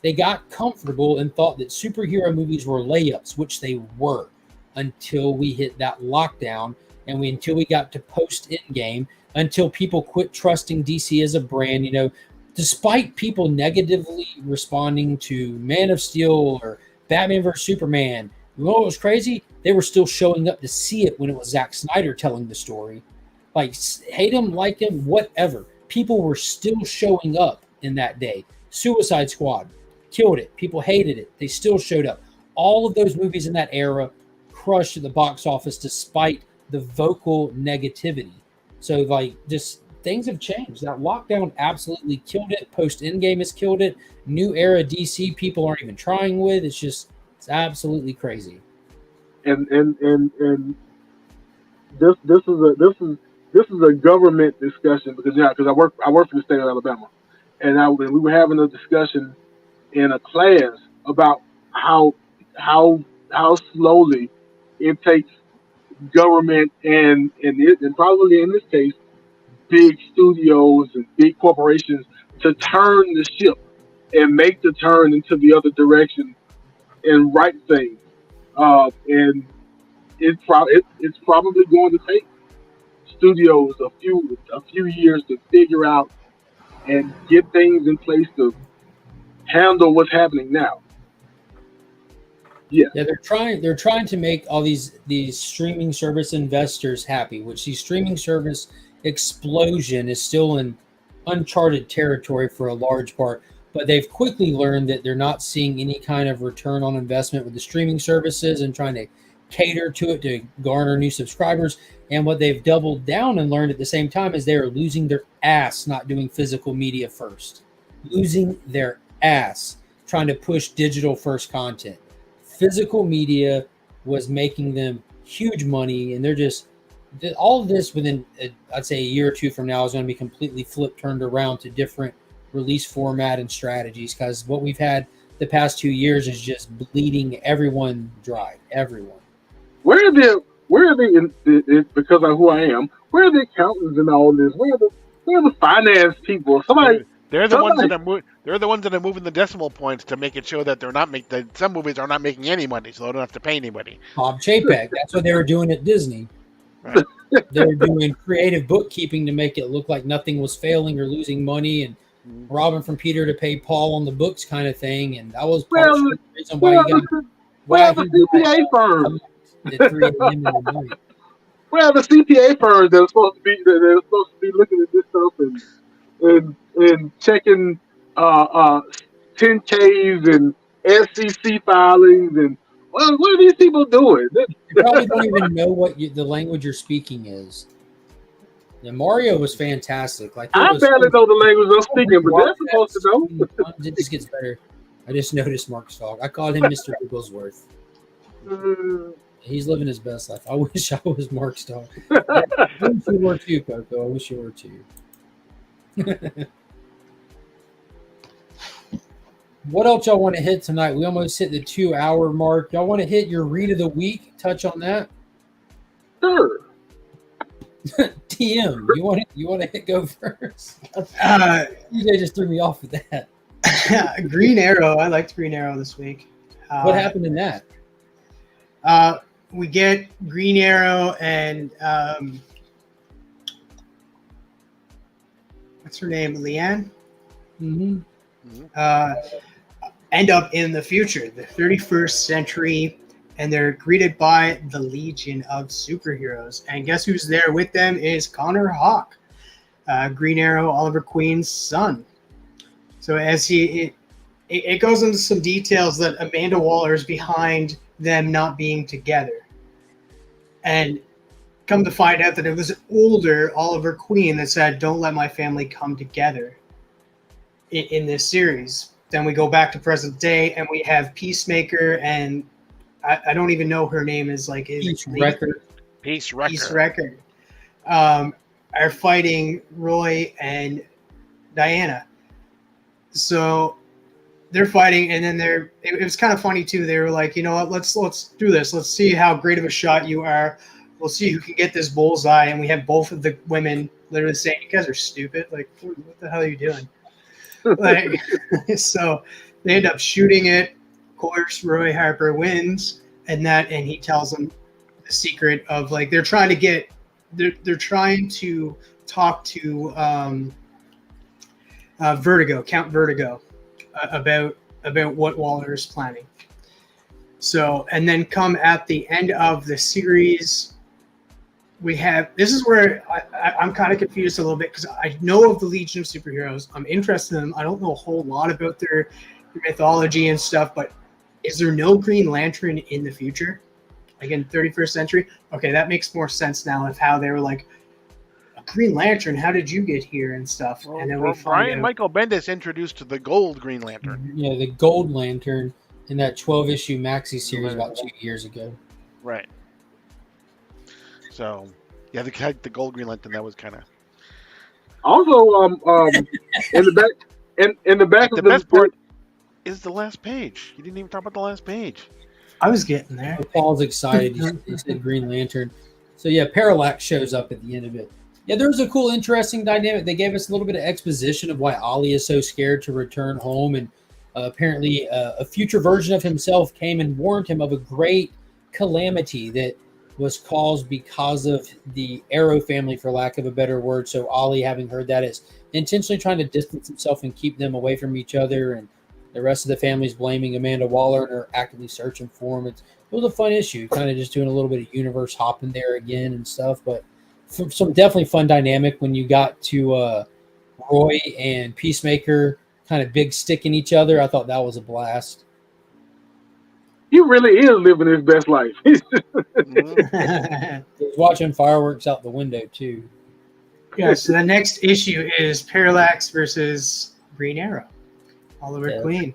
A: They got comfortable and thought that superhero movies were layups, which they were, until we hit that lockdown and until we got to post-Endgame, until people quit trusting DC as a brand. You know, despite people negatively responding to Man of Steel or Batman vs. Superman, you know what was crazy? They were still showing up to see it when it was Zack Snyder telling the story. Like, hate him, like him, whatever. People were still showing up in that day. Suicide Squad killed it. People hated it. They still showed up. All of those movies in that era crushed at the box office despite the vocal negativity. So, like, just things have changed. That lockdown absolutely killed it. Post-Endgame has killed it. New era DC people aren't even trying with. It's absolutely crazy.
D: And this is a government discussion because I work for the state of Alabama, and we were having a discussion in a class about how slowly it takes government and probably in this case big studios and big corporations to turn the ship and make the turn into the other direction and right things. And it's probably going to take studios a few years to figure out and get things in place to handle what's happening now. Yeah,
A: they're trying to make all these streaming service investors happy, which the streaming service explosion is still in uncharted territory for a large part. But they've quickly learned that they're not seeing any kind of return on investment with the streaming services and trying to cater to it to garner new subscribers. And what they've doubled down and learned at the same time is they are losing their ass not doing physical media first. Losing their ass trying to push digital first content. Physical media was making them huge money, and they're just all of this within I'd say a year or two from now is going to be completely turned around to different release format and strategies, because what we've had the past 2 years is just bleeding everyone dry. Everyone.
D: Where are they because of who I am? Where are the accountants in all this? Where are the finance people?
B: They're the ones that are moving the decimal points to make it show that that some movies are not making any money, so they don't have to pay anybody.
A: Bob Chapek, that's what they were doing at Disney.
B: Right.
A: They were doing creative bookkeeping to make it look like nothing was failing or losing money, and robbing from Peter to pay Paul on the books kind of thing. And that was part of the reason why
D: the CPA firm.
A: At 3 a.m. in the night.
D: Well, the CPA firms that are supposed to be looking at this stuff and checking 10Ks and SEC filings and what are these people doing?
A: You probably don't even know what the language you're speaking is. Yeah, Mario was fantastic. Like,
D: I barely know the language I'm speaking, but they're supposed to know.
A: It just gets better. I just noticed Mark's dog. I called him Mr. Bigglesworth. He's living his best life. I wish I was Mark's dog. I wish you were too, Coco. I wish you were too. What else y'all want to hit tonight? We almost hit the 2-hour mark. Y'all want to hit your read of the week? Touch on that.
D: Sure.
A: TM, you want to go first? DJ just threw me off with that.
C: Green Arrow. I liked Green Arrow this week.
A: What happened in that?
C: We get Green Arrow and what's her name? Leanne.
A: Mm-hmm.
C: End up in the future, the 31st century, and they're greeted by the Legion of Superheroes. And guess who's there with them is Connor Hawke, Green Arrow, Oliver Queen's son. So as it goes into some details that Amanda Waller is behind them not being together. And come to find out that it was an older Oliver Queen that said, don't let my family come together in this series. Then we go back to present day and we have Peacemaker and I don't even know her name is like
A: Peace Wrecker.
B: Peace Wrecker.
C: Peace Wrecker. Are fighting Roy and Diana. So they're fighting, and then it was kind of funny too. They were like, you know what, let's do this. Let's see how great of a shot you are. We'll see who can get this bullseye. And we have both of the women literally saying, you guys are stupid. Like, what the hell are you doing? Like, so they end up shooting it. Of course, Roy Harper wins, and he tells them the secret of like they're trying to talk to Count Vertigo, about what Waller is planning. So, and then come at the end of the series, this is where I'm kind of confused a little bit because I know of the Legion of Superheroes. I'm interested in them. I don't know a whole lot about their mythology and stuff, but is there no Green Lantern in the future? Like in 31st century? Okay, that makes more sense now of how they were like, Green Lantern, how did you get here and stuff?
B: Well,
C: and then
B: Brian Michael Bendis introduced the Gold Green Lantern.
A: Yeah, the Gold Lantern in that 12-issue maxi series about 2 years ago.
B: Right. So, yeah, the Gold Green Lantern, that was kind of.
D: Also, in the back of the
B: best part is the last page. You didn't even talk about the last page.
C: I was getting there.
A: Paul's excited. He said Green Lantern. So yeah, Parallax shows up at the end of it. Yeah, there's a cool, interesting dynamic. They gave us a little bit of exposition of why Ollie is so scared to return home, and apparently a future version of himself came and warned him of a great calamity that was caused because of the Arrow family, for lack of a better word. So Ollie, having heard that, is intentionally trying to distance himself and keep them away from each other, and the rest of the family's blaming Amanda Waller and are actively searching for him. It was a fun issue, kind of just doing a little bit of universe hopping there again and stuff, but some definitely fun dynamic when you got to Roy and Peacemaker kind of big sticking each other. I thought that was a blast.
D: He really is living his best life.
A: He was watching fireworks out the window too.
C: Yeah, so the next issue is Parallax versus Green Arrow, Oliver Queen.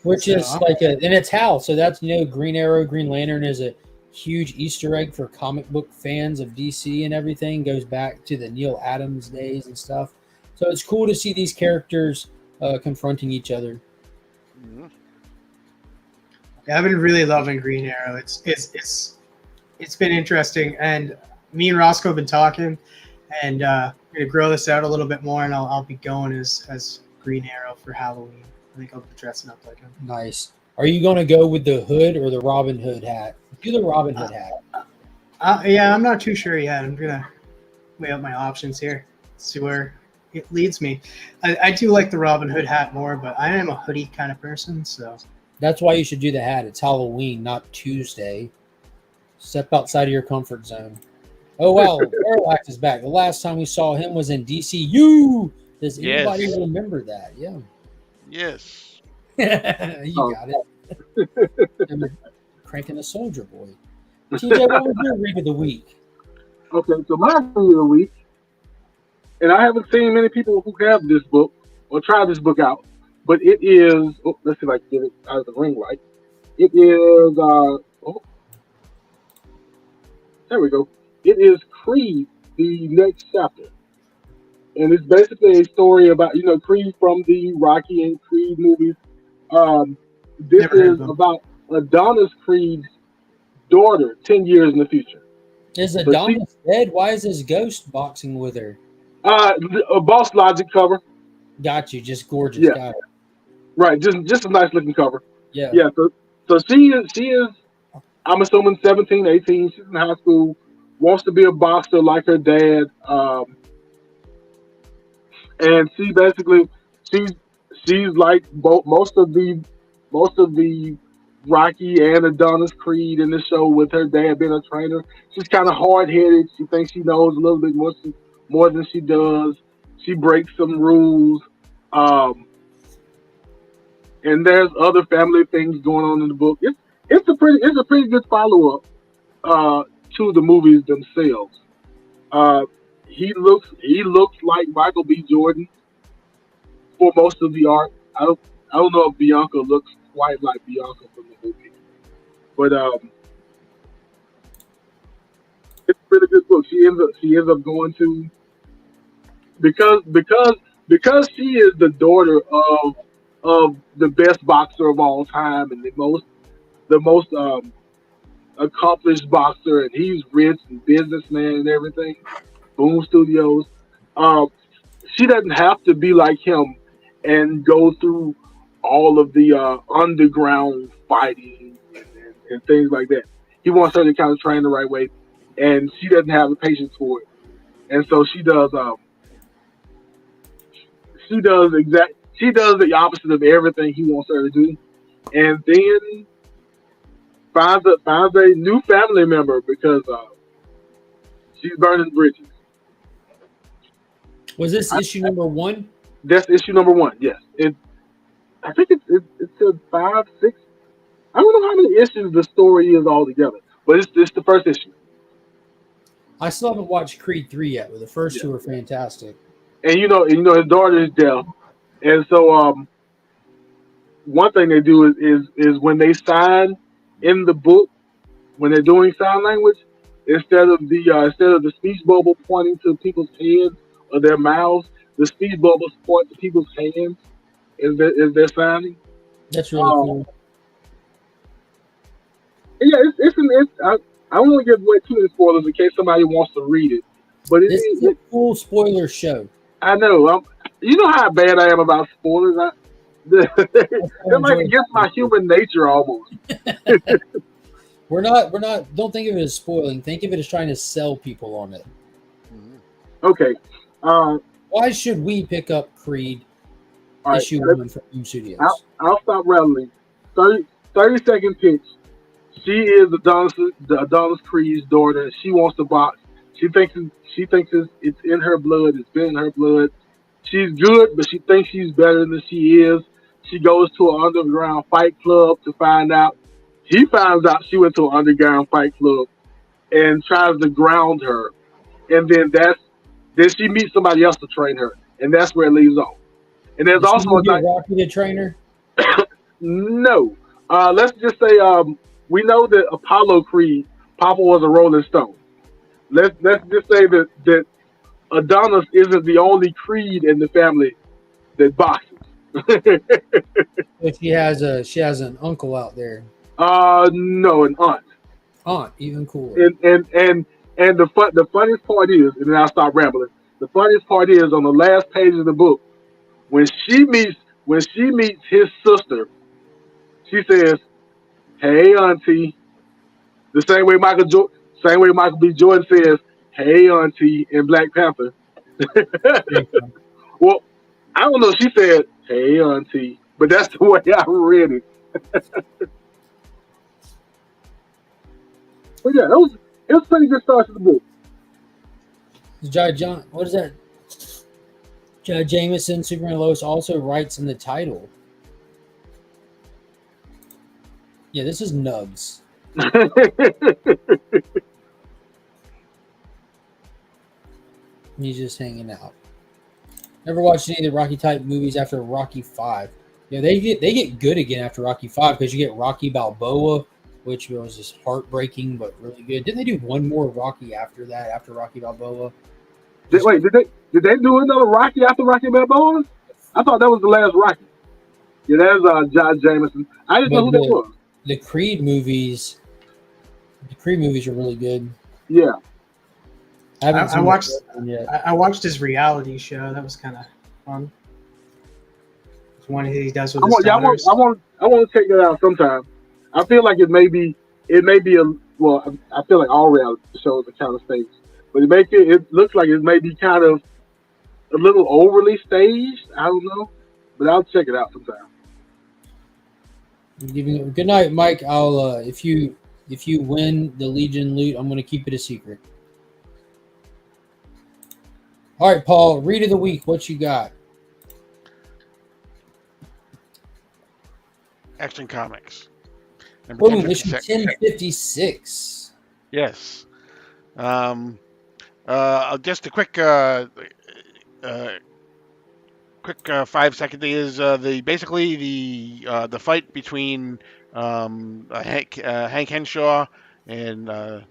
A: Which is like and it's Hal. So that's, Green Arrow, Green Lantern is a huge Easter egg for comic book fans of DC and everything. Goes back to the Neil Adams days and stuff. So it's cool to see these characters confronting each other.
B: Mm-hmm.
C: Yeah, I've been really loving Green Arrow. It's been interesting, and me and Roscoe have been talking, and I'm gonna grow this out a little bit more, and I'll be going as Green Arrow for Halloween. I think I'll be dressing up like him.
A: Nice. Are you going to go with the hood or the Robin Hood hat? Do the Robin Hood hat.
C: Yeah, I'm not too sure yet. I'm going to weigh out my options here, see where it leads me. I do like the Robin Hood hat more, but I am a hoodie kind of person, so.
A: That's why you should do the hat. It's Halloween, not Tuesday. Step outside of your comfort zone. Oh, wow. Parallax is back. The last time we saw him was in DCU. Does anybody remember that? Yeah.
B: Yes.
A: You got it. Cranking a soldier boy. TJ, what was your read of the week?
D: Okay, so my read of the week, and I haven't seen many people who have this book or try this book out, but it is, let's see if I can get it out of the ring light. It is, there we go. It is Creed, the next chapter. And it's basically a story about, Creed from the Rocky and Creed movies. This
C: Never heard
D: is
C: of him.
D: about Adonis Creed's daughter 10 years in the future.
A: Is Adonis dead? Why is his ghost boxing with her?
D: A Boss Logic cover.
A: Got you. Just gorgeous.
D: Yeah.
A: Got it.
D: Right, just a nice looking cover.
A: Yeah.
D: Yeah, so she is I'm assuming 17, 18, she's in high school, wants to be a boxer like her dad. And she basically she's like most of the Rocky and Adonis Creed in the show with her dad being a trainer. She's kind of hard headed. She thinks she knows a little bit more than she does. She breaks some rules. And there's other family things going on in the book. It's a pretty good follow up to the movies themselves. He looks like Michael B. Jordan for most of the art. I don't know if Bianca looks quite like Bianca from the movie, but it's a pretty good book. She ends up going to because she is the daughter of the best boxer of all time and the most accomplished boxer, and he's rich and businessman and everything. Boom Studios. Um, she doesn't have to be like him and go through all of the underground fighting and things like that. He wants her to kind of train the right way, and she doesn't have the patience for it. And so she does. She does the opposite of everything he wants her to do, and then finds a new family member because she's burning bridges.
A: Was this issue number 1?
D: That's issue number 1. Yes, I think it's a 5, 6. I don't know how many issues the story is altogether, but it's the first issue.
A: I still haven't watched Creed 3 yet, but the first two are fantastic.
D: And you know his daughter is deaf, and so one thing they do is when they sign in the book, when they're doing sign language, instead of the speech bubble pointing to people's heads or their mouths, the speech bubbles point to people's hands as they're signing.
A: That's really cool.
D: Yeah, I don't want to give away too many spoilers in case somebody wants to read it, but
A: This is a cool spoiler show.
D: I know. You know how bad I am about spoilers. They're like against my human nature almost.
A: We're not. Don't think of it as spoiling. Think of it as trying to sell people on it.
D: Okay.
A: Why should we pick up Creed issue 1 from Boom Studios?
D: I'll stop rattling. 30-second pitch. She is Adonis Creed's daughter. She wants to box. She thinks it's in her blood. It's been in her blood. She's good, but she thinks she's better than she is. She goes to an underground fight club to find out. He finds out she went to an underground fight club and tries to ground her. And then she meets somebody else to train her. And that's where it leaves off. And there's also a
A: Rocky the trainer?
D: No. Let's just say we know that Apollo Creed, Papa was a Rolling Stone. Let's just say that Adonis isn't the only Creed in the family that boxes.
A: But she has an uncle out there.
D: No, an aunt.
A: Aunt, even cooler.
D: And the funniest part is, and then I'll stop rambling. The funniest part is on the last page of the book, when she meets his sister, she says, "Hey, auntie," the same way Michael B. Jordan says, "Hey, auntie" in Black Panther. Well, I don't know. She said, "Hey, auntie," but that's the way I read it. But yeah, it was a pretty good start to the book.
A: What is that? Judge Jameson, Superman Lois also writes in the title. Yeah, this is Nugs. He's just hanging out. Never watched any of the Rocky type movies after Rocky 5. Yeah, they get good again after Rocky 5 because you get Rocky Balboa, which was just heartbreaking but really good. Didn't they do one more Rocky after that? After Rocky Balboa?
D: Did they do another Rocky after Rocky Balboa? I thought that was the last Rocky. Yeah, that's Josh Jameson. I didn't know
A: But
D: who that was.
A: the Creed movies are really good.
D: Yeah,
A: I haven't
C: I
A: seen
C: watched
A: the first one yet.
C: I watched his reality show. That was kind of fun. It's one he does with
D: I
C: his
D: want. Yeah,
C: daughters.
D: I want to check that out sometime. I feel like it may be. It may be a. Well, I feel like all reality shows are kind of staged, but it looks like it may be kind of a little overly staged. I don't know, but I'll check it out sometime.
A: Good night, Mike. I'll if you win the Legion loot, I'm going to keep it a secret. All right, Paul. Read of the week. What you got?
B: Action Comics. Number
A: Boom, issue
B: 1056.
A: 1056.
B: Yes. Just a quick 5-second thing is basically the fight between Hank Henshaw and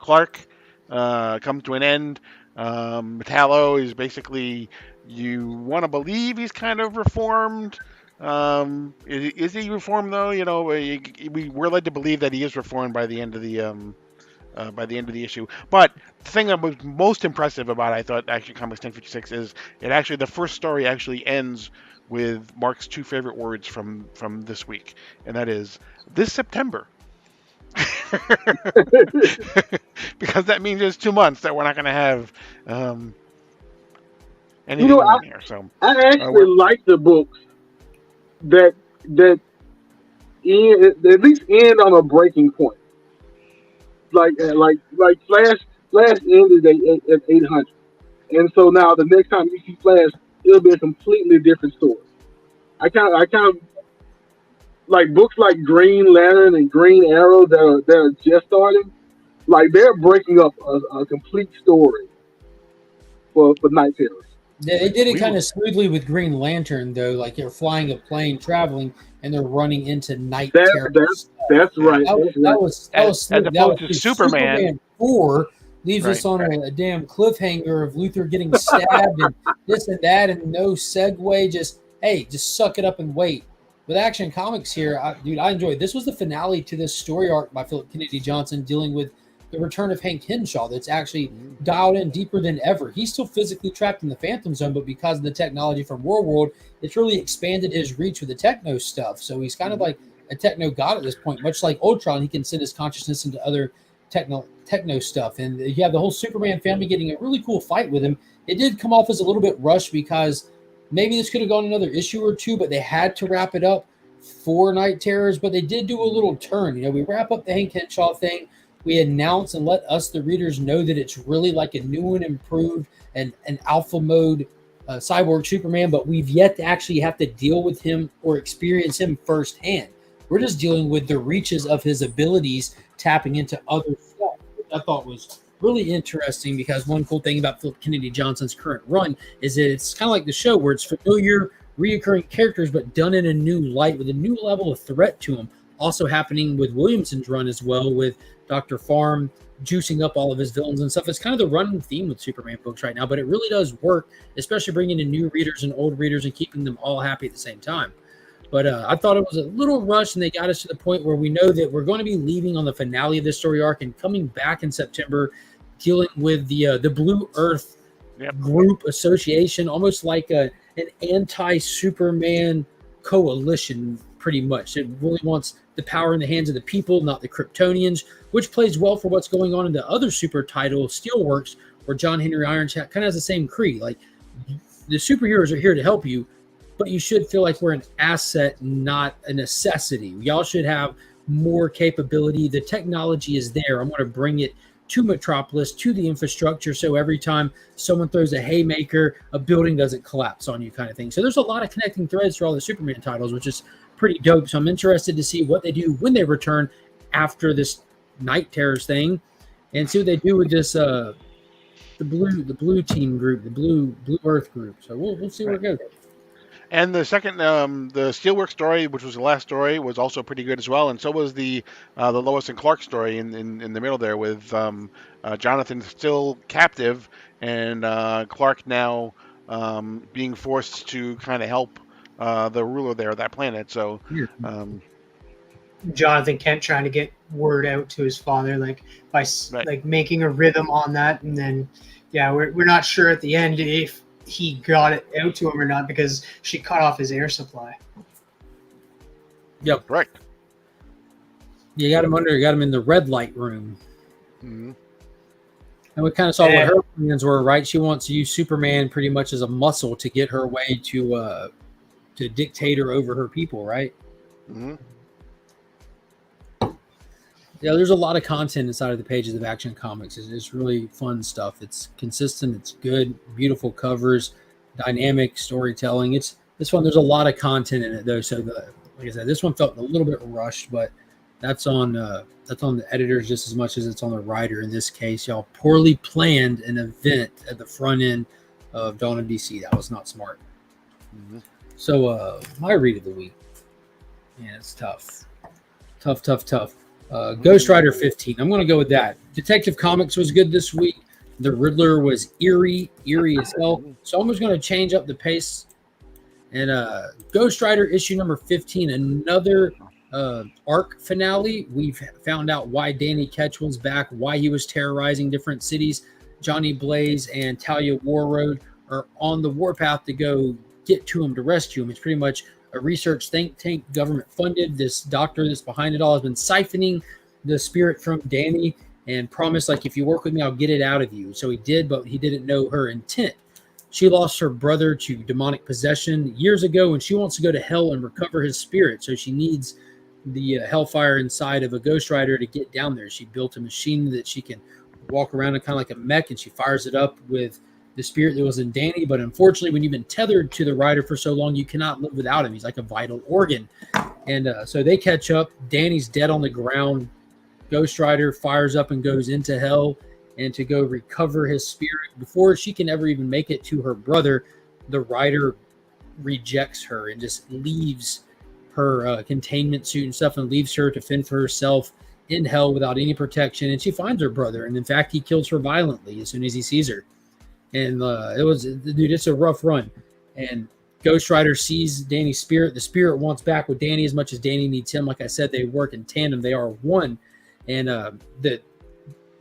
B: Clark come to an end. Metallo is basically, you want to believe he's kind of reformed. Is he reformed though? You know, we're led to believe that he is reformed by the end of the issue. But the thing that was most impressive about, I thought, Action Comics 1056 is the first story actually ends with Mark's two favorite words from this week, and that is this September. Because that means there's 2 months that we're not going to have anything in here. So
D: I actually like the books that end, at least end on a breaking point. Like Flash ended at 800, and so now the next time you see Flash, it'll be a completely different story. I kind of like books like Green Lantern and Green Arrow that are just starting. Like they're breaking up a complete story for Night Terrors.
A: Yeah, they did it kind of smoothly with Green Lantern, though. Like they're flying a plane, traveling, and they're running into night terrors.
D: That's right.
A: That was
B: as opposed to Superman
A: 4 leaves us on a damn cliffhanger of Luthor getting stabbed and this and that, and no segue. Just suck it up and wait. With Action Comics here, I enjoyed. This was the finale to this story arc by Philip Kennedy Johnson, dealing with the return of Hank Henshaw. That's actually dialed in deeper than ever. He's still physically trapped in the Phantom Zone, but because of the technology from World, it's really expanded his reach with the techno stuff. So he's kind of like a techno god at this point. Much like Ultron, he can send his consciousness into other techno stuff. And you have the whole Superman family getting a really cool fight with him. It did come off as a little bit rushed because maybe this could have gone another issue or two, but they had to wrap it up for Night Terrors. But they did do a little turn. You know, we wrap up the Hank Henshaw thing. We announce and let us, the readers, know that it's really like a new and improved and an alpha mode cyborg Superman, but we've yet to actually have to deal with him or experience him firsthand. We're just dealing with the reaches of his abilities, tapping into other stuff, which I thought was really interesting, because one cool thing about Philip Kennedy Johnson's current run is that it's kind of like the show where it's familiar, reoccurring characters, but done in a new light with a new level of threat to them. Also happening with Williamson's run as well, with Dr. Farm juicing up all of his villains and stuff. It's kind of the running theme with Superman books right now, but it really does work, especially bringing in new readers and old readers and keeping them all happy at the same time. But I thought it was a little rushed, and they got us to the point where we know that we're going to be leaving on the finale of this story arc and coming back in September, dealing with the Blue Earth group association, almost like an anti-Superman coalition, pretty much. It really wants the power in the hands of the people, not the Kryptonians, which plays well for what's going on in the other super title, Steelworks, where John Henry Irons kind of has the same creed. Like, the superheroes are here to help you, but you should feel like we're an asset, not a necessity. Y'all should have more capability. The technology is there. I'm going to bring it to Metropolis, to the infrastructure, so every time someone throws a haymaker, a building doesn't collapse on you, kind of thing. So there's a lot of connecting threads for all the Superman titles, which is pretty dope. So I'm interested to see what they do when they return after this Night Terrors thing, and see what they do with this the blue team group, the blue Earth group. So we'll see where it goes.
B: And the second, the Steelwork story, which was the last story, was also pretty good as well. And so was the Lois and Clark story in the middle there, with Jonathan still captive and Clark now being forced to kind of help the ruler there of that planet. So,
C: Jonathan Kent trying to get word out to his father, like by
B: Right.
C: like making a rhythm on that, and then we're not sure at the end if he got it out to him or not because she cut off his air supply.
A: Yep.
B: correct.
A: You got him in the red light room.
B: Mhm.
A: And we kind of saw what her plans were, right? She wants to use Superman pretty much as a muscle to get her way to dictator over her people, right?
B: Mhm.
A: Yeah, there's a lot of content inside of the pages of Action Comics. It's really fun stuff. It's consistent. It's good. Beautiful covers, dynamic storytelling. It's fun. There's a lot of content in it, though. So, like I said, this one felt a little bit rushed, but that's on the editors just as much as it's on the writer in this case. Y'all poorly planned an event at the front end of Dawn of DC. That was not smart.
B: Mhm.
A: So, my read of the week. Yeah, it's tough. Tough. Ghost Rider 15. I'm going to go with that. Detective Comics was good this week. The Riddler was eerie as hell. So I'm just going to change up the pace. And Ghost Rider issue number 15, another arc finale. We've found out why Danny Ketchum's back, why he was terrorizing different cities. Johnny Blaze and Talia Warroad are on the warpath to go get to him, to rescue him. It's pretty much a research think tank, government funded. This doctor that's behind it all has been siphoning the spirit from Danny and promised, like, if you work with me, I'll get it out of you. So he did, but he didn't know her intent. She lost her brother to demonic possession years ago, and she wants to go to hell and recover his spirit. So she needs the hellfire inside of a Ghost Rider to get down there. She built a machine that she can walk around in kind of like a mech, and she fires it up with the spirit that was in Danny. But unfortunately, when you've been tethered to the rider for so long, you cannot live without him. He's like a vital organ. And so they catch up. Danny's dead on the ground. Ghost Rider fires up and goes into hell and to go recover his spirit. Before she can ever even make it to her brother, the rider rejects her and just leaves her containment suit and stuff and leaves her to fend for herself in hell without any protection. And she finds her brother. And in fact, he kills her violently as soon as he sees her. And it's a rough run. And Ghost Rider sees Danny's spirit. The spirit wants back with Danny as much as Danny needs him. Like I said, they work in tandem. They are one. And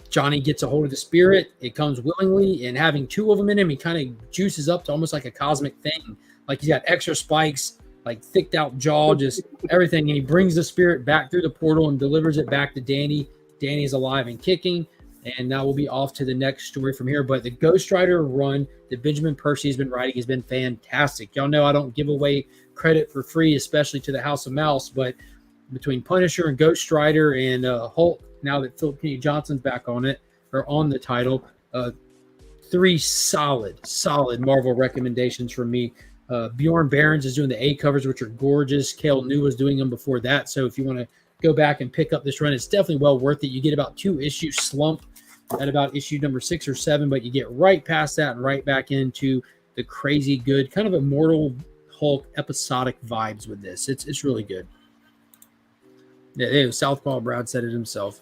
A: Johnny gets a hold of the spirit. It comes willingly. And having two of them in him, he kind of juices up to almost like a cosmic thing. Like he's got extra spikes, like thicked out jaw, just everything. And he brings the spirit back through the portal and delivers it back to Danny. Danny's alive and kicking. And now we'll be off to the next story from here. But the Ghost Rider run that Benjamin Percy has been writing has been fantastic. Y'all know I don't give away credit for free, especially to the House of Mouse. But between Punisher and Ghost Rider and Hulk, now that Philip Kennedy Johnson's back on it, or on the title, three solid Marvel recommendations from me. Bjorn Barons is doing the A covers, which are gorgeous. Cale New was doing them before that. So if you want to go back and pick up this run, it's definitely well worth it. You get about 2 issue slump at about issue number 6 or 7, but you get right past that and right back into the crazy good, kind of Immortal Hulk episodic vibes with this. It's really good. Yeah, Southpaw Brad said it himself.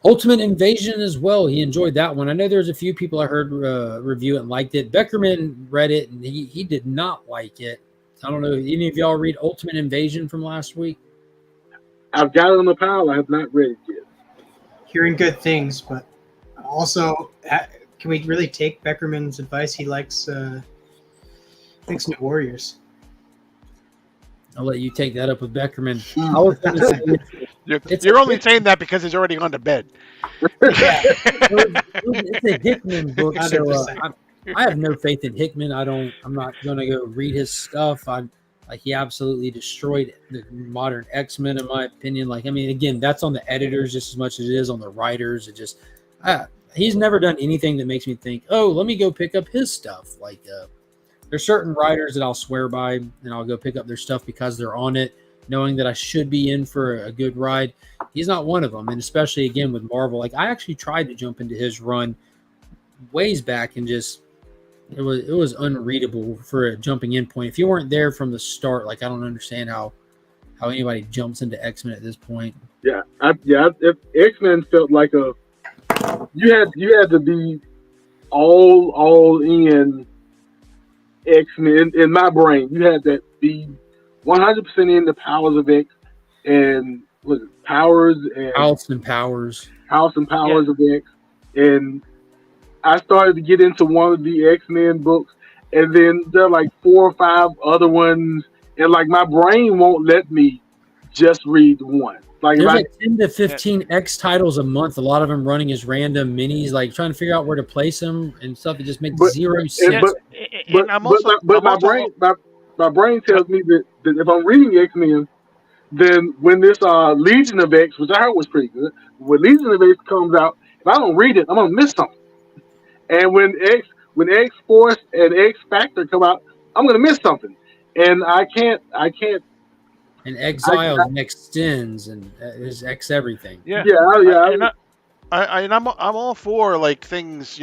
A: Ultimate Invasion as well. He enjoyed that one. I know there's a few people I heard review it and liked it. Beckerman read it and he did not like it. I don't know. Any of y'all read Ultimate Invasion from last week?
D: I've got it on the pile. I have not read it yet.
C: Hearing good things, but also, can we really take Beckerman's advice? He likes New Warriors.
A: I'll let you take that up with Beckerman. I was going to say,
B: You're only saying that because he's already gone to bed.
A: It's a Hickman book, so I have no faith in Hickman. I'm not going to go read his stuff. He absolutely destroyed the modern X-Men, in my opinion. Again, that's on the editors just as much as it is on the writers. It just, he's never done anything that makes me think, oh, let me go pick up his stuff. There's certain writers that I'll swear by, and I'll go pick up their stuff because they're on it, knowing that I should be in for a good ride. He's not one of them, and especially, again, with Marvel. I actually tried to jump into his run ways back and just, it was unreadable for a jumping in point. If you weren't there from the start, I don't understand how anybody jumps into X-Men at this point.
D: Yeah. If X-Men felt like you had to be all in X-Men in my brain. You had that be 100% in the powers of X and was it Powers and House and Powers of X, and I started to get into one of the X-Men books, and then there are like 4 or 5 other ones, and like my brain won't let me just read one. Like
A: there's like 10 to 15 X titles a month. A lot of them running as random minis, like trying to figure out where to place them and stuff. It just makes zero sense.
D: But my brain tells me that if I'm reading X-Men, then when this Legion of X, which I heard was pretty good, when Legion of X comes out, if I don't read it, I'm gonna miss something. And when X Force and X Factor come out, I'm gonna miss something, and I can't.
A: And Exiles and Extends and there's X everything.
B: And I'm all for like things,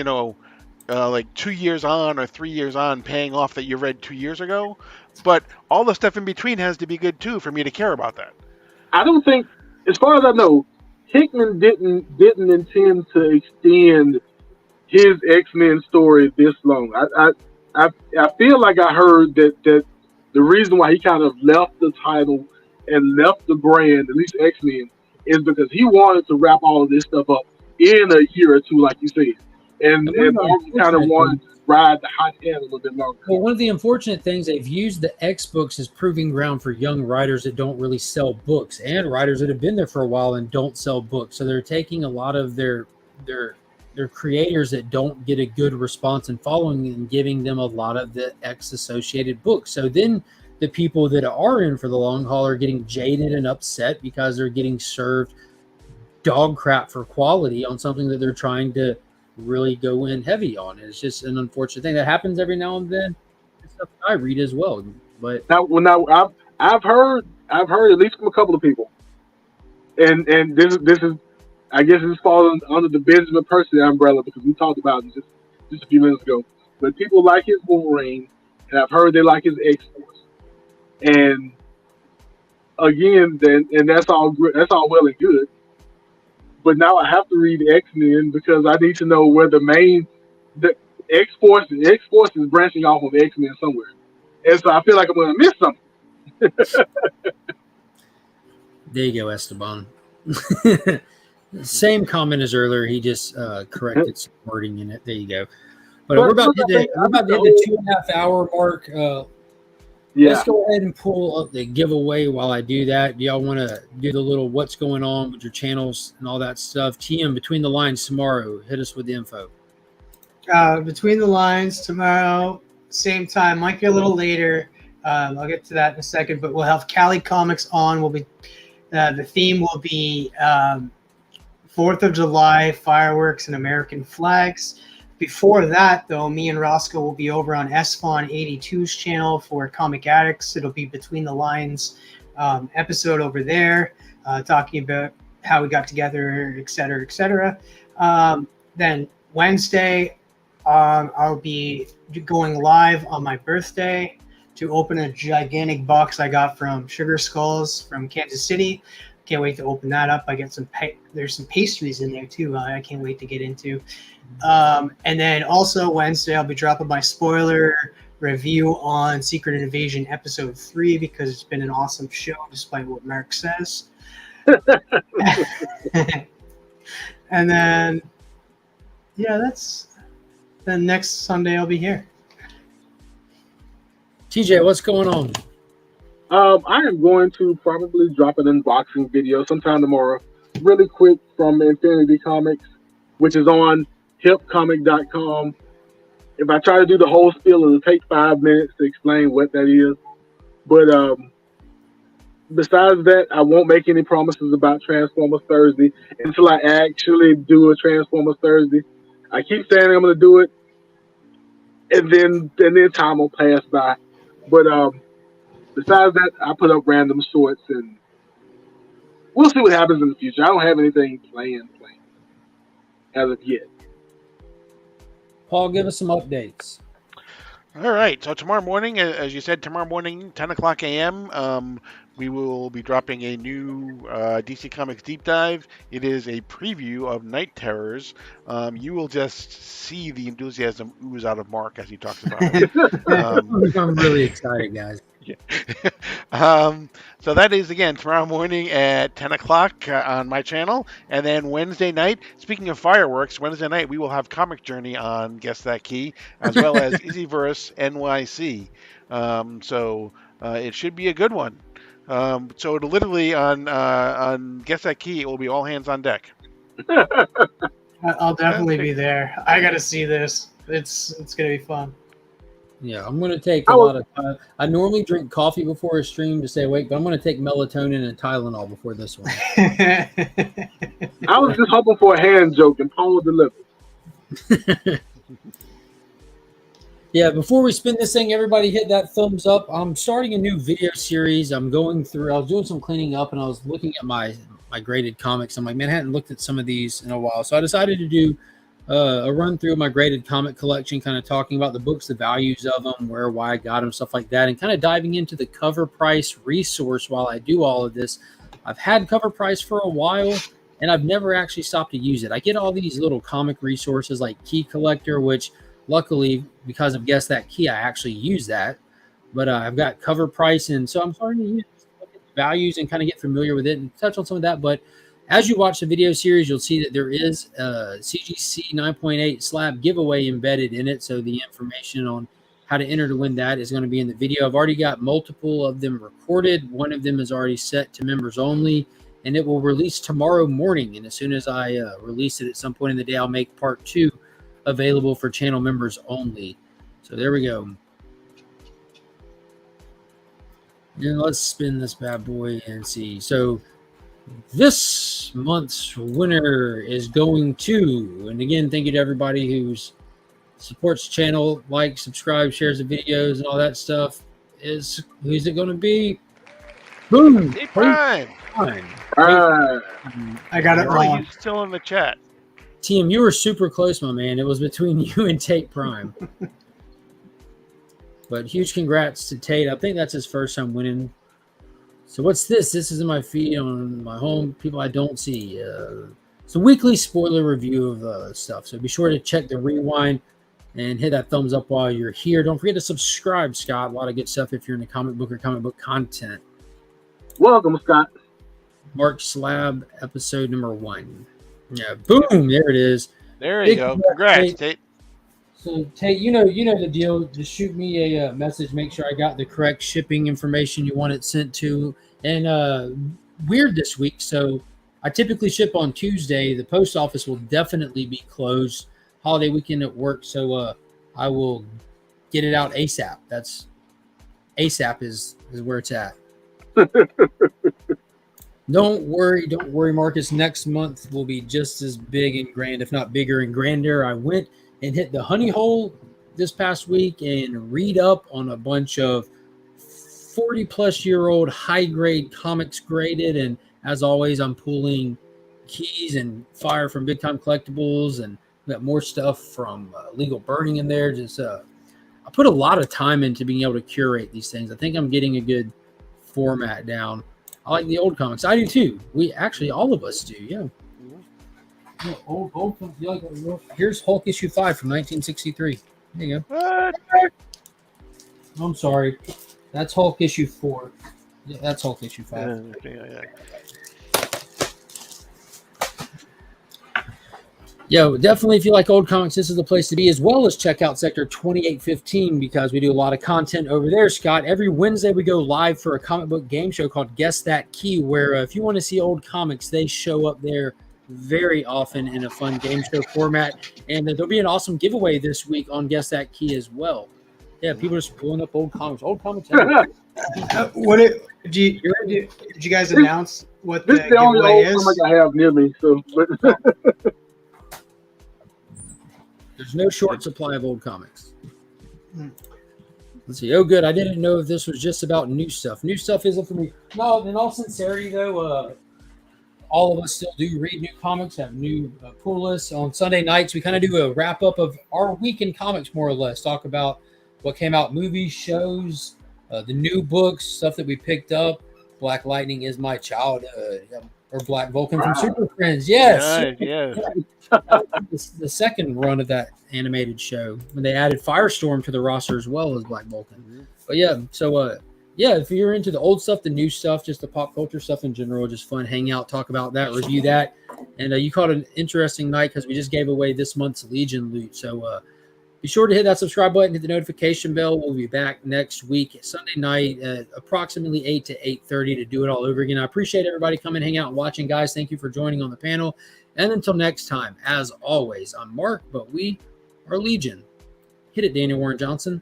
B: like 2 years on or 3 years on paying off that you read 2 years ago, but all the stuff in between has to be good too for me to care about that.
D: I don't think, as far as I know, Hickman didn't intend to extend his X-Men story this long. I feel like I heard that the reason why he kind of left the title and left the brand, at least X-Men, is because he wanted to wrap all of this stuff up in a year or two, like you said. And kind of wanted to ride the hot hand a little bit longer.
A: Well, one of the unfortunate things, they've used the X books as proving ground for young writers that don't really sell books and writers that have been there for a while and don't sell books. So they're taking a lot of their creators that don't get a good response and following and giving them a lot of the X associated books. So then the people that are in for the long haul are getting jaded and upset because they're getting served dog crap for quality on something that they're trying to really go in heavy on. It's just an unfortunate thing that happens every now and then. It's stuff I read as well. But
D: I've heard at least from a couple of people, and this is I guess it's falling under the Benjamin Percy umbrella because we talked about it just a few minutes ago. But people like his Wolverine, and I've heard they like his X-Force. And again, that's all well and good. But now I have to read X-Men because I need to know where the X-Force is branching off of X-Men somewhere. And so I feel like I'm going to miss something.
A: There you go, Esteban. Same comment as earlier. He just corrected some wording in it. There you go. But we're about to hit the 2.5 hour mark. Let's go ahead and pull up the giveaway while I do that. Do y'all want to do the little what's going on with your channels and all that stuff? TM, Between the Lines tomorrow. Hit us with the info.
C: Between the Lines tomorrow, same time. Might be a little later. I'll get to that in a second. But we'll have Cali Comicx on. The theme will be 4th of July fireworks and American flags. Before that, though, me and Roscoe will be over on SFON82's channel for Comic Addicts. It'll be Between the Lines episode over there, talking about how we got together, et cetera, et cetera. Then Wednesday, I'll be going live on my birthday to open a gigantic box I got from Sugar Skulls from Kansas City. Can't wait to open that up. I get there's some pastries in there too. I can't wait to get into. And then also Wednesday, I'll be dropping my spoiler review on Secret Invasion episode 3 because it's been an awesome show, despite what Mark says. And then, then next Sunday I'll be here.
A: TJ, what's going on?
D: I am going to probably drop an unboxing video sometime tomorrow, really quick, from Infinity Comics, which is on hipcomic.com. If I try to do the whole spiel, it'll take 5 minutes to explain what that is. But besides that, I won't make any promises about Transformers Thursday until I actually do a Transformers Thursday. I keep saying I'm going to do it, and then time will pass by. But besides that, I put up random shorts, and we'll see what happens in the future. I don't have anything planned as of yet.
A: Paul, give us some updates.
B: All right. So tomorrow morning, as you said, 10 o'clock a.m., we will be dropping a new DC Comics deep dive. It is a preview of Night Terrors. You will just see the enthusiasm ooze out of Mark as he talks about it.
A: I'm really excited, guys.
B: Yeah. So that is, again, tomorrow morning at 10 o'clock on my channel. And then Wednesday night, speaking of fireworks, Wednesday night we will have Comic Journey on Guess That Key, as well as Easyverse NYC. So it should be a good one. So it'll literally on Guess That Key, it will be all hands on deck.
C: I'll definitely be there. I got to see this. It's going to be fun.
A: Yeah, I'm going to take a lot of time. I normally drink coffee before a stream to stay awake, but I'm going to take melatonin and Tylenol before this one.
D: I was just hoping for a hand joke and Paul delivered.
A: Yeah, before we spin this thing, everybody hit that thumbs up. I'm starting a new video series. I was doing some cleaning up, and I was looking at my graded comics. I'm like, man, I hadn't looked at some of these in a while. So I decided to do a run through my graded comic collection, kind of talking about the books, the values of them, why I got them, stuff like that, and kind of diving into the cover price resource while I do all of this. I've had cover price for a while, and I've never actually stopped to use it. I get all these little comic resources like Key Collector, which luckily, because of Guess That Key, I actually use that. But I've got cover price, and so I'm starting to use values and kind of get familiar with it and touch on some of that. But as you watch the video series, you'll see that there is a CGC 9.8 slab giveaway embedded in it. So the information on how to enter to win that is going to be in the video. I've already got multiple of them recorded. One of them is already set to members only, and it will release tomorrow morning. And as soon as I release it at some point in the day, I'll make part 2 available for channel members only. So there we go. And let's spin this bad boy and see. So this month's winner is going to, and again, thank you to everybody who supports the channel, likes, subscribes, shares the videos, and all that stuff. Who's it going to be? Boom!
B: Hey, Prime.
C: I got it wrong.
B: He's still in the chat.
A: TM, you were super close, my man. It was between you and Tate Prime. But huge congrats to Tate. I think that's his first time winning. So what's this? This is in my feed on my home. People I don't see. It's a weekly spoiler review of stuff. So be sure to check the rewind and hit that thumbs up while you're here. Don't forget to subscribe, Scott. A lot of good stuff if you're into comic book or comic book content.
D: Welcome, Scott.
A: Mark Slab, episode number 1. Yeah, boom, there it is.
B: There you go. Congrats, Tate.
A: So Tate, you know the deal. Just shoot me a message. Make sure I got the correct shipping information you want it sent to. And weird this week. So I typically ship on Tuesday. The post office will definitely be closed. Holiday weekend at work. So I will get it out ASAP. That's ASAP is where it's at. Don't worry, Marcus. Next month will be just as big and grand, if not bigger and grander. I went and hit the honey hole this past week and read up on a bunch of 40-plus-year-old high-grade comics graded. And as always, I'm pulling keys and fire from Big Time Collectibles, and got more stuff from Legal Burning in there. Just I put a lot of time into being able to curate these things. I think I'm getting a good format down. I like the old comics. I do too. All of us do. Yeah. Yeah, old. Here's Hulk issue 5 from 1963. There you go.
B: What?
A: I'm sorry. That's Hulk issue 4. Yeah, that's Hulk issue 5. Yeah, definitely if you like old comics, this is the place to be, as well as check out Sector 2815 because we do a lot of content over there, Scott. Every Wednesday we go live for a comic book game show called Guess That Key, where if you want to see old comics, they show up there very often in a fun game show format. And there'll be an awesome giveaway this week on Guess That Key as well. Yeah, people are just pulling up old comics. Old comics.
C: Did you guys announce what the
D: This is the only
C: giveaway
D: old
C: is?
D: comic I have near me. So,
A: There's no short supply of old comics. Let's see. Oh, good. I didn't know if this was just about new stuff. New stuff isn't for me. No, in all sincerity, though, all of us still do read new comics, have new pull lists. On Sunday nights, we kind of do a wrap-up of our week in comics, more or less. Talk about what came out, movies, shows, the new books, stuff that we picked up. Black Lightning is my childhood. Or Black Vulcan from Super Friends. Yes.
B: Yes.
A: The second run of that animated show when they added Firestorm to the roster as well as Black Vulcan.
B: Mm-hmm.
A: But yeah, so if you're into the old stuff, the new stuff, just the pop culture stuff in general, just fun, hang out, talk about that, review that. And you caught an interesting night because we just gave away this month's Legion loot. So be sure to hit that subscribe button, hit the notification bell. We'll be back next week, Sunday night at approximately 8 to 8:30 to do it all over again. I appreciate everybody coming, hang out, and watching, guys. Thank you for joining on the panel. And until next time, as always, I'm Mark, but we are Legion. Hit it, Daniel Warren Johnson.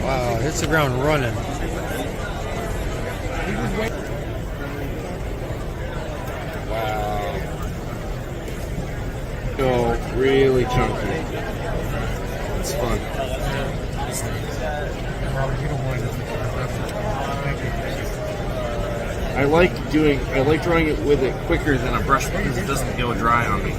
E: Wow, hits the ground running.
F: Wow. So really chunky. It's fun. I like drawing it with it quicker than a brush because it doesn't go dry on me.